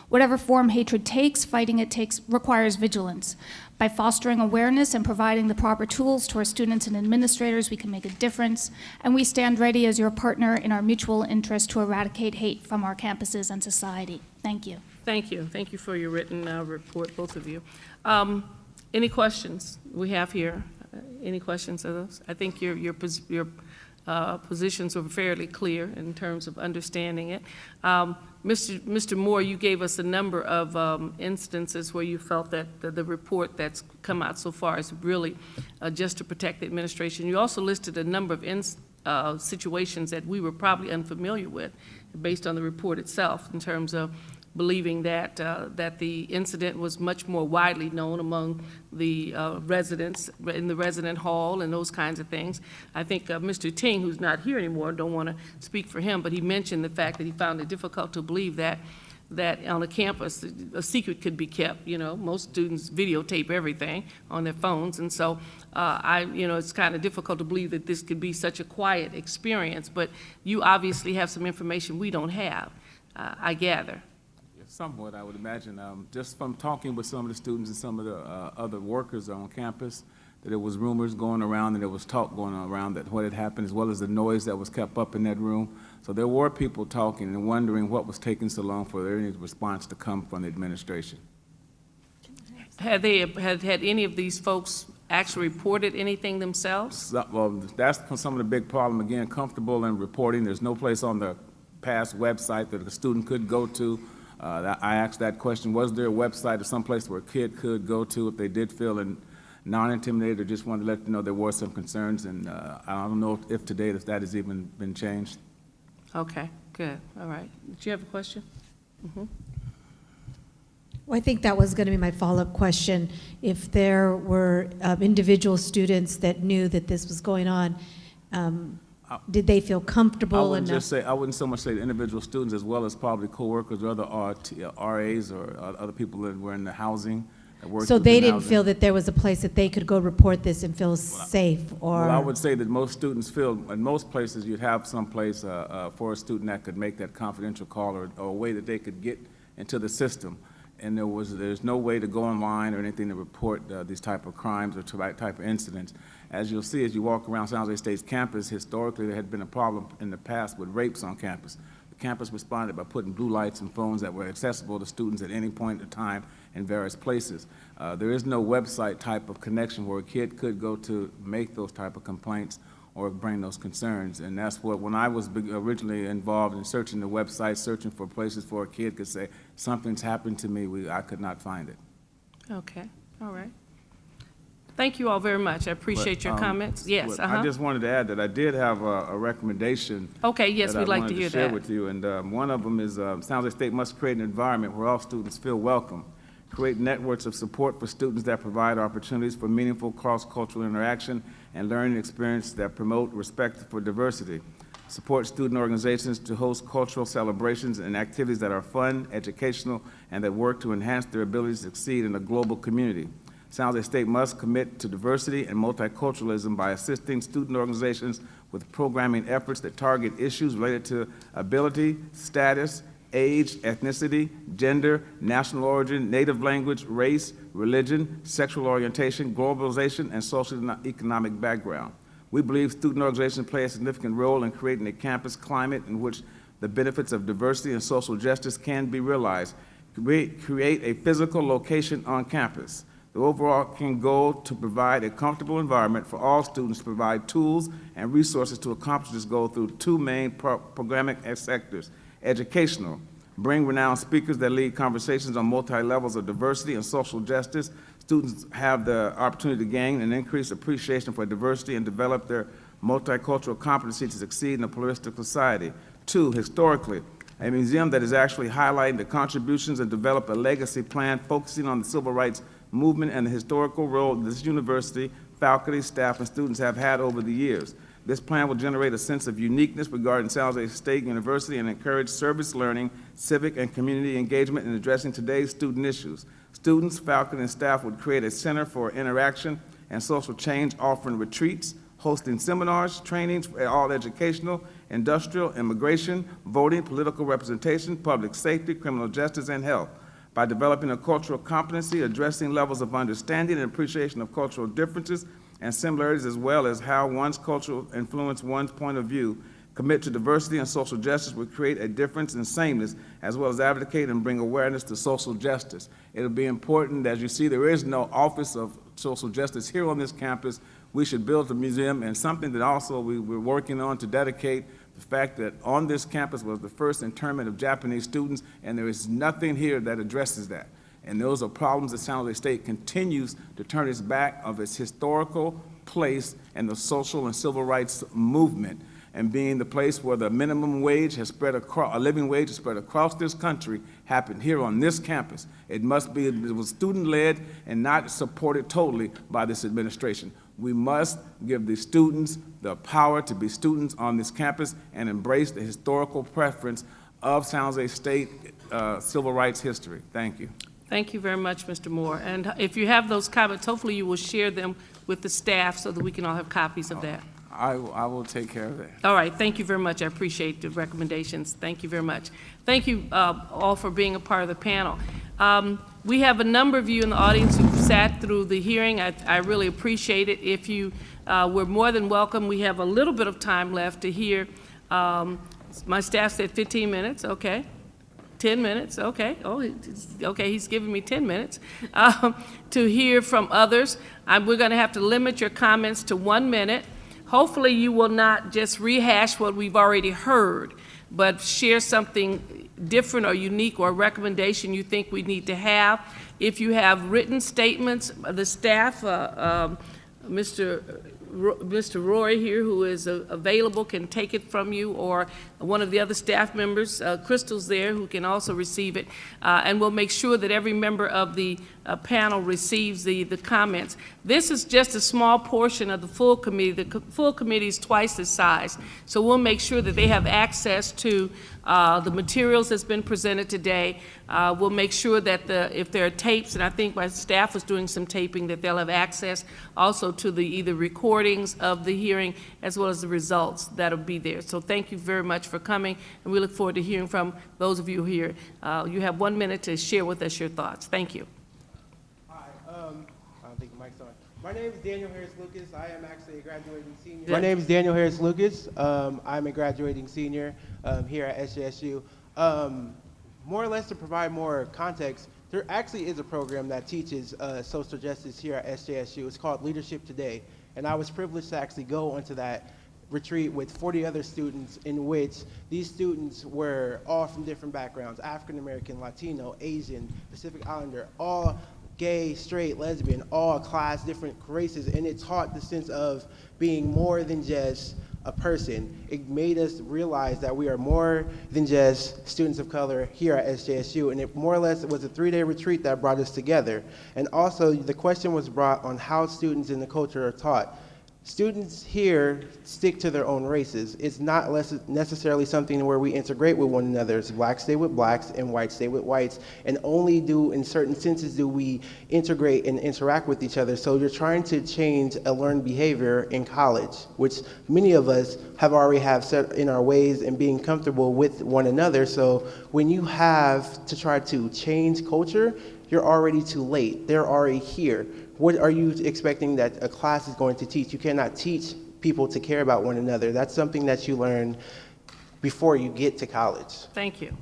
Whatever form hatred takes, fighting it requires vigilance. By fostering awareness and providing the proper tools to our students and administrators, we can make a difference, and we stand ready as your partner in our mutual interest to eradicate hate from our campuses and society. Thank you.
Thank you. Thank you for your written report, both of you. Any questions we have here? Any questions of those? I think your positions were fairly clear in terms of understanding it. Mr. Moore, you gave us a number of instances where you felt that the report that's come out so far is really just to protect the administration. You also listed a number of situations that we were probably unfamiliar with based on the report itself in terms of believing that the incident was much more widely known among the residents in the resident hall and those kinds of things. I think Mr. Ting, who's not here anymore, don't want to speak for him, but he mentioned the fact that he found it difficult to believe that that on a campus, a secret could be kept. You know, most students videotape everything on their phones, and so it's kind of difficult to believe that this could be such a quiet experience, but you obviously have some information we don't have, I gather.
Somewhat, I would imagine. Just from talking with some of the students and some of the other workers on campus, that there was rumors going around and there was talk going around that what had happened, as well as the noise that was kept up in that room. So there were people talking and wondering what was taking so long for any response to come from the administration.
Had any of these folks actually reported anything themselves?
Well, that's some of the big problem. Again, comfortable in reporting. There's no place on the past website that the student could go to. I asked that question, was there a website or someplace where a kid could go to if they did feel non-intimidated or just wanted to let you know there were some concerns, and I don't know if today if that has even been changed.
Okay, good, all right. Did you have a question? Mm-hmm.
Well, I think that was going to be my follow-up question. If there were individual students that knew that this was going on, did they feel comfortable enough?
I wouldn't so much say the individual students as well as probably coworkers or other RAs or other people that were in the housing.
So they didn't feel that there was a place that they could go report this and feel safe, or?
Well, I would say that most students feel, in most places, you'd have some place for a student that could make that confidential call or a way that they could get into the system. And there's no way to go online or anything to report these type of crimes or type of incidents. As you'll see as you walk around San Jose State's campus, historically there had been a problem in the past with rapes on campus. The campus responded by putting blue lights and phones that were accessible to students at any point in time in various places. There is no website type of connection where a kid could go to make those type of complaints or bring those concerns. And that's what, when I was originally involved in searching the website, searching for places for a kid could say, something's happened to me, I could not find it.
Okay, all right. Thank you all very much. I appreciate your comments. Yes,
I just wanted to add that I did have a recommendation.
Okay, yes, we'd like to hear
share
that.
with you, and one of them is San Jose State must create an environment where all students feel welcome, create networks of support for students that provide opportunities for meaningful cross-cultural interaction and learning experience that promote respect for diversity, support student organizations to host cultural celebrations and activities that are fun, educational, and that work to enhance their ability to succeed in a global community. San Jose State must commit to diversity and multiculturalism by assisting student organizations with programming efforts that target issues related to ability, status, age, ethnicity, gender, national origin, native language, race, religion, sexual orientation, globalization, and social and economic background. We believe student organizations play a significant role in creating a campus climate in which the benefits of diversity and social justice can be realized. Create a physical location on campus. The overarching goal to provide a comfortable environment for all students to provide tools and resources to accomplish this goal through two main programmatic sectors. Educational, bring renowned speakers that lead conversations on multi-levels of diversity and social justice. Students have the opportunity to gain an increased appreciation for diversity and develop their multicultural competency to succeed in a pluralistic society. Two, historically, a museum that is actually highlighting the contributions and develop a legacy plan focusing on the civil rights movement and the historical role this university, faculty, staff, and students have had over the years. This plan will generate a sense of uniqueness regarding San Jose State University and encourage service learning, civic and community engagement in addressing today's student issues. Students, faculty, and staff would create a center for interaction and social change, offering retreats, hosting seminars, trainings for all educational, industrial, immigration, voting, political representation, public safety, criminal justice, and health. By developing a cultural competency, addressing levels of understanding and appreciation of cultural differences and similarities, as well as how one's culture influence one's point of view, commit to diversity and social justice will create a difference in sameness, as well as advocate and bring awareness to social justice. It'll be important, as you see, there is no Office of Social Justice here on this campus. We should build a museum, and something that also we're working on to dedicate the fact that on this campus was the first internment of Japanese students, and there is nothing here that addresses that. And those are problems that San Jose State continues to turn its back of its historical place in the social and civil rights movement, and being the place where the minimum wage has spread across, a living wage has spread across this country, happened here on this campus. It must be, it was student-led and not supported totally by this administration. We must give the students the power to be students on this campus and embrace the historical preference of San Jose State civil rights history. Thank you.
Thank you very much, Mr. Moore. And if you have those comments, hopefully you will share them with the staff so that we can all have copies of that.
I will take care of that.
All right, thank you very much. I appreciate the recommendations. Thank you very much. Thank you all for being a part of the panel. We have a number of you in the audience who sat through the hearing. I really appreciate it. If you were more than welcome, we have a little bit of time left to hear. My staff said 15 minutes, okay. 10 minutes, okay. Oh, okay, he's giving me 10 minutes to hear from others. We're going to have to limit your comments to 1 minute. Hopefully you will not just rehash what we've already heard, but share something different or unique or a recommendation you think we need to have. If you have written statements, the staff, Mr. Roy here, who is available, can take it from you, or one of the other staff members, Crystal's there, who can also receive it, and we'll make sure that every member of the panel receives the comments. This is just a small portion of the full committee. The full committee is twice the size, so we'll make sure that they have access to the materials that's been presented today. We'll make sure that if there are tapes, and I think my staff is doing some taping, that they'll have access also to the either recordings of the hearing as well as the results that'll be there. So thank you very much for coming, and we look forward to hearing from those of you here. You have 1 minute to share with us your thoughts. Thank you.
Hi, I don't think the mic's on. My name is Daniel Harris Lucas. I am actually a graduating senior.
Yeah.
My name is Daniel Harris Lucas. I'm a graduating senior here at SJSU. More or less to provide more context, there actually is a program that teaches social justice here at SJSU. It's called Leadership Today. And I was privileged to actually go onto that retreat with 40 other students, in which these students were all from different backgrounds: African American, Latino, Asian, Pacific Islander, all gay, straight, lesbian, all class, different races, and it taught the sense of being more than just a person. It made us realize that we are more than just students of color here at SJSU, and it more or less was a 3-day retreat that brought us together. And also, the question was brought on how students in the culture are taught. Students here stick to their own races. It's not necessarily something where we integrate with one another. It's blacks stay with blacks and whites stay with whites, and only in certain senses do we integrate and interact with each other. So you're trying to change a learned behavior in college, which many of us have already set in our ways and being comfortable with one another. So when you have to try to change culture, you're already too late. They're already here. What are you expecting that a class is going to teach? You cannot teach people to care about one another. That's something that you learn before you get to college.
Thank you.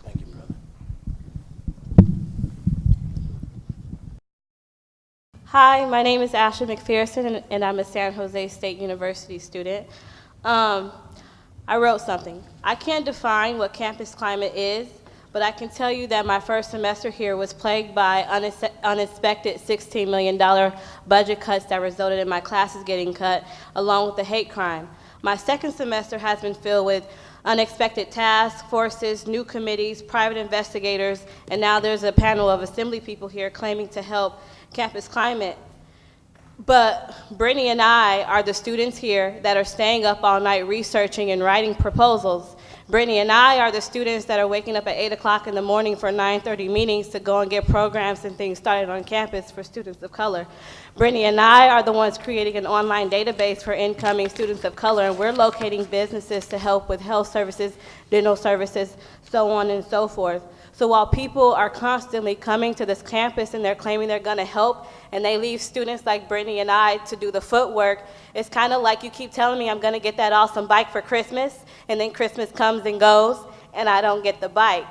Thank you, brother.
Hi, my name is Ashley McPherson, and I'm a San Jose State University student. I wrote something. I can't define what campus climate is, but I can tell you that my first semester here was plagued by unexpected $16 million budget cuts that resulted in my classes getting cut, along with the hate crime. My second semester has been filled with unexpected task forces, new committees, private investigators, and now there's a panel of assembly people here claiming to help campus climate. But Brittany and I are the students here that are staying up all night researching and writing proposals. Brittany and I are the students that are waking up at 8 o'clock in the morning for 9:30 meetings to go and get programs and things started on campus for students of color. Brittany and I are the ones creating an online database for incoming students of color, and we're locating businesses to help with health services, dental services, so on and so forth. So while people are constantly coming to this campus and they're claiming they're gonna help, and they leave students like Brittany and I to do the footwork, it's kind of like you keep telling me I'm gonna get that awesome bike for Christmas, and then Christmas comes and goes, and I don't get the bike.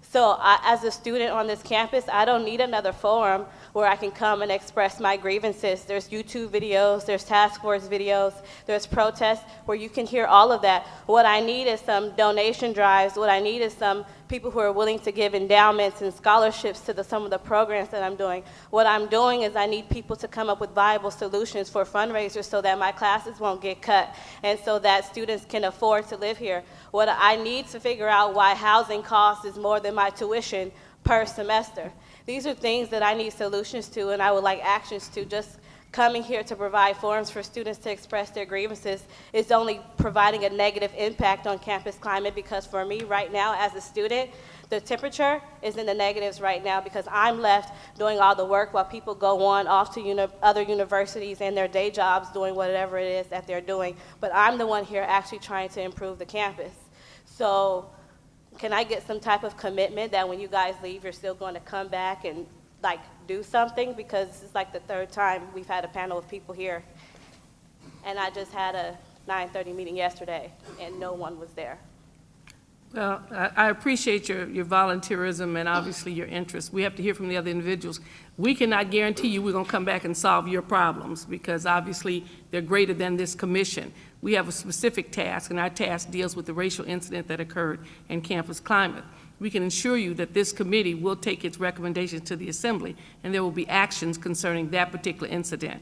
So as a student on this campus, I don't need another forum where I can come and express my grievances. There's YouTube videos, there's task force videos, there's protests where you can hear all of that. What I need is some donation drives. What I need is some people who are willing to give endowments and scholarships to some of the programs that I'm doing. What I'm doing is I need people to come up with viable solutions for fundraisers so that my classes won't get cut and so that students can afford to live here. What I need to figure out why housing costs is more than my tuition per semester. These are things that I need solutions to, and I would like actions to. Just coming here to provide forums for students to express their grievances is only providing a negative impact on campus climate, because for me right now as a student, the temperature is in the negatives right now because I'm left doing all the work while people go on off to other universities and their day jobs doing whatever it is that they're doing. But I'm the one here actually trying to improve the campus. So can I get some type of commitment that when you guys leave, you're still going to come back and like do something? Because it's like the third time we've had a panel of people here. And I just had a 9:30 meeting yesterday and no one was there.
Well, I appreciate your volunteerism and obviously your interest. We have to hear from the other individuals. We cannot guarantee you we're going to come back and solve your problems because obviously they're greater than this commission. We have a specific task, and our task deals with the racial incident that occurred in campus climate. We can assure you that this committee will take its recommendations to the Assembly, and there will be actions concerning that particular incident.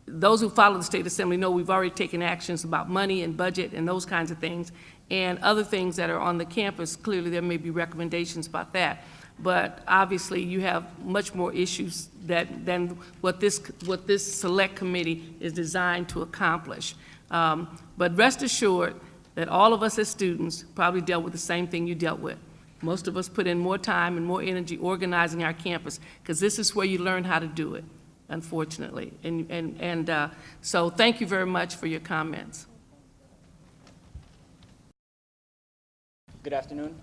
Those who follow the State Assembly know we've already taken actions about money and budget and those kinds of things, and other things that are on the campus. Clearly, there may be recommendations about that. But obviously, you have much more issues than what this select committee is designed to accomplish. But rest assured that all of us as students probably dealt with the same thing you dealt with. Most of us put in more time and more energy organizing our campus because this is where you learn how to do it, unfortunately. So thank you very much for your comments.
Good afternoon.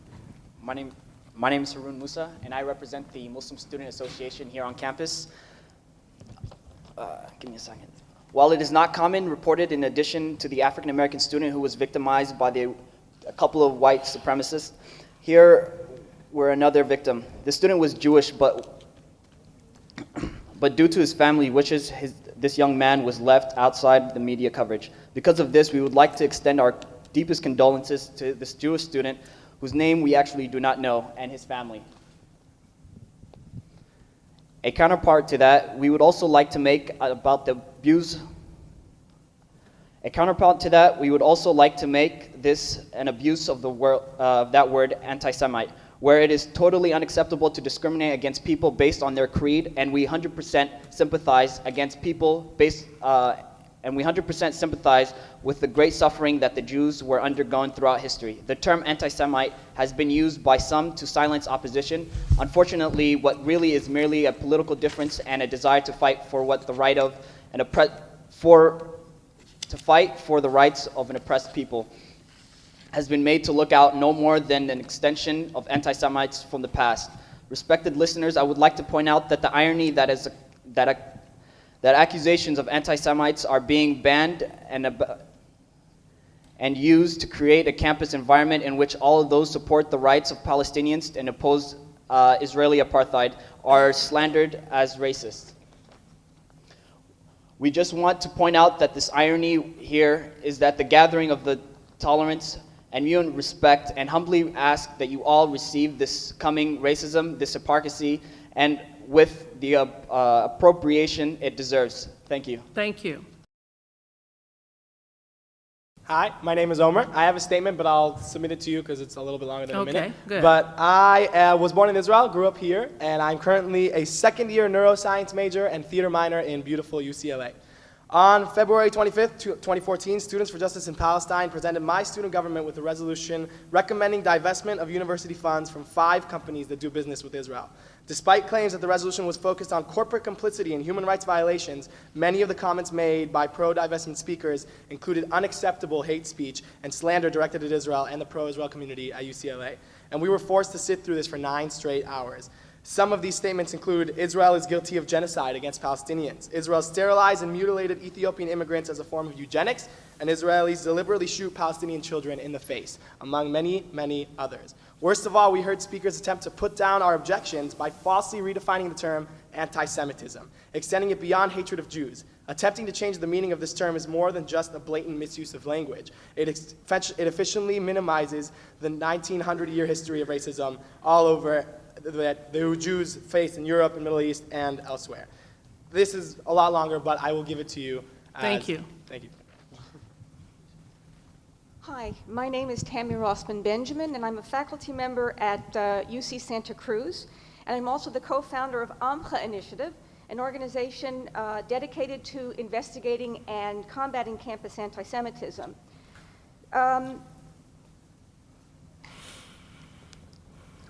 My name is Haroon Musa, and I represent the Muslim Student Association here on campus. Give me a second. While it is not common, reported in addition to the African American student who was victimized by a couple of white supremacists, here were another victim. The student was Jewish, but due to his family wishes, this young man was left outside the media coverage. Because of this, we would like to extend our deepest condolences to this Jewish student whose name we actually do not know, and his family. A counterpart to that, we would also like to make about the abuse. A counterpart to that, we would also like to make this an abuse of that word anti-Semite, where it is totally unacceptable to discriminate against people based on their creed, and we 100% sympathize against people and we 100% sympathize with the great suffering that the Jews were undergoing throughout history. The term anti-Semite has been used by some to silence opposition. Unfortunately, what really is merely a political difference and a desire to fight for the rights of an oppressed people has been made to look out no more than an extension of anti-Semites from the past. Respected listeners, I would like to point out that the irony that accusations of anti-Semites are being banned and used to create a campus environment in which all of those support the rights of Palestinians and oppose Israeli apartheid are slandered as racist. We just want to point out that this irony here is that the gathering of the tolerance and mutual respect, and humbly ask that you all receive this coming racism, this hypocrisy, and with the appropriation it deserves. Thank you.
Thank you.
Hi, my name is Omer. I have a statement, but I'll submit it to you because it's a little bit longer than a minute.
Okay, good.
But I was born in Israel, grew up here, and I'm currently a second-year neuroscience major and theater minor in beautiful UCLA. On February 25th, 2014, Students for Justice in Palestine presented my student government with a resolution recommending divestment of university funds from 5 companies that do business with Israel. Despite claims that the resolution was focused on corporate complicity and human rights violations, many of the comments made by pro-divestment speakers included unacceptable hate speech and slander directed at Israel and the pro-Israel community at UCLA. And we were forced to sit through this for 9 straight hours. Some of these statements include Israel is guilty of genocide against Palestinians. Israel sterilized and mutilated Ethiopian immigrants as a form of eugenics, and Israelis deliberately shoot Palestinian children in the face, among many, many others. Worst of all, we heard speakers attempt to put down our objections by falsely redefining the term anti-Semitism, extending it beyond hatred of Jews. Attempting to change the meaning of this term is more than just a blatant misuse of language. It efficiently minimizes the 1900-year history of racism all over that the Jews face in Europe and Middle East and elsewhere. This is a lot longer, but I will give it to you.
Thank you.
Thank you.
Hi, my name is Tammy Rossman Benjamin, and I'm a faculty member at UC Santa Cruz, and I'm also the co-founder of AMCHA Initiative, an organization dedicated to investigating and combating campus anti-Semitism.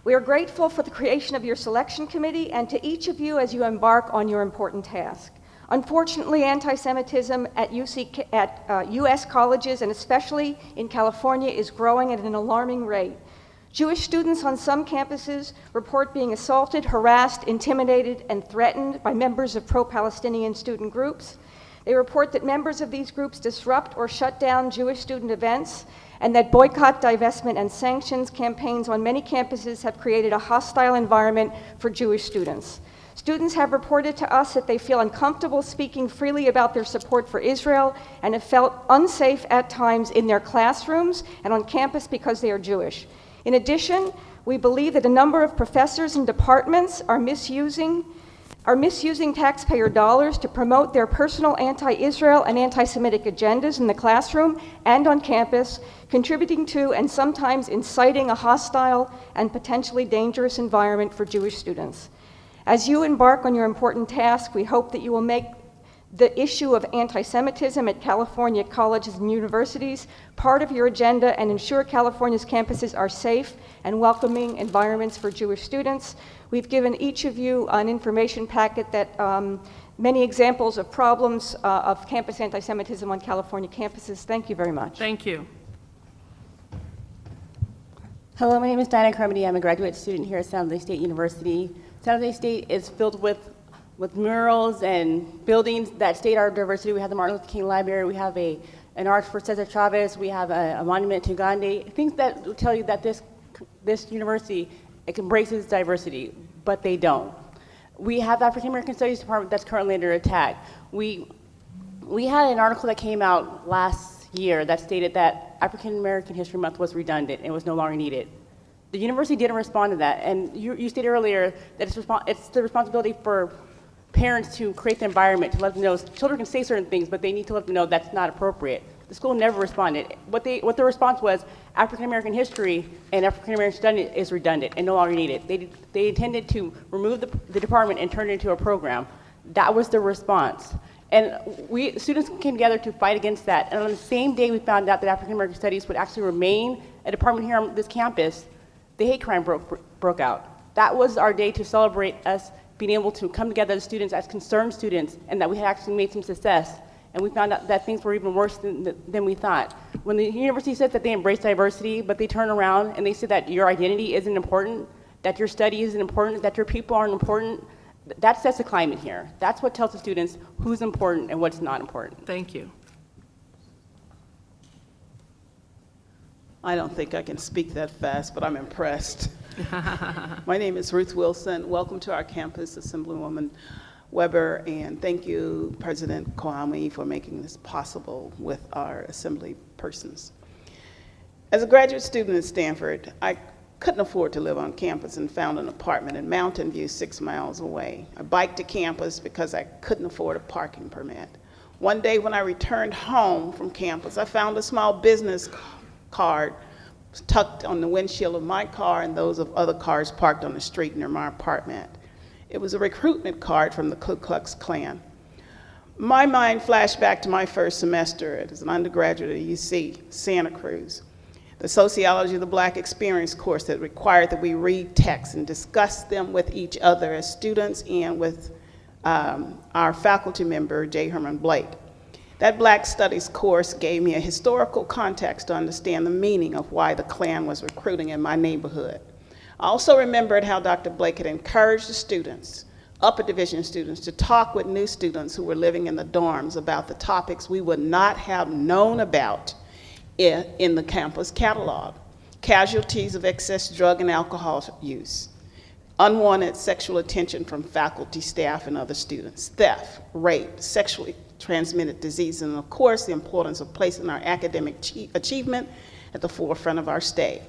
We are grateful for the creation of your selection committee and to each of you as you embark on your important task. Unfortunately, anti-Semitism at U.S. colleges and especially in California is growing at an alarming rate. Jewish students on some campuses report being assaulted, harassed, intimidated, and threatened by members of pro-Palestinian student groups. They report that members of these groups disrupt or shut down Jewish student events, and that boycott, divestment, and sanctions campaigns on many campuses have created a hostile environment for Jewish students. Students have reported to us that they feel uncomfortable speaking freely about their support for Israel and have felt unsafe at times in their classrooms and on campus because they are Jewish. In addition, we believe that a number of professors and departments are misusing taxpayer dollars to promote their personal anti-Israel and anti-Semitic agendas in the classroom and on campus, contributing to and sometimes inciting a hostile and potentially dangerous environment for Jewish students. As you embark on your important task, we hope that you will make the issue of anti-Semitism at California colleges and universities part of your agenda and ensure California's campuses are safe and welcoming environments for Jewish students. We've given each of you an information packet that many examples of problems of campus anti-Semitism on California campuses. Thank you very much.
Thank you.
Hello, my name is Diana Carmody. I'm a graduate student here at San Jose State University. San Jose State is filled with murals and buildings that state our diversity. We have the Martin Luther King Library, we have an arch for Cesar Chavez, we have a monument to Gandhi, things that will tell you that this university embraces diversity, but they don't. We have the African American Studies Department that's currently under attack. We had an article that came out last year that stated that African American History Month was redundant and was no longer needed. The university didn't respond to that, and you stated earlier that it's the responsibility for parents to create the environment to let them know children can say certain things, but they need to let them know that's not appropriate. The school never responded. What the response was, African American history and African American studies is redundant and no longer needed. They intended to remove the department and turn it into a program. That was the response. And students came together to fight against that. And on the same day we found out that African American studies would actually remain a department here on this campus, the hate crime broke out. That was our day to celebrate us being able to come together as students, as concerned students, and that we had actually made some success. And we found out that things were even worse than we thought. When the university said that they embrace diversity, but they turn around and they say that your identity isn't important, that your study isn't important, that your people aren't important, that sets the climate here. That's what tells the students who's important and what's not important.
Thank you.
I don't think I can speak that fast, but I'm impressed. My name is Ruth Wilson. Welcome to our campus, Assemblywoman Weber, and thank you, President Kwame, for making this possible with our assembly persons. As a graduate student at Stanford, I couldn't afford to live on campus and found an apartment in Mountain View 6 miles away. I biked to campus because I couldn't afford a parking permit. One day when I returned home from campus, I found a small business card tucked on the windshield of my car and those of other cars parked on the street near my apartment. It was a recruitment card from the Ku Klux Klan. My mind flashed back to my first semester as an undergraduate at UC Santa Cruz, the Sociology of the Black Experience course that required that we read texts and discuss them with each other as students and with our faculty member, J. Herman Blake. That Black Studies course gave me a historical context to understand the meaning of why the Klan was recruiting in my neighborhood. I also remembered how Dr. Blake had encouraged the students, upper division students, to talk with new students who were living in the dorms about the topics we would not have known about in the campus catalog. Casualties of excess drug and alcohol use, unwanted sexual attention from faculty, staff, and other students, theft, rape, sexually transmitted disease, and of course, the importance of placing our academic achievement at the forefront of our stay.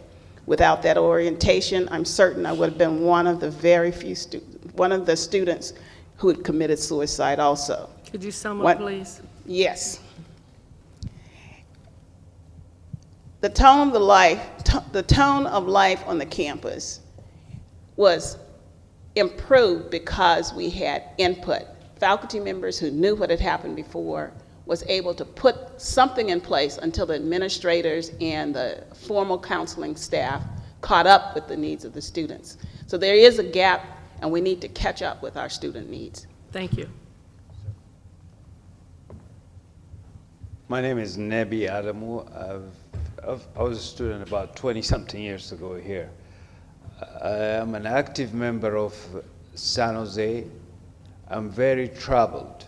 Without that orientation, I'm certain I would have been one of the very few students who had committed suicide also.
Could you sum up, please?
Yes. The tone of life on the campus was improved because we had input faculty members who knew what had happened before was able to put something in place until the administrators and the formal counseling staff caught up with the needs of the students. So there is a gap, and we need to catch up with our student needs.
Thank you.
My name is Nebi Adamu. I was a student about 20-something years ago here. I am an active member of San Jose. I'm very troubled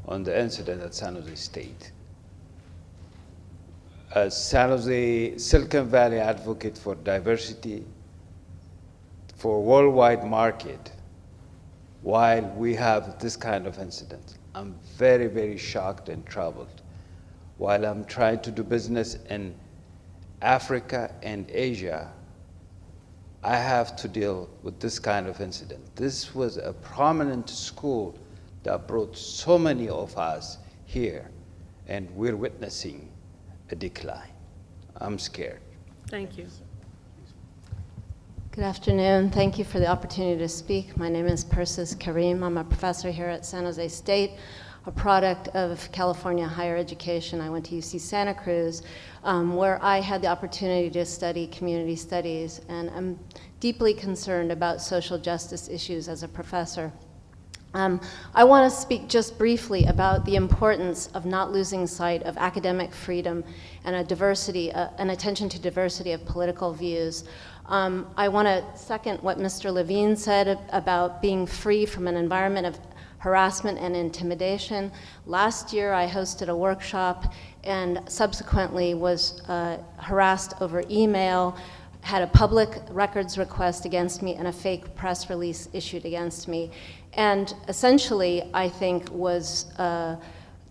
on the incident at San Jose State. As San Jose Silicon Valley advocate for diversity, for worldwide market, while we have this kind of incident, I'm very, very shocked and troubled. While I'm trying to do business in Africa and Asia, I have to deal with this kind of incident. This was a prominent school that brought so many of us here, and we're witnessing a decline. I'm scared.
Thank you.
Good afternoon. Thank you for the opportunity to speak. My name is Persis Karim. I'm a professor here at San Jose State, a product of California higher education. I went to UC Santa Cruz, where I had the opportunity to study community studies, and I'm deeply concerned about social justice issues as a professor. I want to speak just briefly about the importance of not losing sight of academic freedom and a diversity, an attention to diversity of political views. I want to second what Mr. Levine said about being free from an environment of harassment and intimidation. Last year, I hosted a workshop and subsequently was harassed over email, had a public records request against me and a fake press release issued against me. And essentially, I think was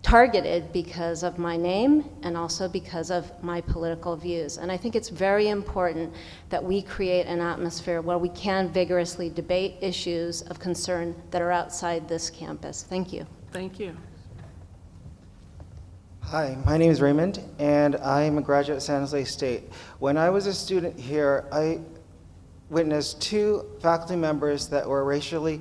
targeted because of my name and also because of my political views. And I think it's very important that we create an atmosphere where we can vigorously debate issues of concern that are outside this campus. Thank you.
Thank you.
Hi, my name is Raymond, and I am a graduate at San Jose State. When I was a student here, I witnessed 2 faculty members that were racially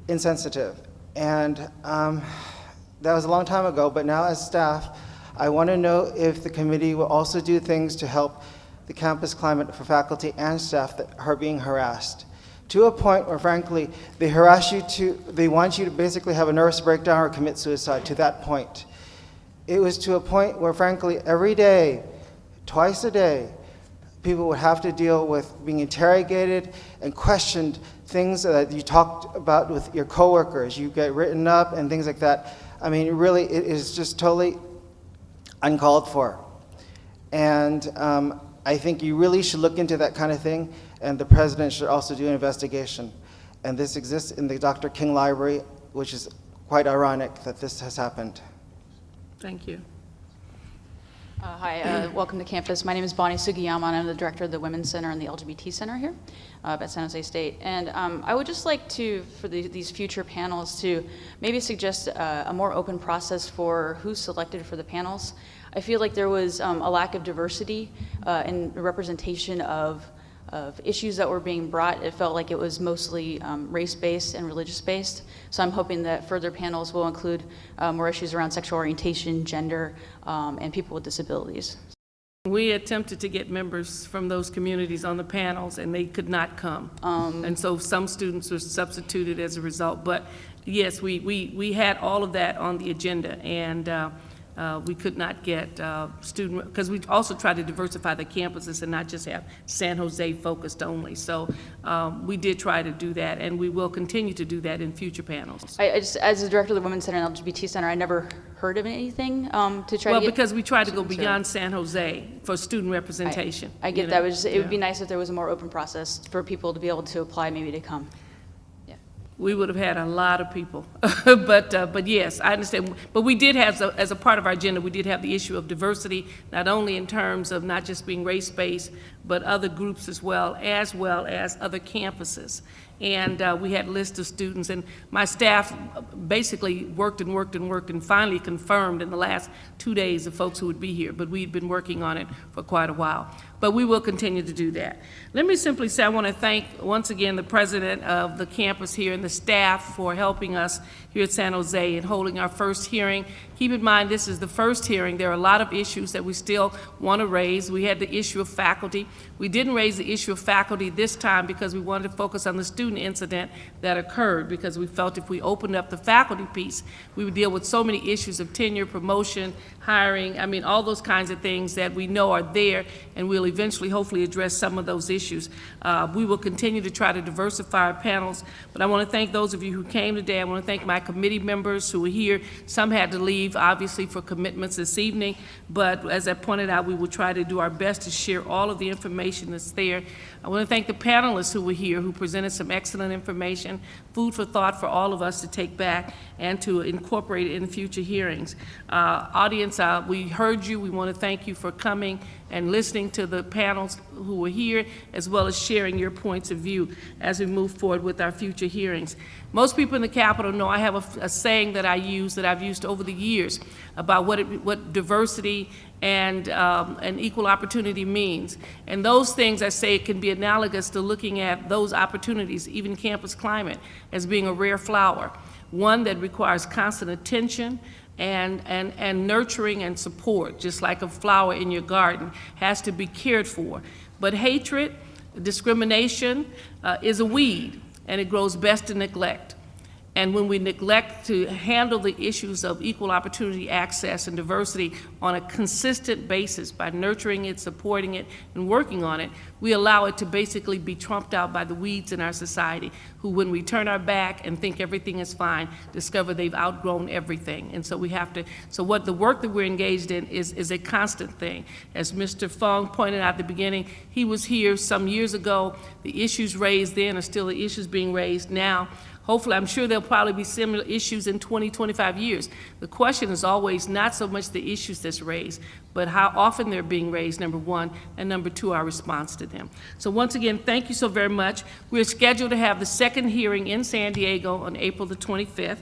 insensitive. And that was a long time ago, but now as staff, I want to know if the committee will also do things to help the campus climate for faculty and staff that are being harassed. To a point where, frankly, they harass you they want you to basically have a nervous breakdown or commit suicide, to that point. It was to a point where, frankly, every day, twice a day, people would have to deal with being interrogated and questioned, things that you talked about with your coworkers. You get written up and things like that. I mean, really, it is just totally uncalled for. And I think you really should look into that kind of thing, and the president should also do an investigation. And this exists in the Dr. King Library, which is quite ironic that this has happened.
Thank you.
Hi, welcome to campus. My name is Bonnie Sugiyama, and I'm the director of the Women's Center and the LGBT Center here at San Jose State. And I would just like to, for these future panels, to maybe suggest a more open process for who's selected for the panels. I feel like there was a lack of diversity in representation of issues that were being brought. It felt like it was mostly race-based and religious-based. So I'm hoping that further panels will include more issues around sexual orientation, gender, and people with disabilities.
We attempted to get members from those communities on the panels, and they could not come. And so some students were substituted as a result. But yes, we had all of that on the agenda, and we could not get student, because we also tried to diversify the campuses and not just have San Jose focused only. So we did try to do that, and we will continue to do that in future panels.
I just, as the director of the Women's Center and LGBT Center, I never heard of anything to try to get.
Well, because we tried to go beyond San Jose for student representation.
I get that. It would be nice if there was a more open process for people to be able to apply, maybe to come.
We would have had a lot of people, but yes, I understand. But we did have, as a part of our agenda, we did have the issue of diversity, not only in terms of not just being race-based, but other groups as well as other campuses. And we had a list of students, and my staff basically worked and finally confirmed in the last 2 days the folks who would be here, but we'd been working on it for quite a while. but we will continue to do that. Let me simply say I want to thank once again the president of the campus here and the staff for helping us here at San Jose and holding our first hearing. Keep in mind, this is the first hearing. There are a lot of issues that we still want to raise. We had the issue of faculty. We didn't raise the issue of faculty this time because we wanted to focus on the student incident that occurred, because we felt if we opened up the faculty piece, we would deal with so many issues of tenure, promotion, hiring, I mean, all those kinds of things that we know are there, and we'll eventually hopefully address some of those issues. We will continue to try to diversify our panels, but I want to thank those of you who came today. I want to thank my committee members who were here. Some had to leave, obviously, for commitments this evening, but as I pointed out, we will try to do our best to share all of the information that's there. I want to thank the panelists who were here, who presented some excellent information, food for thought for all of us to take back and to incorporate in future hearings. Audience, we heard you. We want to thank you for coming and listening to the panels who were here, as well as sharing your points of view as we move forward with our future hearings. Most people in the Capitol know I have a saying that I use, that I've used over the years, about what diversity and equal opportunity means. And those things, I say, can be analogous to looking at those opportunities, even campus climate, as being a rare flower, one that requires constant attention and nurturing and support, just like a flower in your garden has to be cared for. But hatred, discrimination is a weed, and it grows best in neglect. And when we neglect to handle the issues of equal opportunity access and diversity on a consistent basis by nurturing it, supporting it, and working on it, we allow it to basically be trumped out by the weeds in our society, who, when we turn our back and think everything is fine, discover they've outgrown everything. And so we have to, so what the work that we're engaged in is a constant thing. As Mr. Fong pointed out at the beginning, he was here some years ago. The issues raised then are still the issues being raised now. Hopefully, I'm sure there'll probably be similar issues in 20, 25 years. The question is always not so much the issues that's raised, but how often they're being raised, number one, and number two, our response to them. So once again, thank you so very much. We're scheduled to have the second hearing in San Diego on April the 25th.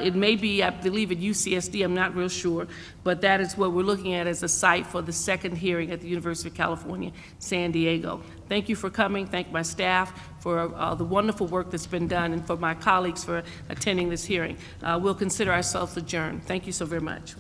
It may be, I believe, at UCSD, I'm not real sure, but that is what we're looking at as a site for the second hearing at the University of California, San Diego. Thank you for coming. Thank my staff for the wonderful work that's been done, and for my colleagues for attending this hearing. We'll consider ourselves adjourned. Thank you so very much.